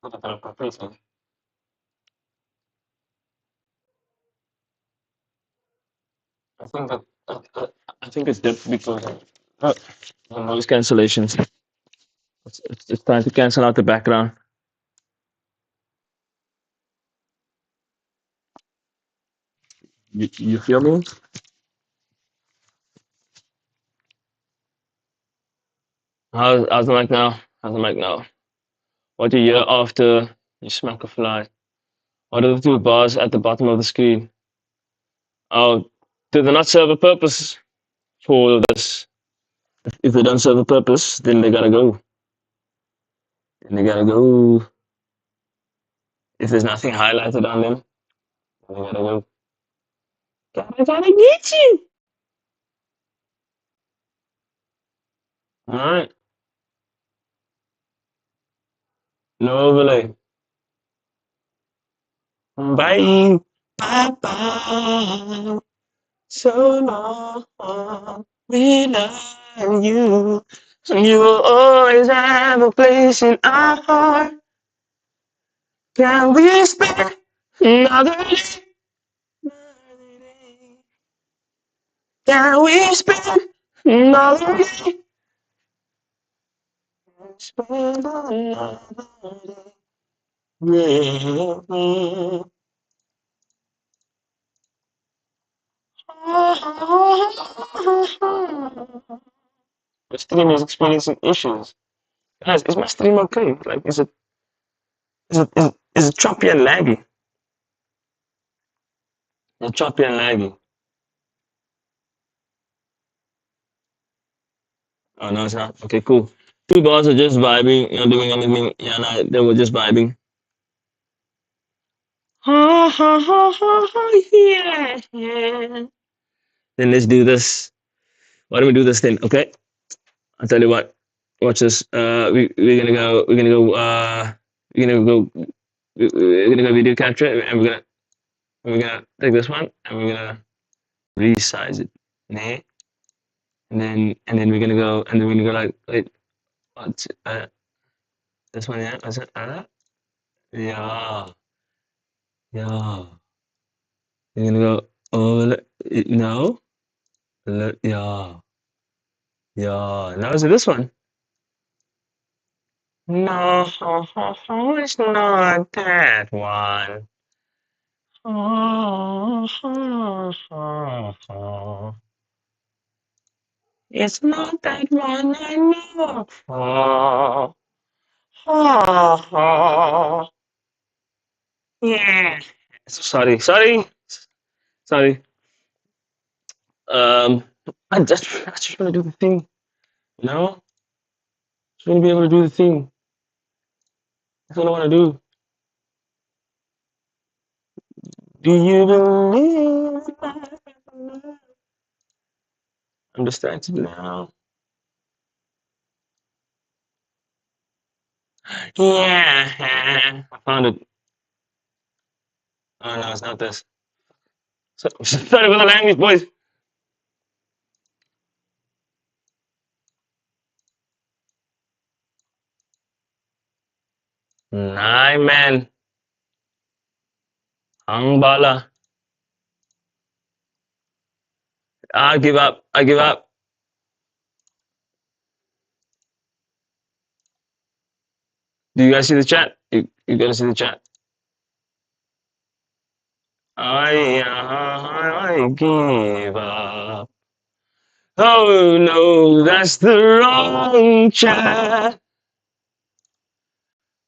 Put it up completely. I think that, I think it's different because noise cancellations. It's trying to cancel out the background. You feel me? How's the mic now? How's the mic now? What do you hear after you smack a fly? What are the two bars at the bottom of the screen? Oh, do they not serve a purpose for this? If they don't serve a purpose, then they gotta go. And they gotta go. If there's nothing highlighted on them, they gotta go. Gotta get you. All right. No overlay. Bye. Bye bye. So long. We love you. You will always have a place in our heart. Can we spend another day? Can we spend another day? Spend another day. Yeah. The stream is experiencing issues. Guys, is my stream okay? Like, is it choppy and laggy? Is it choppy and laggy? Oh no, it's not. Okay, cool. Two bars are just vibing, not doing anything. Yeah, no, they were just vibing. Ha ha ha ha ha, yeah, yeah. Then let's do this. Why don't we do this thing? Okay, I'll tell you what. Watch this. We're gonna go. We're gonna go. We're gonna go. We're gonna go video capture, and we're gonna take this one, and we're gonna resize it. Nah. And then we're gonna go, and then we're gonna go like wait, what's this one? Yeah, what's it? Yeah, yeah. We're gonna go. Oh no, yeah, yeah. Now is it this one? No, it's not that one. It's not that one I know. Yeah. Sorry. Um, I just want to do the thing, you know? Just want to be able to do the thing. That's what I want to do. Do you believe I'm distracted now? Yeah. I found it. Oh no, it's not this. Sorry for the language, boys. Nah, man. Ang bala. I give up. I give up. Do you guys see the chat? You gotta see the chat. I give up. Oh no, that's the wrong chat.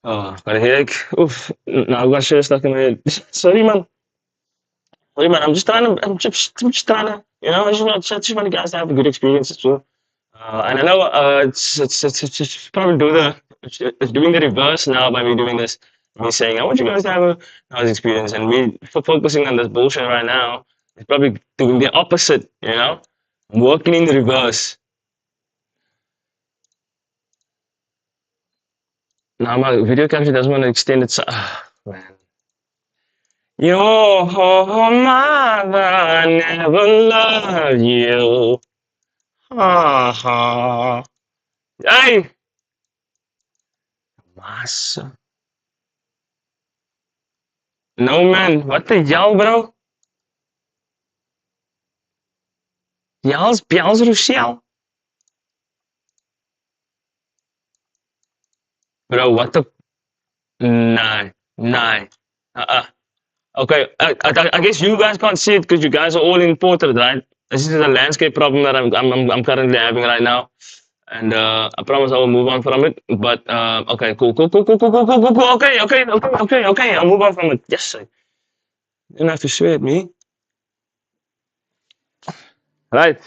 Oh, got a headache. Oof. Now I've got shit stuck in my head. Sorry, man. Sorry, man. I'm just trying to, I just want you guys to have a good experience as well. And I know it's probably it's doing the reverse now by me doing this. Me saying I want you guys to have a nice experience, and me for focusing on this bullshit right now is probably doing the opposite. Working in the reverse. Now my video capture doesn't want to extend its. Man. Your mother never loved you. Ha ha. Hey, massa. No man, what the hell, bro? Jels, Bels Rochelle. Bro, what the? No, no. Uh-uh. Okay, I guess you guys can't see it because you guys are all in portrait, right? This is a landscape problem that I'm currently having right now, and I promise I will move on from it. But okay, cool, cool, cool, cool, cool, cool, cool, cool, cool. Okay, okay, okay, okay, okay. I'll move on from it. Yes, sir. You don't have to swear at me. Right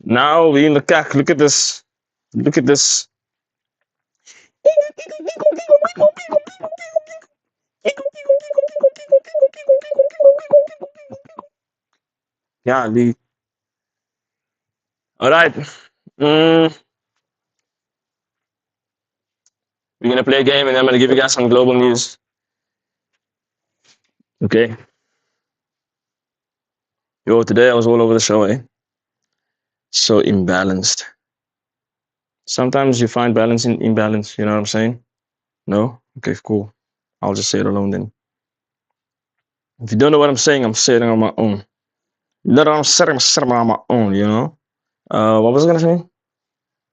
now we in the cack. Look at this. Look at this. Yeah, Lee. All right. Mm, we're gonna play a game, and I'm gonna give you guys some global news. Okay. Yo, today I was all over the show, eh? So imbalanced. Sometimes you find balance in imbalance. You know what I'm saying? No? Okay, cool. I'll just say it alone then. If you don't know what I'm saying on my own. You know what I'm saying on my own, you know? What was I gonna say?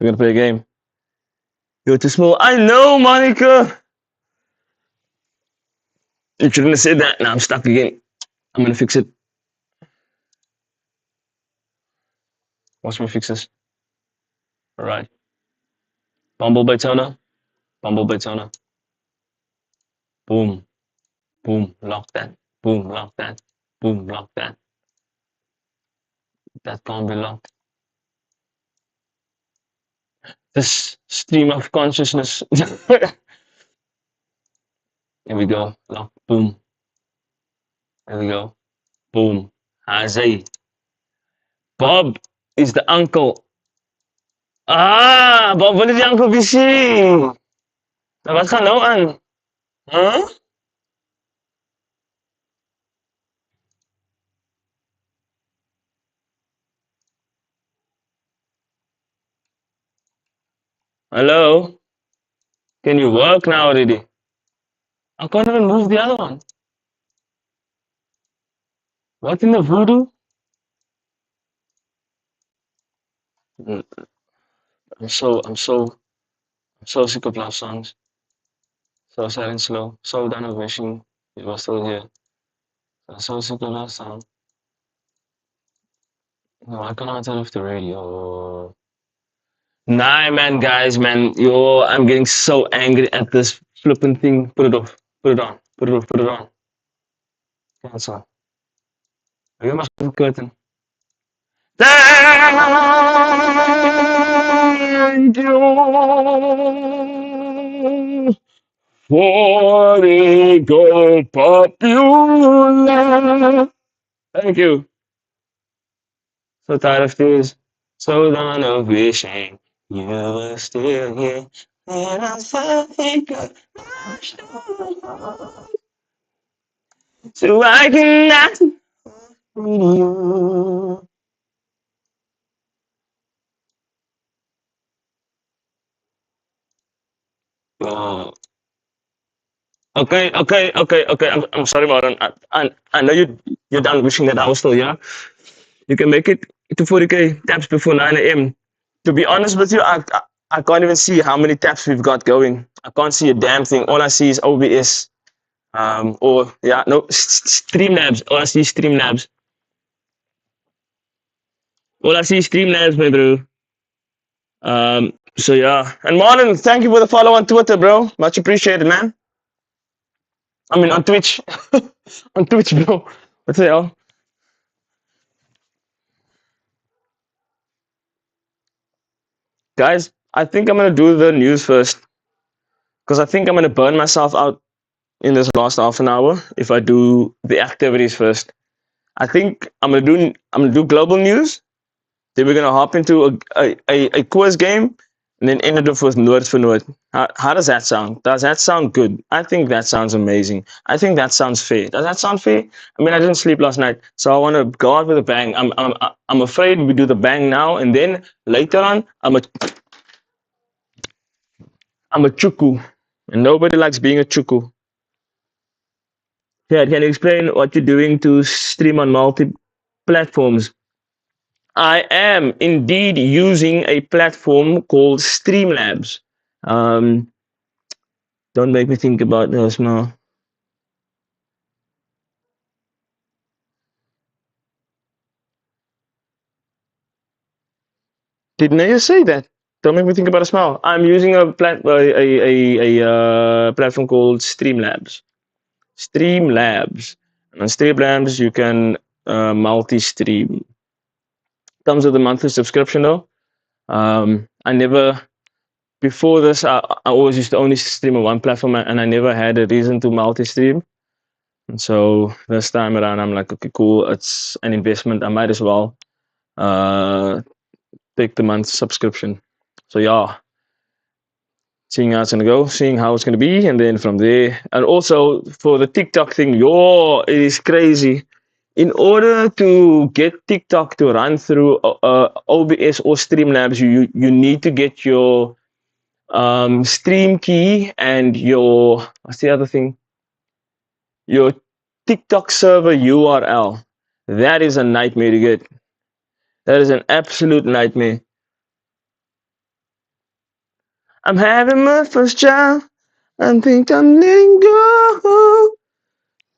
We're gonna play a game. You're too small. I know, Monica! You shouldn't have said that. Now I'm stuck again. I'm gonna fix it. Watch me fix this. Alright. Bumble by Tona. Bumble by Tona. Boom. Boom. Lock that. Boom. Lock that. Boom. Lock that. That can't be locked. This stream of consciousness. Here we go. Lock. Boom. There we go. Boom. Isaiah. Bob is the uncle. Ah, Bob wil die uncle visie. Nou, wat gaan nou aan? Huh? Hello? Can you work now already? I can't even move the other one. What in the voodoo? Mm, I'm so sick of love songs. So sad and slow. So done of wishing it was still here. I'm so sick of love song. No, I cannot turn off the radio. Nah, man, guys, man. Yo, I'm getting so angry at this flipping thing. Put it off. Put it on. Put it off. Put it on. Cancel. You must be curtain. Thank you for the gold popular. Thank you. So tired of tears. So done of wishing you were still here. And I think so I can ask you. Oh, okay, okay, okay, okay. I'm sorry, Martin. I know you're done wishing that I was still here. You can make it to 40k taps before 9 a.m. To be honest with you, I can't even see how many taps we've got going. I can't see a damn thing. All I see is OBS. Or yeah, no, Streamlabs. All I see is Streamlabs. All I see is Streamlabs, my bro. So yeah. And Marlon, thank you for the follow on Twitter, bro. Much appreciated, man. I mean on Twitch. On Twitch, bro. What the hell? Guys, I think I'm gonna do the news first. Because I think I'm gonna burn myself out in this last half an hour if I do the activities first. I think I'm gonna do global news. Then we're gonna hop into a quiz game. and then ended off with Noord for Noord. How does that sound? Does that sound good? I think that sounds amazing. I think that sounds fair. Does that sound fair? I mean, I didn't sleep last night, so I want to go out with a bang. I'm afraid we do the bang now, and then later on, I'm a chuku, and nobody likes being a chuku. Yeah, can you explain what you're doing to stream on multi platforms? I am indeed using a platform called Streamlabs. Um, don't make me think about this now. Didn't I just say that? Don't make me think about a smile. I'm using a platform called Streamlabs. Streamlabs. And on Streamlabs, you can multi-stream. Comes with a monthly subscription though. I never before this. I always used to only stream on one platform, and I never had a reason to multi-stream. And so this time around, I'm like, okay, cool. It's an investment. I might as well take the month subscription. So yeah, seeing how it's gonna go, seeing how it's gonna be, and then from there. And also for the TikTok thing, yo, it is crazy. In order to get TikTok to run through OBS or Streamlabs, you need to get your stream key and your what's the other thing? Your TikTok server URL. That is a nightmare to get. That is an absolute nightmare. I'm having my first child. I think I'm letting go.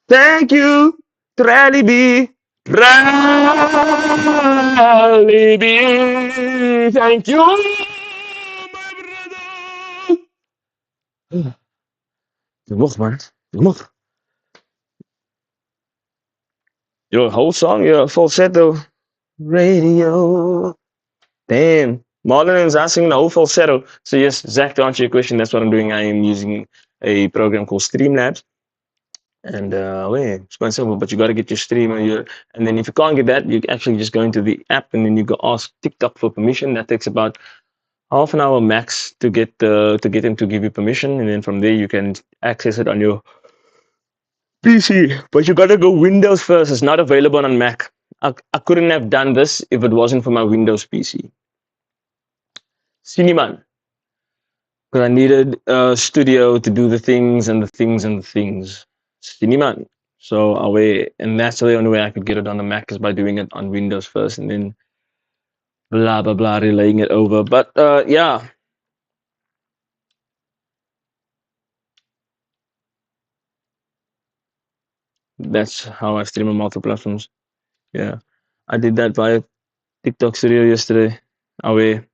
Thank you, Rally B. Rally B. Thank you, my brother. Je mocht, man. Je mocht. Your whole song, your falsetto. Radio. Damn. Marlon is asking the whole falsetto. So yes, Zach, to answer your question, that's what I'm doing. I am using a program called Streamlabs. And well, yeah, it's quite simple, but you got to get your stream and then if you can't get that, you actually just go into the app and then you go ask TikTok for permission. That takes about half an hour max to get them to give you permission, and then from there you can access it on your PC. But you got to go Windows first. It's not available on Mac. I couldn't have done this if it wasn't for my Windows PC. Cineman, because I needed a studio to do the things and the things and the things. Cineman. So away, and that's the only way I could get it on the Mac is by doing it on Windows first, and then blah blah blah, relaying it over. But yeah, that's how I stream on multiple platforms. Yeah, I did that via TikTok Studio yesterday. Away.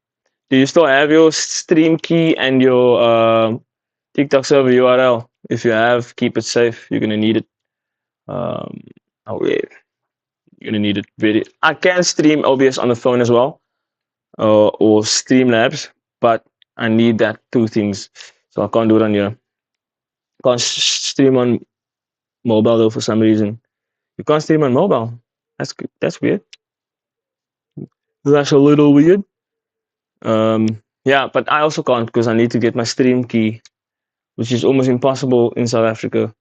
Do you still have your stream key and your TikTok server URL? If you have, keep it safe. You're gonna need it. Um, away. You're gonna need it very. I can stream OBS on the phone as well, or Streamlabs, but I need that two things, so I can't do it on here. Can't stream on mobile though for some reason. You can't stream on mobile. That's weird. That's a little weird. Yeah, but I also can't because I need to get my stream key, which is almost impossible in South Africa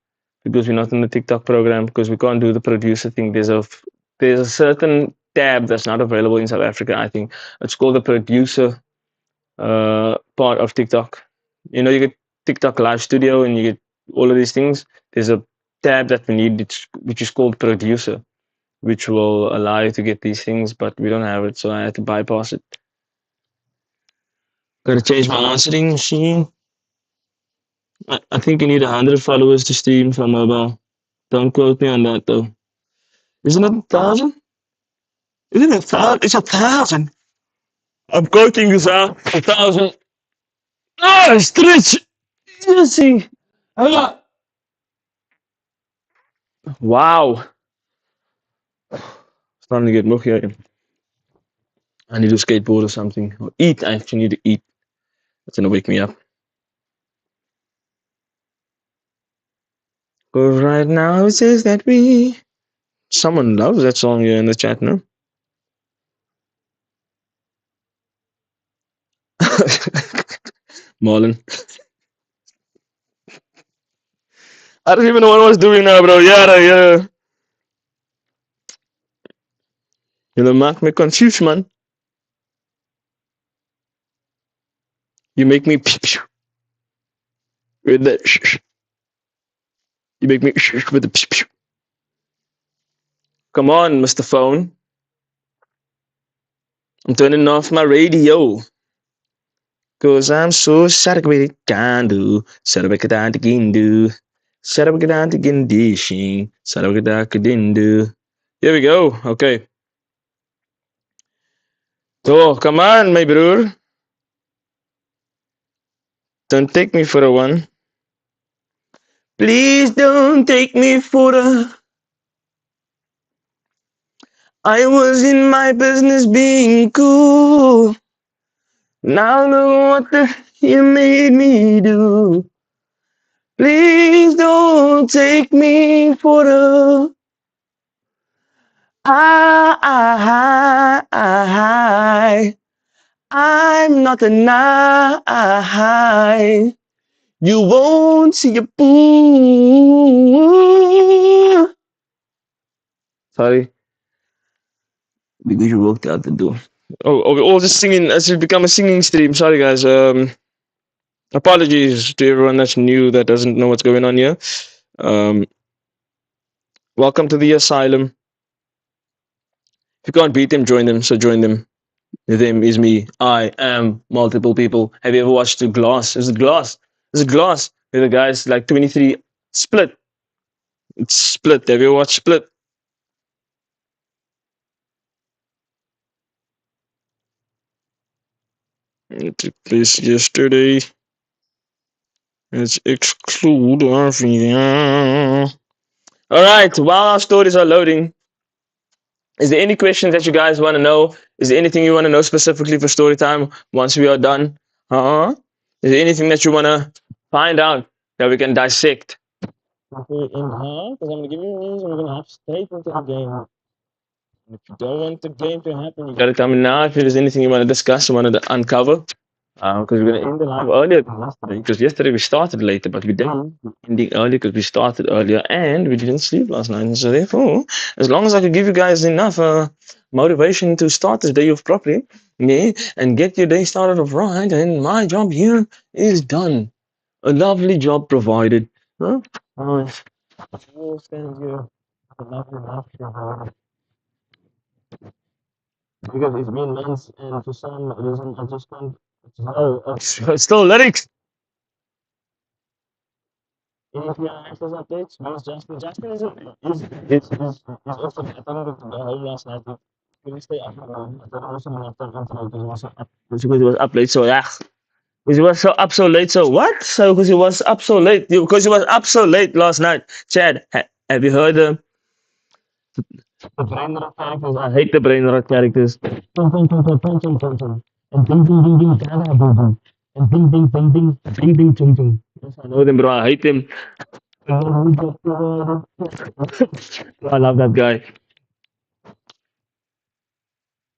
because we're not in the TikTok program because we can't do the producer thing. There's a certain tab that's not available in South Africa. I think it's called the producer part of TikTok. You know, you get TikTok Live Studio and you get all of these things. There's a tab that we need, which is called producer, which will allow you to get these things, but we don't have it, so I had to bypass it. Gotta change my answering machine. I think you need 100 followers to stream from mobile. Don't quote me on that though. Isn't it 1,000? Isn't it 1,000? It's 1,000. I'm quoting this out. 1,000. Ah, stretch. You see. Ah. Wow. Starting to get mucky again. I need to skateboard or something. Or eat. I actually need to eat. That's gonna wake me up. Cause right now it says that we. Someone loves that song here in the chat, no? Marlon. I don't even know what I was doing now, bro. Yeah, yeah. You maak me confused, man. You make me with the you make me with the Come on, Mr. Phone. I'm turning off my radio. Cause I'm so sad with it can do. Sad with it can do. Sad with it can dishing. Sad with it can do. Here we go. Okay. So come on, my brother. Don't take me for a one. Please don't take me for a. I was in my business being cool. Now look what you made me do. Please don't take me for a. I, I'm not a nine. You won't see a boo. Sorry, because you walked out the door. Oh, we're all just singing. As it become a singing stream. Sorry, guys. Apologies to everyone that's new that doesn't know what's going on here. Um, welcome to the asylum. If you can't beat them, join them. So join them. Them is me. I am multiple people. Have you ever watched the Glass? Is it Glass? Is it Glass? Where the guy's like 23 Split. It's Split. Have you ever watched Split? It took place yesterday. Let's exclude everything. All right. While our stories are loading, is there any questions that you guys want to know? Is there anything you want to know specifically for story time once we are done? Is there anything that you want to find out that we can dissect? Because I'm going to give you a reason. We're going to have straight into the game. If you don't want the game to happen, you got to come in now. If there's anything you want to discuss, you want to uncover, because we're going to end the live earlier than yesterday. Because yesterday we started later, but we didn't ending early because we started earlier and we didn't sleep last night. And so therefore, as long as I could give you guys enough motivation to start this day off properly, yeah, and get your day started off right, then my job here is done. A lovely job provided. Huh? Nice. We'll stand here. A lovely job provided. Because it's been months and for some reason I just can't. It's still lyrics. If you have access updates, where's Justin? Justin is also I thought the whole last night. Can you stay up? I thought also my laptop internet was up. Because he was up late, so yeah. Because he was so up so late, so what? So because he was up so late, because he was up so late last night. Chad, have you heard the brain rot characters? I hate the brain rot characters. And ding ding ding ding ding ding ding and ding ding ding ding ding ding ding ding. Yes, I know them, bro. I hate them. Bro, I love that guy.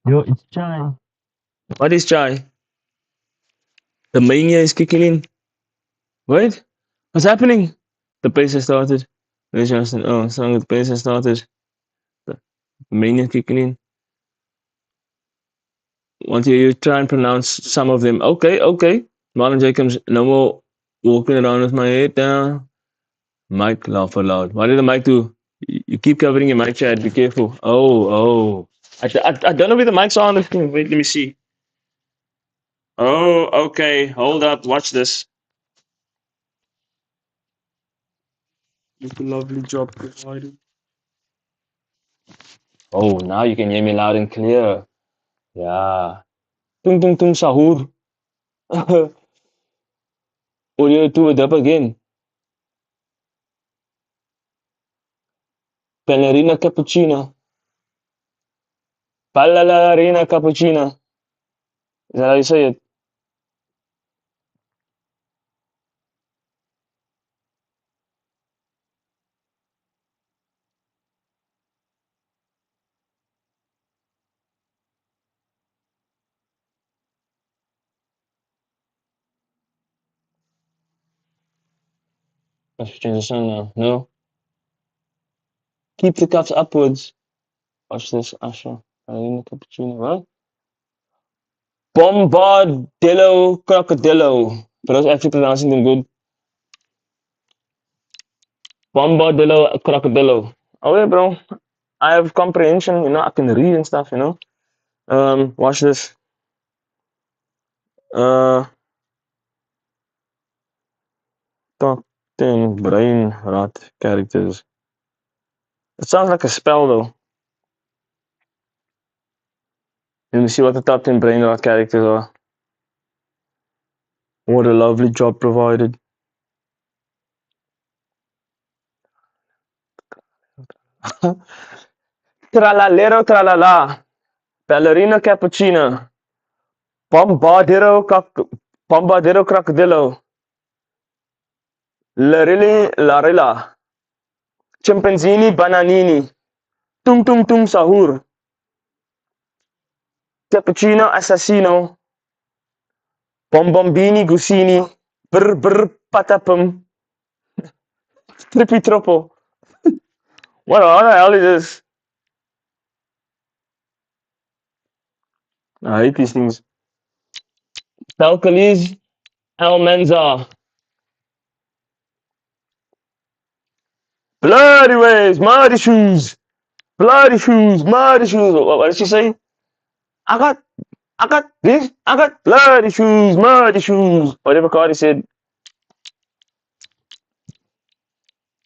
Yo, it's Chai. What is Chai? The mania is kicking in. What? What's happening? The pace has started. Where's Justin? Oh, song the pace has started. The mania kicking in. Want you try and pronounce some of them? Okay, okay. Marlon Jacobs, no more walking around with my head down. Mike, laugh aloud. What did the mic do? You keep covering your mic, Chad. Be careful. Oh. I don't know where the mics are on the thing. Wait, let me see. Oh, okay. Hold up. Watch this. It's a lovely job provided. Oh, now you can hear me loud and clear. Yeah. Tung tung tung sahur. Audio to it up again. Ballerina cappuccino. Ballerina cappuccino. Is that how you say it? I should change the sun now. No. Keep the cups upwards. Watch this, Asha. I in the cappuccino. What? Bombardillo crocodillo. For those actually pronouncing them good. Bombardillo crocodillo. Oh yeah, bro. I have comprehension, I can read and stuff. Watch this. Uh Top 10 brain rot characters. It sounds like a spell though. Let me see what the top 10 brain rot characters are. What a lovely job provided. Tralalero tralala. Ballerina cappuccino. Bombardiro Bombardiro crocodillo. Larilli larilla. Chimpanzini bananini. Tung tung tung sahur. Cappuccino assassino. Bombombini gusini. Brr brr patapum. Trippy troppo. What the hell is this? I hate these things. Talcalis Almanza. Bloody ways, muddy shoes. Bloody shoes, muddy shoes. What did she say? I got, I got this. I got bloody shoes, muddy shoes. Whatever Cardi said.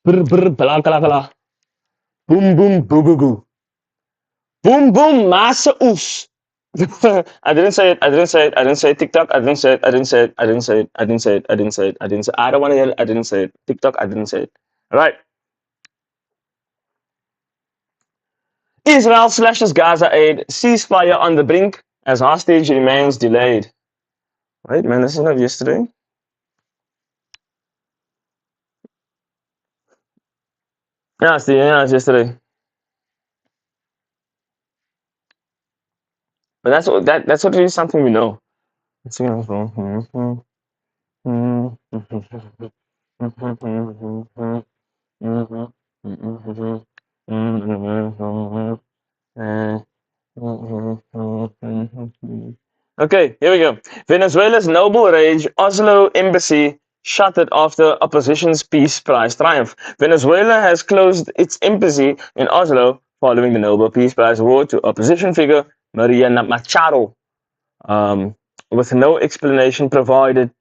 Brr brr bala kala kala. Boom boom boo boo boo. Boom boom massa oos. I didn't say it. I didn't say it. I didn't say it. TikTok. I didn't say it. I didn't say it. I didn't say it. I didn't say it. I didn't say it. I didn't say it. I don't want to hear it. I didn't say it. TikTok. I didn't say it. All right. Israel slashes Gaza aid. Ceasefire on the brink as hostage remains delayed. Wait, man, this is not yesterday. Yeah, it's yesterday. But that's what really something we know. Let's see what's wrong. Okay, here we go. Venezuela's noble rage, Oslo embassy shuttered after opposition's peace prize triumph. Venezuela has closed its embassy in Oslo following the Nobel Peace Prize award to opposition figure Maria Machado, with no explanation provided.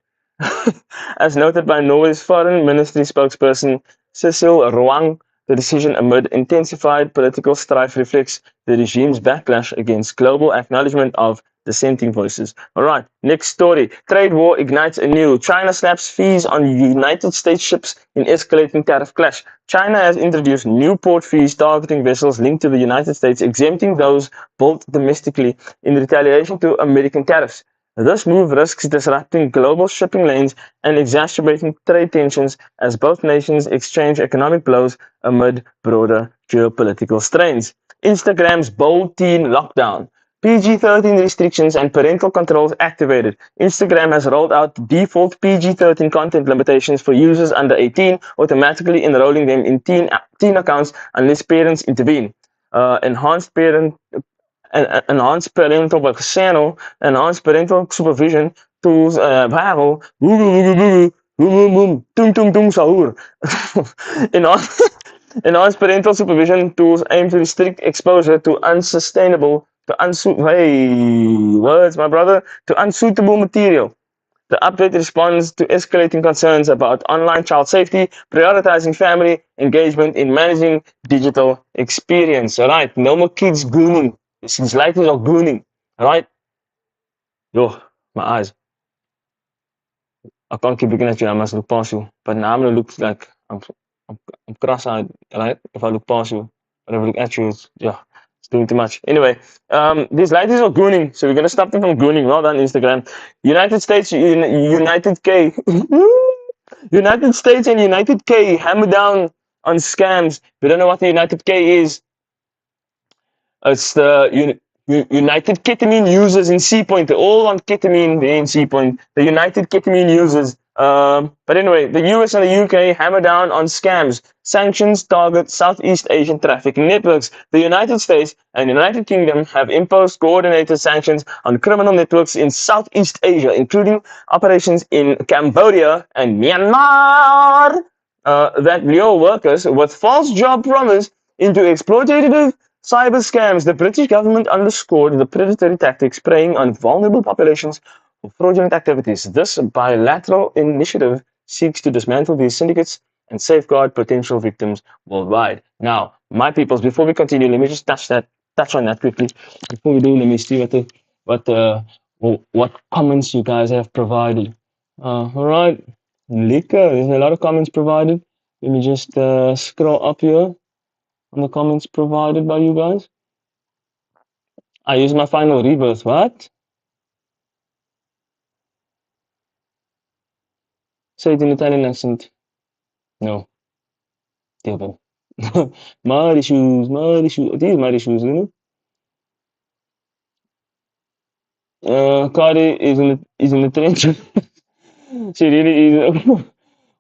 As noted by Norway's Foreign Ministry spokesperson Cecil Ruang, the decision amid intensified political strife reflects the regime's backlash against global acknowledgement of dissenting voices. All right, next story. Trade war ignites anew. China slaps fees on United States ships in escalating tariff clash. China has introduced new port fees targeting vessels linked to the United States, exempting those built domestically in retaliation to American tariffs. This move risks disrupting global shipping lanes and exacerbating trade tensions as both nations exchange economic blows amid broader geopolitical strains. Instagram's bold teen lockdown. PG-13 restrictions and parental controls activated. Instagram has rolled out default PG-13 content limitations for users under 18, automatically enrolling them in teen accounts unless parents intervene. Enhanced enhanced parental channel, enhanced parental supervision tools, Bible, tung tung tung sahur. enhanced, enhanced parental supervision tools aim to restrict exposure to unsuitable material. The update responds to escalating concerns about online child safety, prioritizing family engagement in managing digital experience. All right, no more kids gooning. These lighters are gooning. All right, yo, my eyes. I can't keep looking at you. I must look past you. But now I'm gonna look like I'm cross-eyed. Right? If I look past you, but if I look at you, it's doing too much. Anyway, these lighters are gooning, so we're gonna stop them from gooning. Well done, Instagram. United States, United K. United States and United K hammer down on scams. We don't know what the United K is. It's the United Ketamine users in Sea Point. They're all on ketamine there in Sea Point. The United Ketamine users But anyway, the US and the UK hammer down on scams. Sanctions target Southeast Asian trafficking networks. The United States and United Kingdom have imposed coordinated sanctions on criminal networks in Southeast Asia, including operations in Cambodia and Myanmar that lure workers with false job promise into exploitative cyber scams. The British government underscored the predatory tactics preying on vulnerable populations for fraudulent activities. This bilateral initiative seeks to dismantle these syndicates and safeguard potential victims worldwide. Now, my peoples, before we continue, let me just touch on that quickly. Before we do, let me see what comments you guys have provided. All right, Lika, there's a lot of comments provided. Let me just scroll up here on the comments provided by you guys. I use my final rebirth. What? Say it in Italian accent. No. Devil. Muddy shoes, muddy shoes. These muddy shoes, you know. Cardi is in the trench. She really is.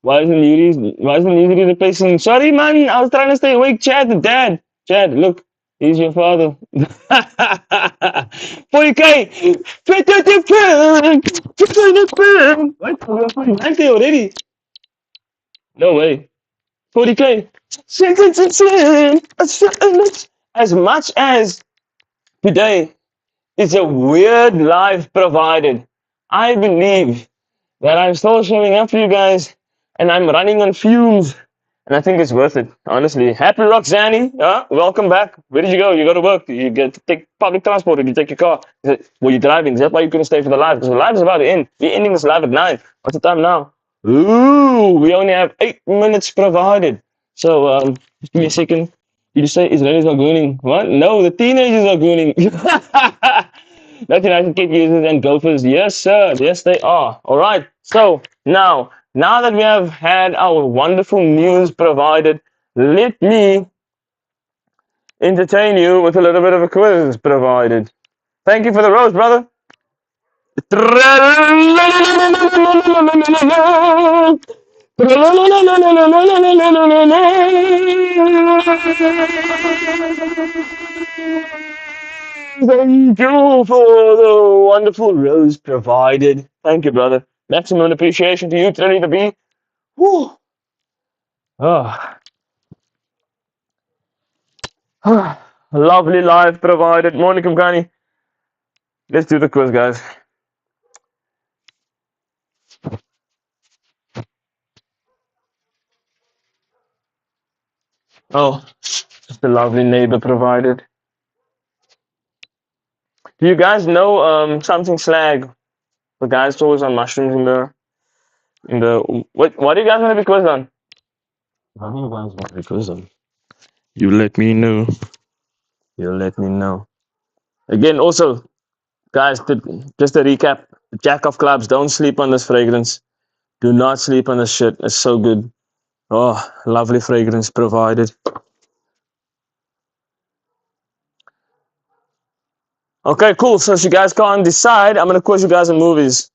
Why isn't Yuri replacing? Sorry, man. I was trying to stay awake. Chad, Dad. Chad, look. He's your father. 40K. What? We're 40 already. No way. 40K. As much as today is a weird life provided, I believe that I'm still showing up for you guys and I'm running on fumes. And I think it's worth it, honestly. Happy Roxanne, welcome back. Where did you go? You go to work. You get to take public transport or you take your car. Were you driving? Is that why you couldn't stay for the live? Because the live is about to end. We're ending this live at 9. What's the time now? Ooh, we only have 8 minutes provided. So, just give me a second. You just say Israelis are gooning. What? No, the teenagers are gooning. That's United Kid users and gophers. Yes, sir. Yes, they are. All right. So, now that we have had our wonderful news provided, let me entertain you with a little bit of a quiz provided. Thank you for the rose, brother. Thank you for the wonderful rose provided. Thank you, brother. Maximum appreciation to you, Trinity the B. Whew. Oh. Lovely life provided. Morning, Kamkani. Let's do the quiz, guys. Oh, just a lovely neighbor provided. Do you guys know something slag? The guys always on mushrooms in the what do you guys want to be quizzed on? What do you guys want to be quizzed on? You let me know. You let me know. Again, also, guys, just a recap. Jack of clubs, don't sleep on this fragrance. Do not sleep on this shit. It's so good. Oh, lovely fragrance provided. Okay, cool. So if you guys can't decide, I'm gonna quiz you guys on movies.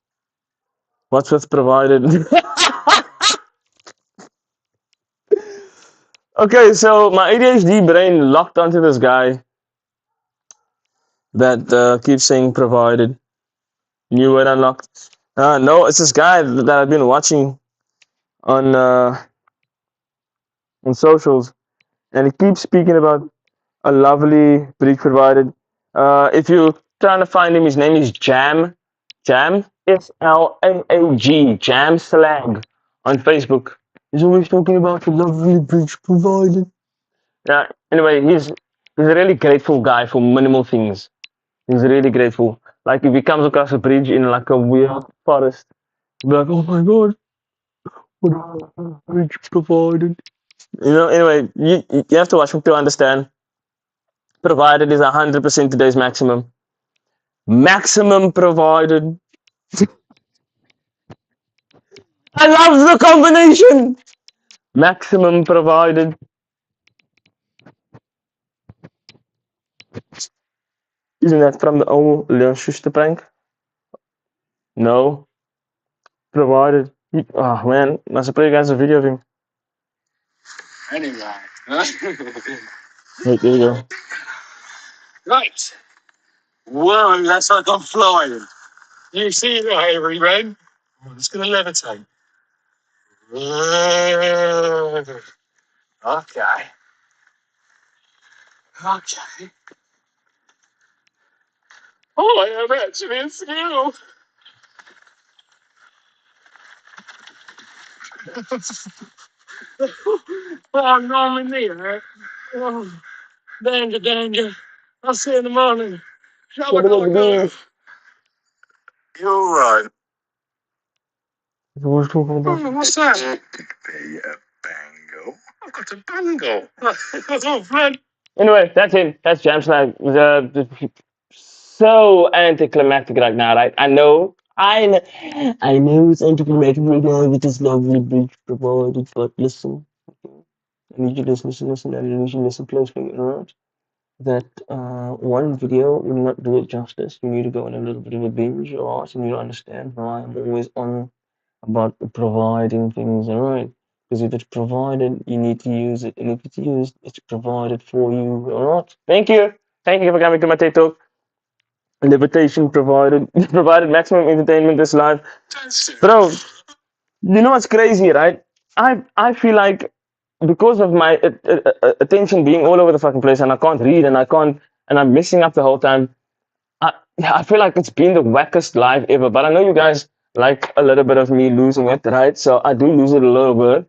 What's with provided? Okay, so my ADHD brain locked onto this guy that keeps saying provided. New word unlocked. No, it's this guy that I've been watching on on socials, and he keeps speaking about a lovely breed provided. If you're trying to find him, his name is Jam, Slaag, Jam Slag on Facebook. He's always talking about the lovely breed provided. Yeah. Anyway, he's a really grateful guy for minimal things. He's really grateful. Like if he comes across a bridge in like a weird forest, he'll be like, "Oh my god, what a bridge provided." Anyway, you have to watch him to understand. Provided is 100% today's maximum. Maximum provided. I love the combination. Maximum provided. Isn't that from the old Leon Schuster prank? No. Provided. Oh man, I should play you guys a video of him. Anyway. Wait, there you go. Right. Whoa, that's like I'm flying. You see that, Avery, man? I'm just going to levitate. Whoa. Okay. Okay. Oh, I am actually in skill. Oh, no, I'm in there. Oh, danger, danger. I'll see you in the morning. Show me those beans. You're right. What's What's that? A bango. I've got a bango. Oh, Fred. Anyway, that's it. That's Jam Slam. So anticlimactic right now, right? I know it's anticlimactic right now with this lovely bridge provided, but listen, okay? I need you to listen, and I need you to listen closely, alright? That one video will not do it justice. You need to go on a little bit of a binge, alright? You need to understand why I'm always on about providing things, alright? Because if it's provided, you need to use it, and if it's used, it's provided for you, alright? Thank you. Thank you for coming to my TikTok. Levitation provided provided maximum entertainment this live. Bro, you know what's crazy, right? I feel like because of my attention being all over the fucking place and I can't read and I can't and I'm messing up the whole time. I feel like it's been the wackest live ever, but I know you guys like a little bit of me losing it, right? So I do lose it a little bit,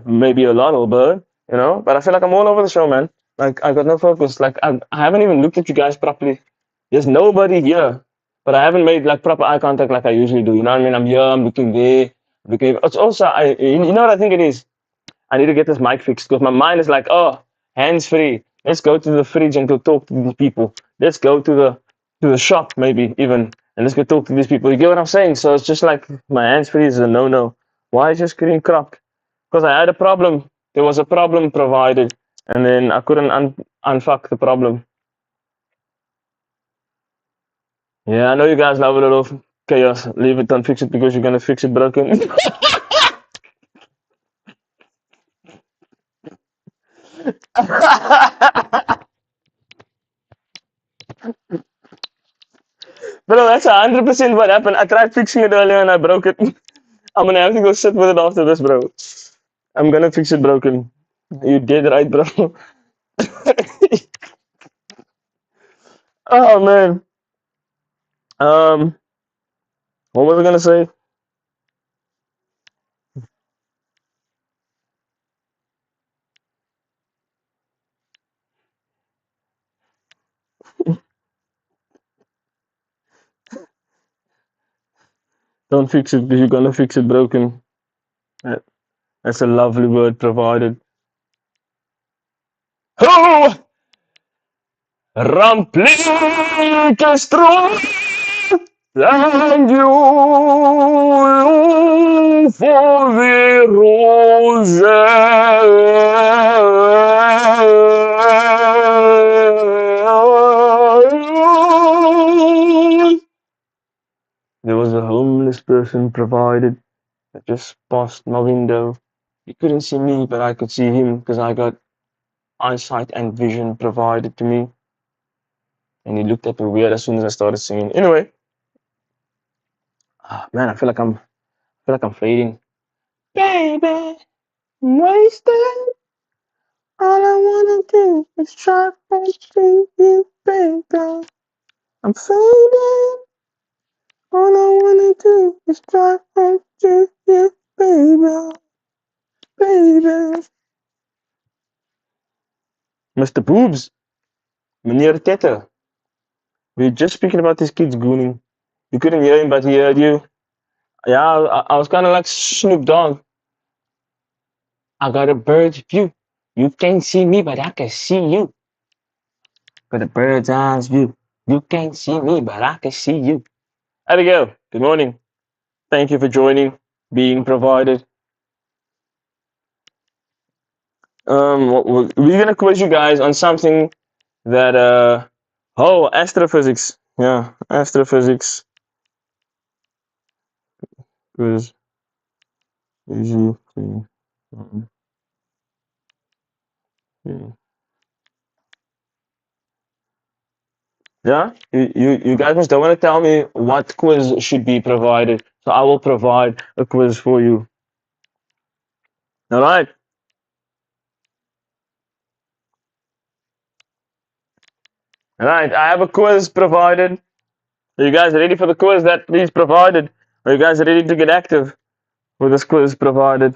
maybe a lot, little bit, you know. But I feel like I'm all over the show, man. Like I got no focus. Like I haven't even looked at you guys properly. There's nobody here, but I haven't made like proper eye contact like I usually do. You know what I mean? I'm here, I'm looking there, looking. It's also you know what I think it is. I need to get this mic fixed because my mind is like, oh, hands free. Let's go to the fridge and go talk to these people. Let's go to the shop maybe even and let's go talk to these people. You get what I'm saying? So it's just like my hands free is a no no. Why is your screen cropped? Because I had a problem. There was a problem provided, and then I couldn't unfuck the problem. Yeah, I know you guys love a little chaos. Leave it, don't fix it because you're gonna fix it broken. Bro, that's 100% what happened. I tried fixing it earlier and I broke it. I'm gonna have to go sit with it after this, bro. I'm gonna fix it broken. You did right, bro. Oh man. Um, what was I gonna say? Don't fix it because you're gonna fix it broken. That's a lovely word provided. Oh, Ramplite strong and you for the rose. There was a homeless person provided that just passed my window. He couldn't see me, but I could see him because I got eyesight and vision provided to me. And he looked at me weird as soon as I started singing. Anyway, man, I feel like I'm fading. Baby, I'm wasted. All I wanna do is try to see you, baby. I'm fading. All I wanna do is try to see you, baby, baby. Mr. Boobs, Meneer Tette. We were just speaking about these kids gooning. You couldn't hear him, but he heard you. Yeah, I was kind of like Snoop Dogg. I got a bird's view. You can't see me, but I can see you. Got a bird's eyes view. You can't see me, but I can see you. Abigail, good morning. Thank you for joining, being provided. We're gonna quiz you guys on something that astrophysics. Yeah, astrophysics quiz. Easy. Mm, mm. Yeah, you guys must don't want to tell me what quiz should be provided, so I will provide a quiz for you. All right, all right. I have a quiz provided. Are you guys ready for the quiz that is provided? Are you guys ready to get active with this quiz provided?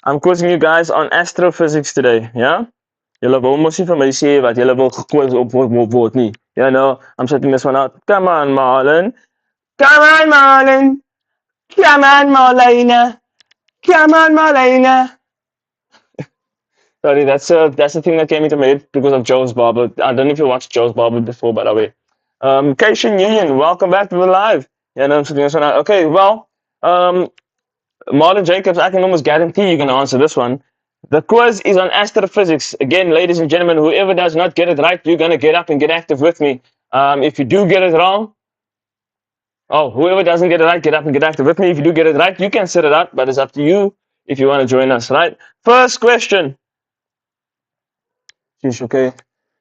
I'm quizzing you guys on astrophysics today. Yeah. Julle wil mos nie vir my sê wat julle wil gequiz op word nie. You know, I'm setting this one out. Come on, Marlon. Come on, Marlon. Come on, Marlena. Come on, Marlena. Sorry, that's the thing that came into my head because of Joe's Barber. I don't know if you watched Joe's Barber before, by the way. Cation Union, welcome back to the live. Yeah, no, I'm setting this one out. Okay, well, Marlon Jacobs, I can almost guarantee you can answer this one. The quiz is on astrophysics. Again, ladies and gentlemen, whoever does not get it right, you're going to get up and get active with me. If you do get it wrong, oh, whoever doesn't get it right, get up and get active with me. If you do get it right, you can set it out, but it's up to you if you want to join us, right? First question. Sheesh, okay.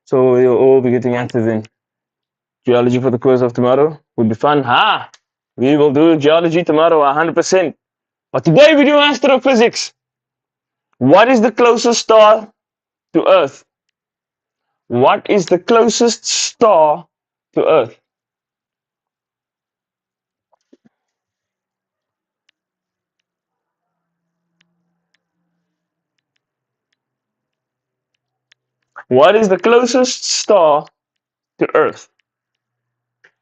So you'll all be getting active in geology for the quiz of tomorrow. Would be fun. Ha! We will do geology tomorrow 100%. But today we do astrophysics. What is the closest star to Earth? What is the closest star to Earth? What is the closest star to Earth?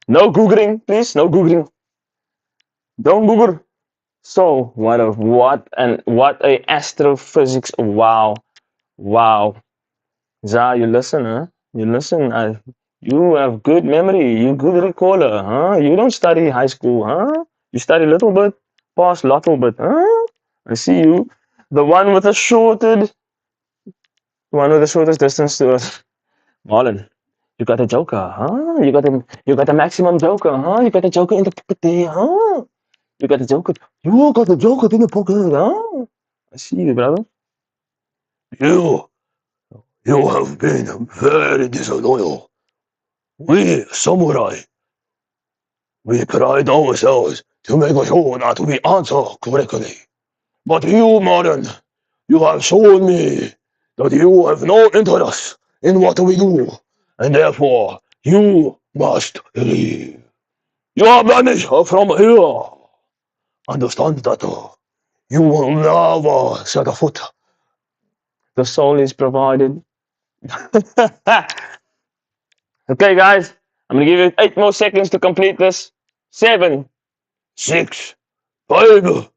No googling, please. No googling. Don't Google. So what a astrophysics. Wow, wow. Za, you listen, huh? You listen. You have good memory. You good recaller, huh? You don't study high school, huh? You study a little bit, pass little bit, huh? I see you. The one with the shorted, one with the shortest distance to us. Marlon, you got a joker, huh? You got a maximum joker, huh? You got a joker in the pocket there, huh? You got a joker. You got a joker in the pocket, huh? I see you, brother. You, you have been very disloyal. We, samurai, we pride ourselves to make sure that we answer correctly. But you, Martin, you have shown me that you have no interest in what we do, and therefore you must leave. You are banished from here. Understand that you will never set a foot. The soul is provided. Okay, guys, I'm gonna give you 8 more seconds to complete this. 7, 6, 5,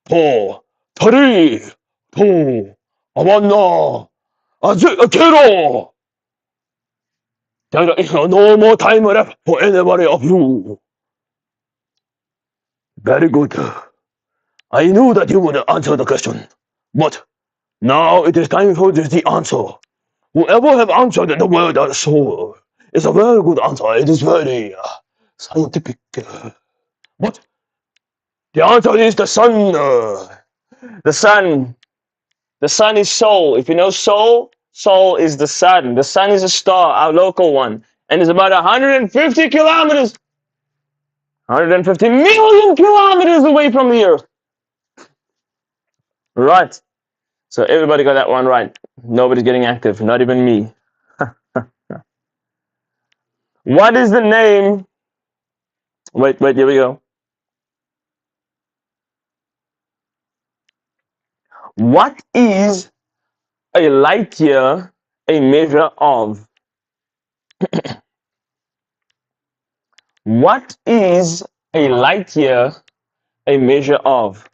4, 3, 2, 1, no. Zero. There is no more time left for anybody of you. Very good. I knew that you would answer the question, but now it is time for the answer. Whoever have answered the word soul is a very good answer. It is very scientific. But the answer is the sun. The sun. The sun is soul. If you know soul, soul is the sun. The sun is a star, our local one, and it's about 150 kilometers, 150 million kilometers away from the Earth. Right. So everybody got that one right. Nobody's getting active, not even me. What is the name? Wait, here we go. What is a light year a measure of? What is a light year a measure of?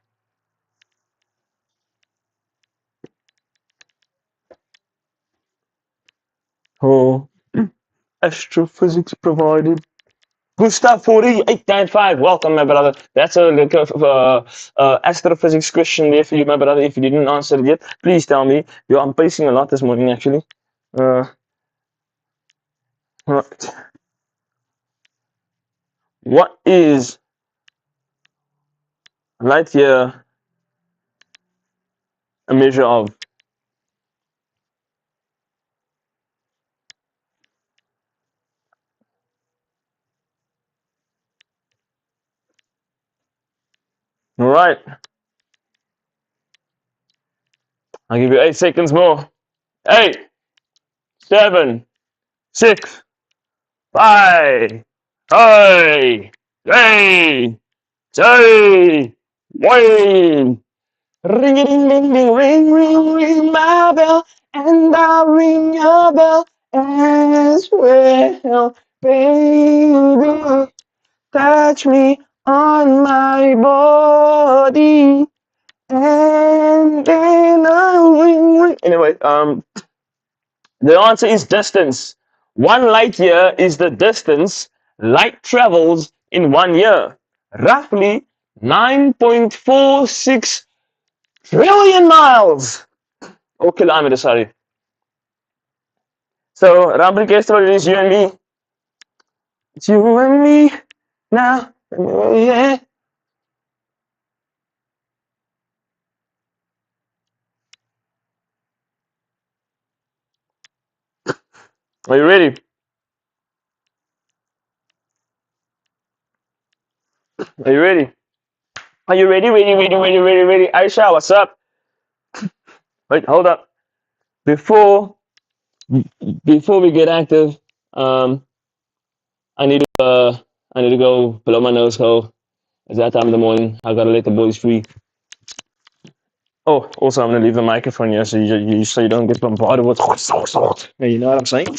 Oh, astrophysics provided. Gustav 4895, welcome, my brother. That's a astrophysics question there for you, my brother. If you didn't answer it yet, please tell me. Yo, I'm pacing a lot this morning, actually. Right. What is light year a measure of. All right. I'll give you 8 seconds more. 8, 7, 6, 5, 4, 3, 2, 1. Ring a ding ding ding, ring ring ring my bell, and I'll ring your bell as well, baby. Touch me on my body, and then I'll ring ring. Anyway, the answer is distance. 1 light year is the distance light travels in 1 year, roughly 9.46 trillion miles. Or kilometers, sorry. So, Rambling Castro, it is you and me. It's you and me now. Yeah. Are you ready? Are you ready? Are you ready? Ready? Aisha, what's up? Wait, hold up. Before before we get active, um, I need I need to go blow my nose hole. It's that time in the morning. I gotta let the boys free. Oh, also I'm gonna leave the microphone here so you don't get bombarded with. Yeah, you know what I'm saying?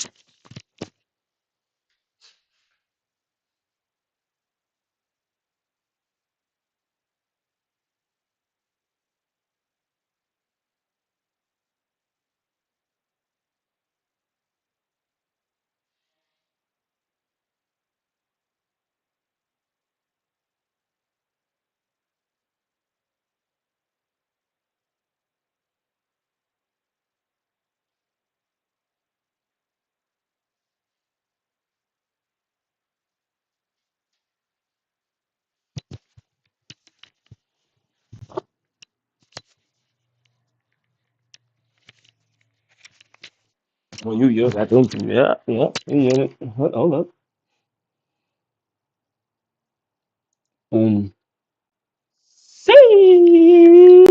Well, you use that, don't you? Yeah, yeah. You use it. Hold up. See.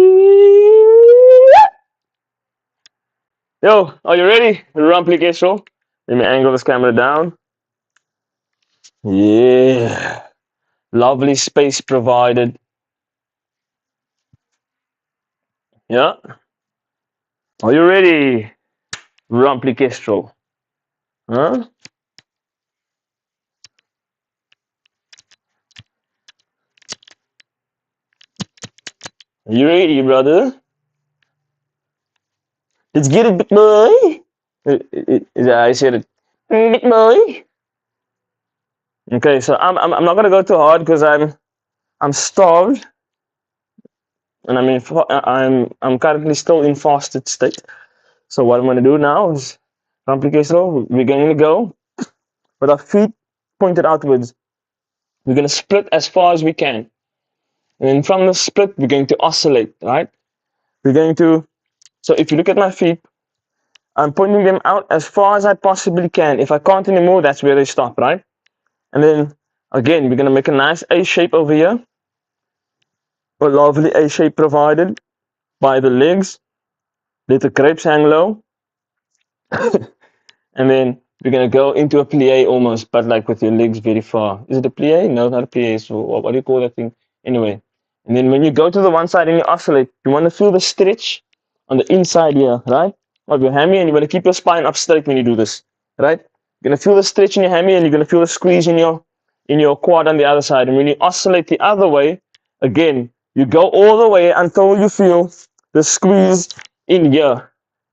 Yo, are you ready? Replication. Let me angle this camera down. Yeah. Lovely space provided. Yeah. Are you ready? Replication. Huh? Are you ready, brother? Let's get it, big boy. Is that how I said it? Big boy. Okay, so I'm not gonna go too hard because I'm starved and I'm currently still in fasted state. So what I'm gonna do now is replication. We're going to go with our feet pointed outwards. We're gonna split as far as we can, and then from the split we're going to oscillate. Right? We're going to. So if you look at my feet, I'm pointing them out as far as I possibly can. If I can't anymore, that's where they stop. Right? And then again, we're gonna make a nice A shape over here. A lovely A shape provided by the legs. Let the grapes hang low. And then we're gonna go into a plie almost, but like with your legs very far. Is it a plie? No, not a plie. So what do you call that thing? Anyway. And then when you go to the one side and you oscillate, you want to feel the stretch on the inside here, right? Of your hammy, and you want to keep your spine up straight when you do this, right? You're gonna feel the stretch in your hammy, and you're gonna feel the squeeze in your quad on the other side. And when you oscillate the other way, again, you go all the way until you feel the squeeze in here,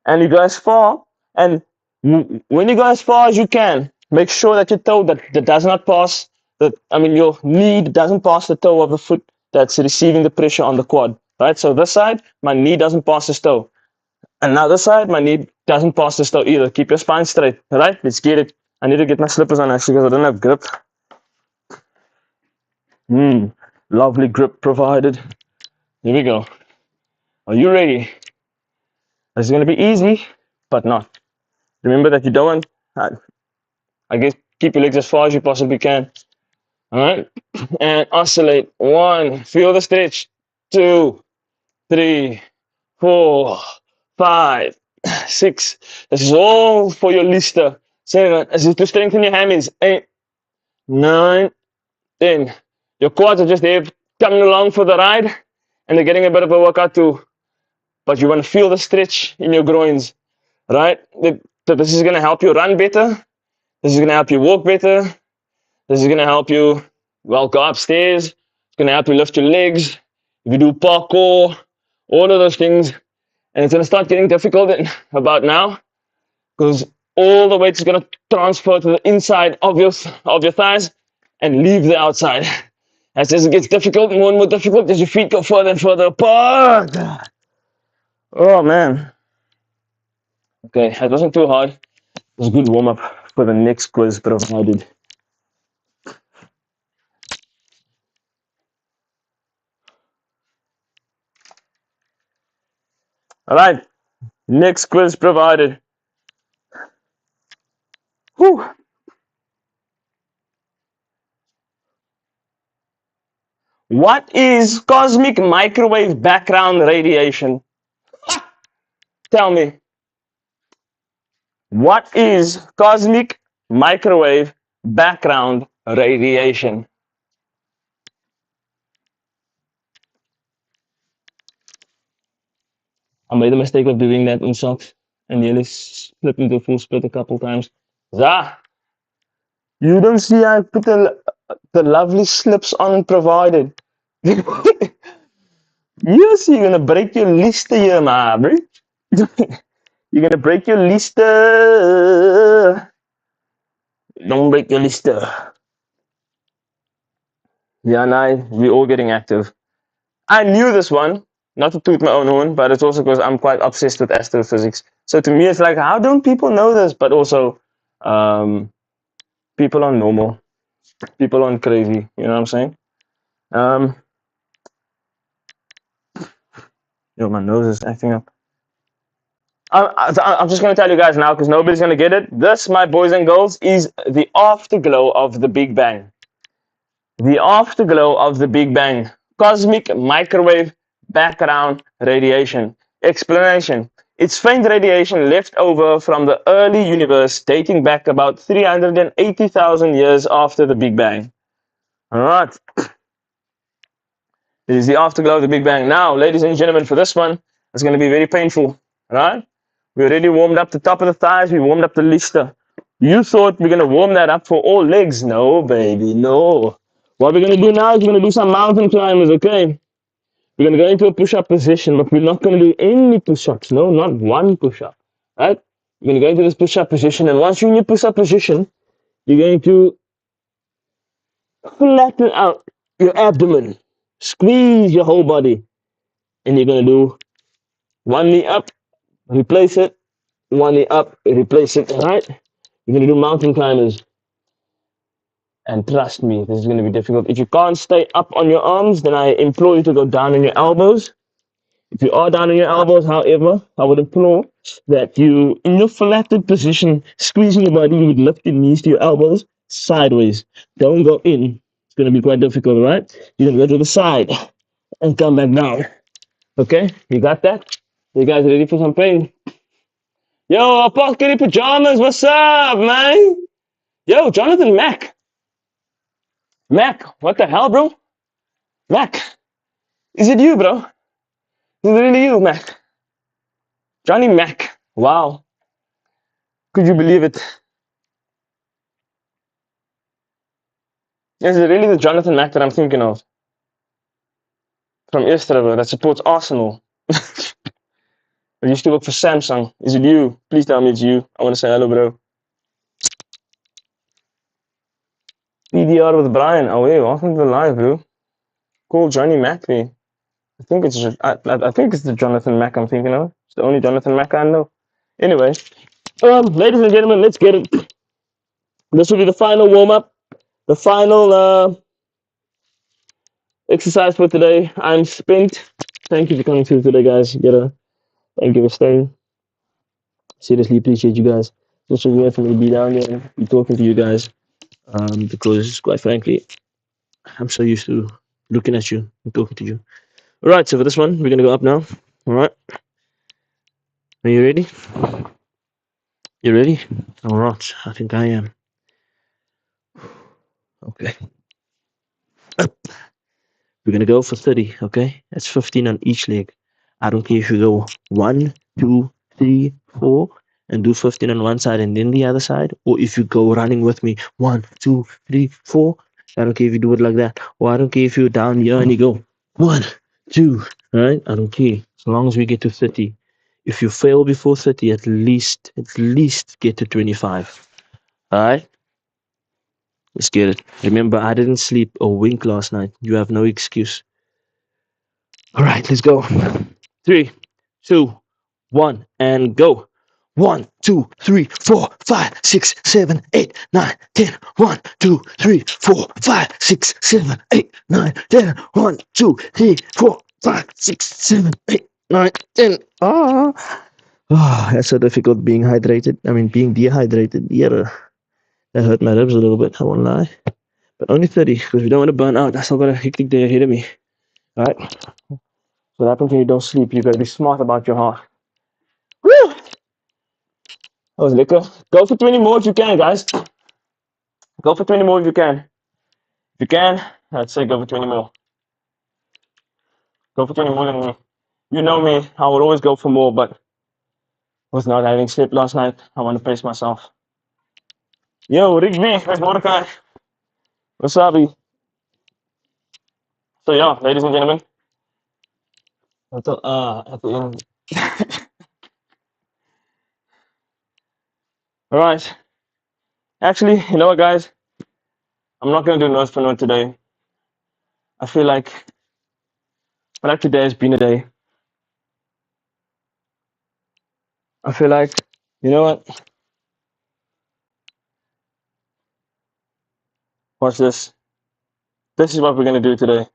and you go as far. And when you go as far as you can, make sure that your toe that does not pass your knee doesn't pass the toe of the foot that's receiving the pressure on the quad. Right? So this side, my knee doesn't pass the toe. Another side, my knee doesn't pass the toe either. Keep your spine straight. Right? Let's get it. I need to get my slippers on actually because I don't have grip. Lovely grip provided. Here we go. Are you ready? This is going to be easy, but not. Remember that you don't want, I guess, keep your legs as far as you possibly can. All right. And oscillate. 1, feel the stretch. 2, 3, 4, 5, 6. This is all for your Lister. 7. This is to strengthen your hammies. 8, 9, 10. Your quads are just there coming along for the ride, and they're getting a bit of a workout too. But you want to feel the stretch in your groins, right? This is going to help you run better. This is going to help you walk better. This is going to help you, well, go upstairs. It's going to help you lift your legs. If you do parkour, all of those things. And it's going to start getting difficult about now because all the weight is going to transfer to the inside of your thighs and leave the outside. As it gets difficult, more and more difficult as your feet go further and further apart. Oh, man. Okay, that wasn't too hard. It was a good warm-up for the next quiz provided. All right, next quiz provided. Whew. What is cosmic microwave background radiation? Tell me. What is cosmic microwave background radiation? I made the mistake of doing that in socks and nearly slipped into a full split a couple times. Zah, you don't see I put the lovely slips on provided. Yes, you're gonna break your Lister here, my bro. You're gonna break your Lister. Don't break your Lister. Yeah, no, we're all getting active. I knew this one, not to toot my own horn, but it's also because I'm quite obsessed with astrophysics. So to me, it's like, how don't people know this? But also, people are normal. People aren't crazy. You know what I'm saying? My nose is acting up. I'm just going to tell you guys now because nobody's going to get it. This, my boys and girls, is the afterglow of the Big Bang. The afterglow of the Big Bang. Cosmic microwave background radiation. Explanation. It's faint radiation left over from the early universe dating back about 380,000 years after the Big Bang. All right. It is the afterglow of the Big Bang. Now, ladies and gentlemen, for this one, it's going to be very painful. Right? We already warmed up the top of the thighs. We warmed up the Lister. You thought we're going to warm that up for all legs. No, baby, no. What we're going to do now is we're going to do some mountain climbers, okay? We're going to go into a push-up position, but we're not going to do any push-ups. No, not one push-up, right? You're going to go into this push-up position, and once you're in your push-up position, you're going to flatten out your abdomen, squeeze your whole body, and you're going to do one knee up, replace it, one knee up, replace it, all right? You're going to do mountain climbers. And trust me, this is going to be difficult. If you can't stay up on your arms, then I implore you to go down on your elbows. If you are down on your elbows, however, I would implore that you, in your flattened position, squeezing your body, you would lift your knees to your elbows sideways. Don't go in. It's going to be quite difficult, right? You're going to go to the side and come back down. Okay? You got that? You guys ready for some pain? Yo, Apothecary Pajamas, what's up, man? Yo, Jonathan Mack. Mac, what the hell, bro? Mac, is it you, bro? Is it really you, Mac? Johnny Mac. Wow. Could you believe it? Is it really the Jonathan Mac that I'm thinking of? From Eerste that supports Arsenal. I used to work for Samsung. Is it you? Please tell me it's you. I want to say hello, bro. PDR with Brian. Oh, wait, welcome to the live, bro. Call Johnny Mac there. I think it's the Jonathan Mac I'm thinking of. It's the only Jonathan Mac I know. Anyway, ladies and gentlemen, let's get it. This will be the final warm-up, the final exercise for today. I'm spent. Thank you for coming through today, guys. Thank you for staying. Seriously appreciate you guys. It's such a weird for me to be down here and be talking to you guys. Because quite frankly, I'm so used to looking at you and talking to you. All right, so for this one, we're gonna go up now. All right, are you ready? You ready? All right, I think I am. Okay, we're gonna go for 30. Okay, that's 15 on each leg. I don't care if you go 1, 2, 3, 4, and do 15 on one side and then the other side, or if you go running with me 1, 2, 3, 4. I don't care if you do it like that, or I don't care if you're down here and you go 1, 2. Right? I don't care as long as we get to 30. If you fail before 30, at least get to 25. All right, let's get it. Remember, I didn't sleep a wink last night. You have no excuse. All right, let's go. 3, 2, 1, and go. 1, 2, 3, 4, 5, 6, 7, 8, 9, 10. 1, 2, 3, 4, 5, 6, 7, 8, 9, 10. 1, 2, 3, 4, 5, 6, 7, 8, 9, 10. That's so difficult being hydrated. I mean, being dehydrated. Yeah, that hurt my ribs a little bit. I won't lie. But only 30 because we don't want to burn out. I still got a hectic day ahead of me. All right. So what happens when you don't sleep? You got to be smart about your heart. Woo! That was liquor. Go for 20 more if you can, guys. Go for 20 more if you can. If you can, I'd say go for 20 more. Go for 20 more than me. You know me, I would always go for more, but was not having sleep last night. I want to pace myself. Yo, Rigby, where's Mordecai? Wasabi. So yeah, ladies and gentlemen, at the end. All right. Actually, you know what, guys? I'm not gonna do nose for note today. I feel like today has been a day. I feel like, you know what? Watch this. This is what we're gonna do today.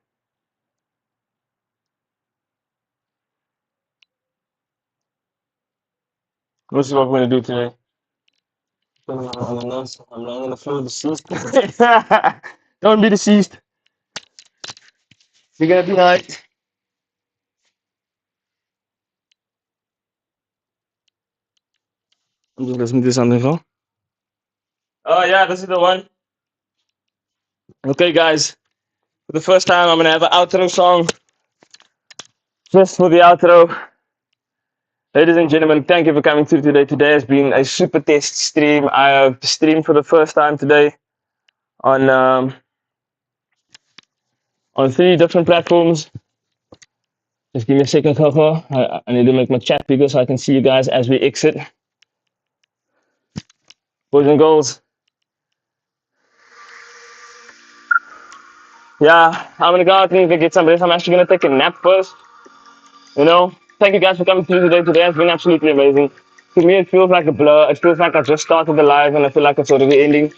This is what we're gonna do today. I'm not gonna feel deceased. Don't be deceased. You're gonna be alright. I'm just listening to something, huh? Oh yeah, this is the one. Okay, guys. For the first time, I'm gonna have an outro song. Just for the outro. Ladies and gentlemen, thank you for coming through today. Today has been a super test stream. I have streamed for the first time today on 3 different platforms. Just give me a second, Coco. I need to make my chat bigger so I can see you guys as we exit. Boys and girls. Yeah, I'm gonna go out and get some rest. I'm actually gonna take a nap first. You know, thank you guys for coming through today. Today has been absolutely amazing. To me, it feels like a blur. It feels like I just started the live and I feel like it's already ending.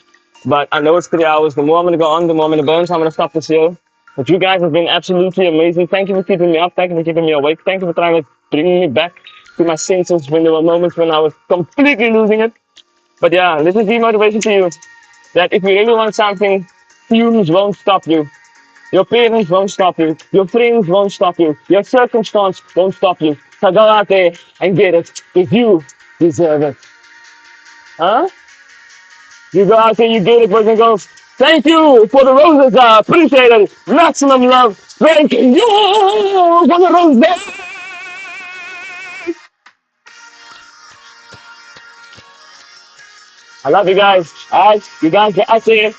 But I know it's 3 hours. The more I'm gonna go on, the more I'm gonna burn. So I'm gonna stop this here. But you guys have been absolutely amazing. Thank you for keeping me up. Thank you for keeping me awake. Thank you for trying to bring me back to my senses when there were moments when I was completely losing it. But yeah, this is the motivation to you that if you really want something, fumes won't stop you. Your parents won't stop you. Your friends won't stop you. Your circumstance won't stop you. So go out there and get it if you deserve it. Huh? You go out there, you get it, boys and girls. Thank you for the roses. I appreciate it. Maximum love. Thank you for the roses. I love you guys. All right? You guys get out there.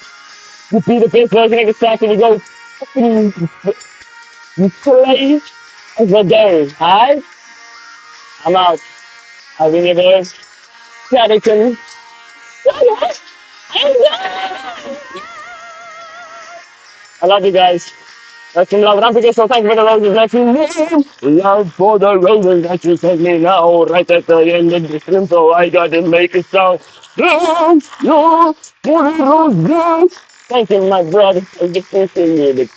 You be the best version of yourself and you go. You play the game. All right? I'm out. I'll be your boys. Paddington. I love you guys. That's some love. Don't forget, so thank you for the roses that you need. Love for the roses that you sent me now. Right at the end of the stream, so I gotta make a song. Love, love for the roses. Thank you, my brother. I get to see you.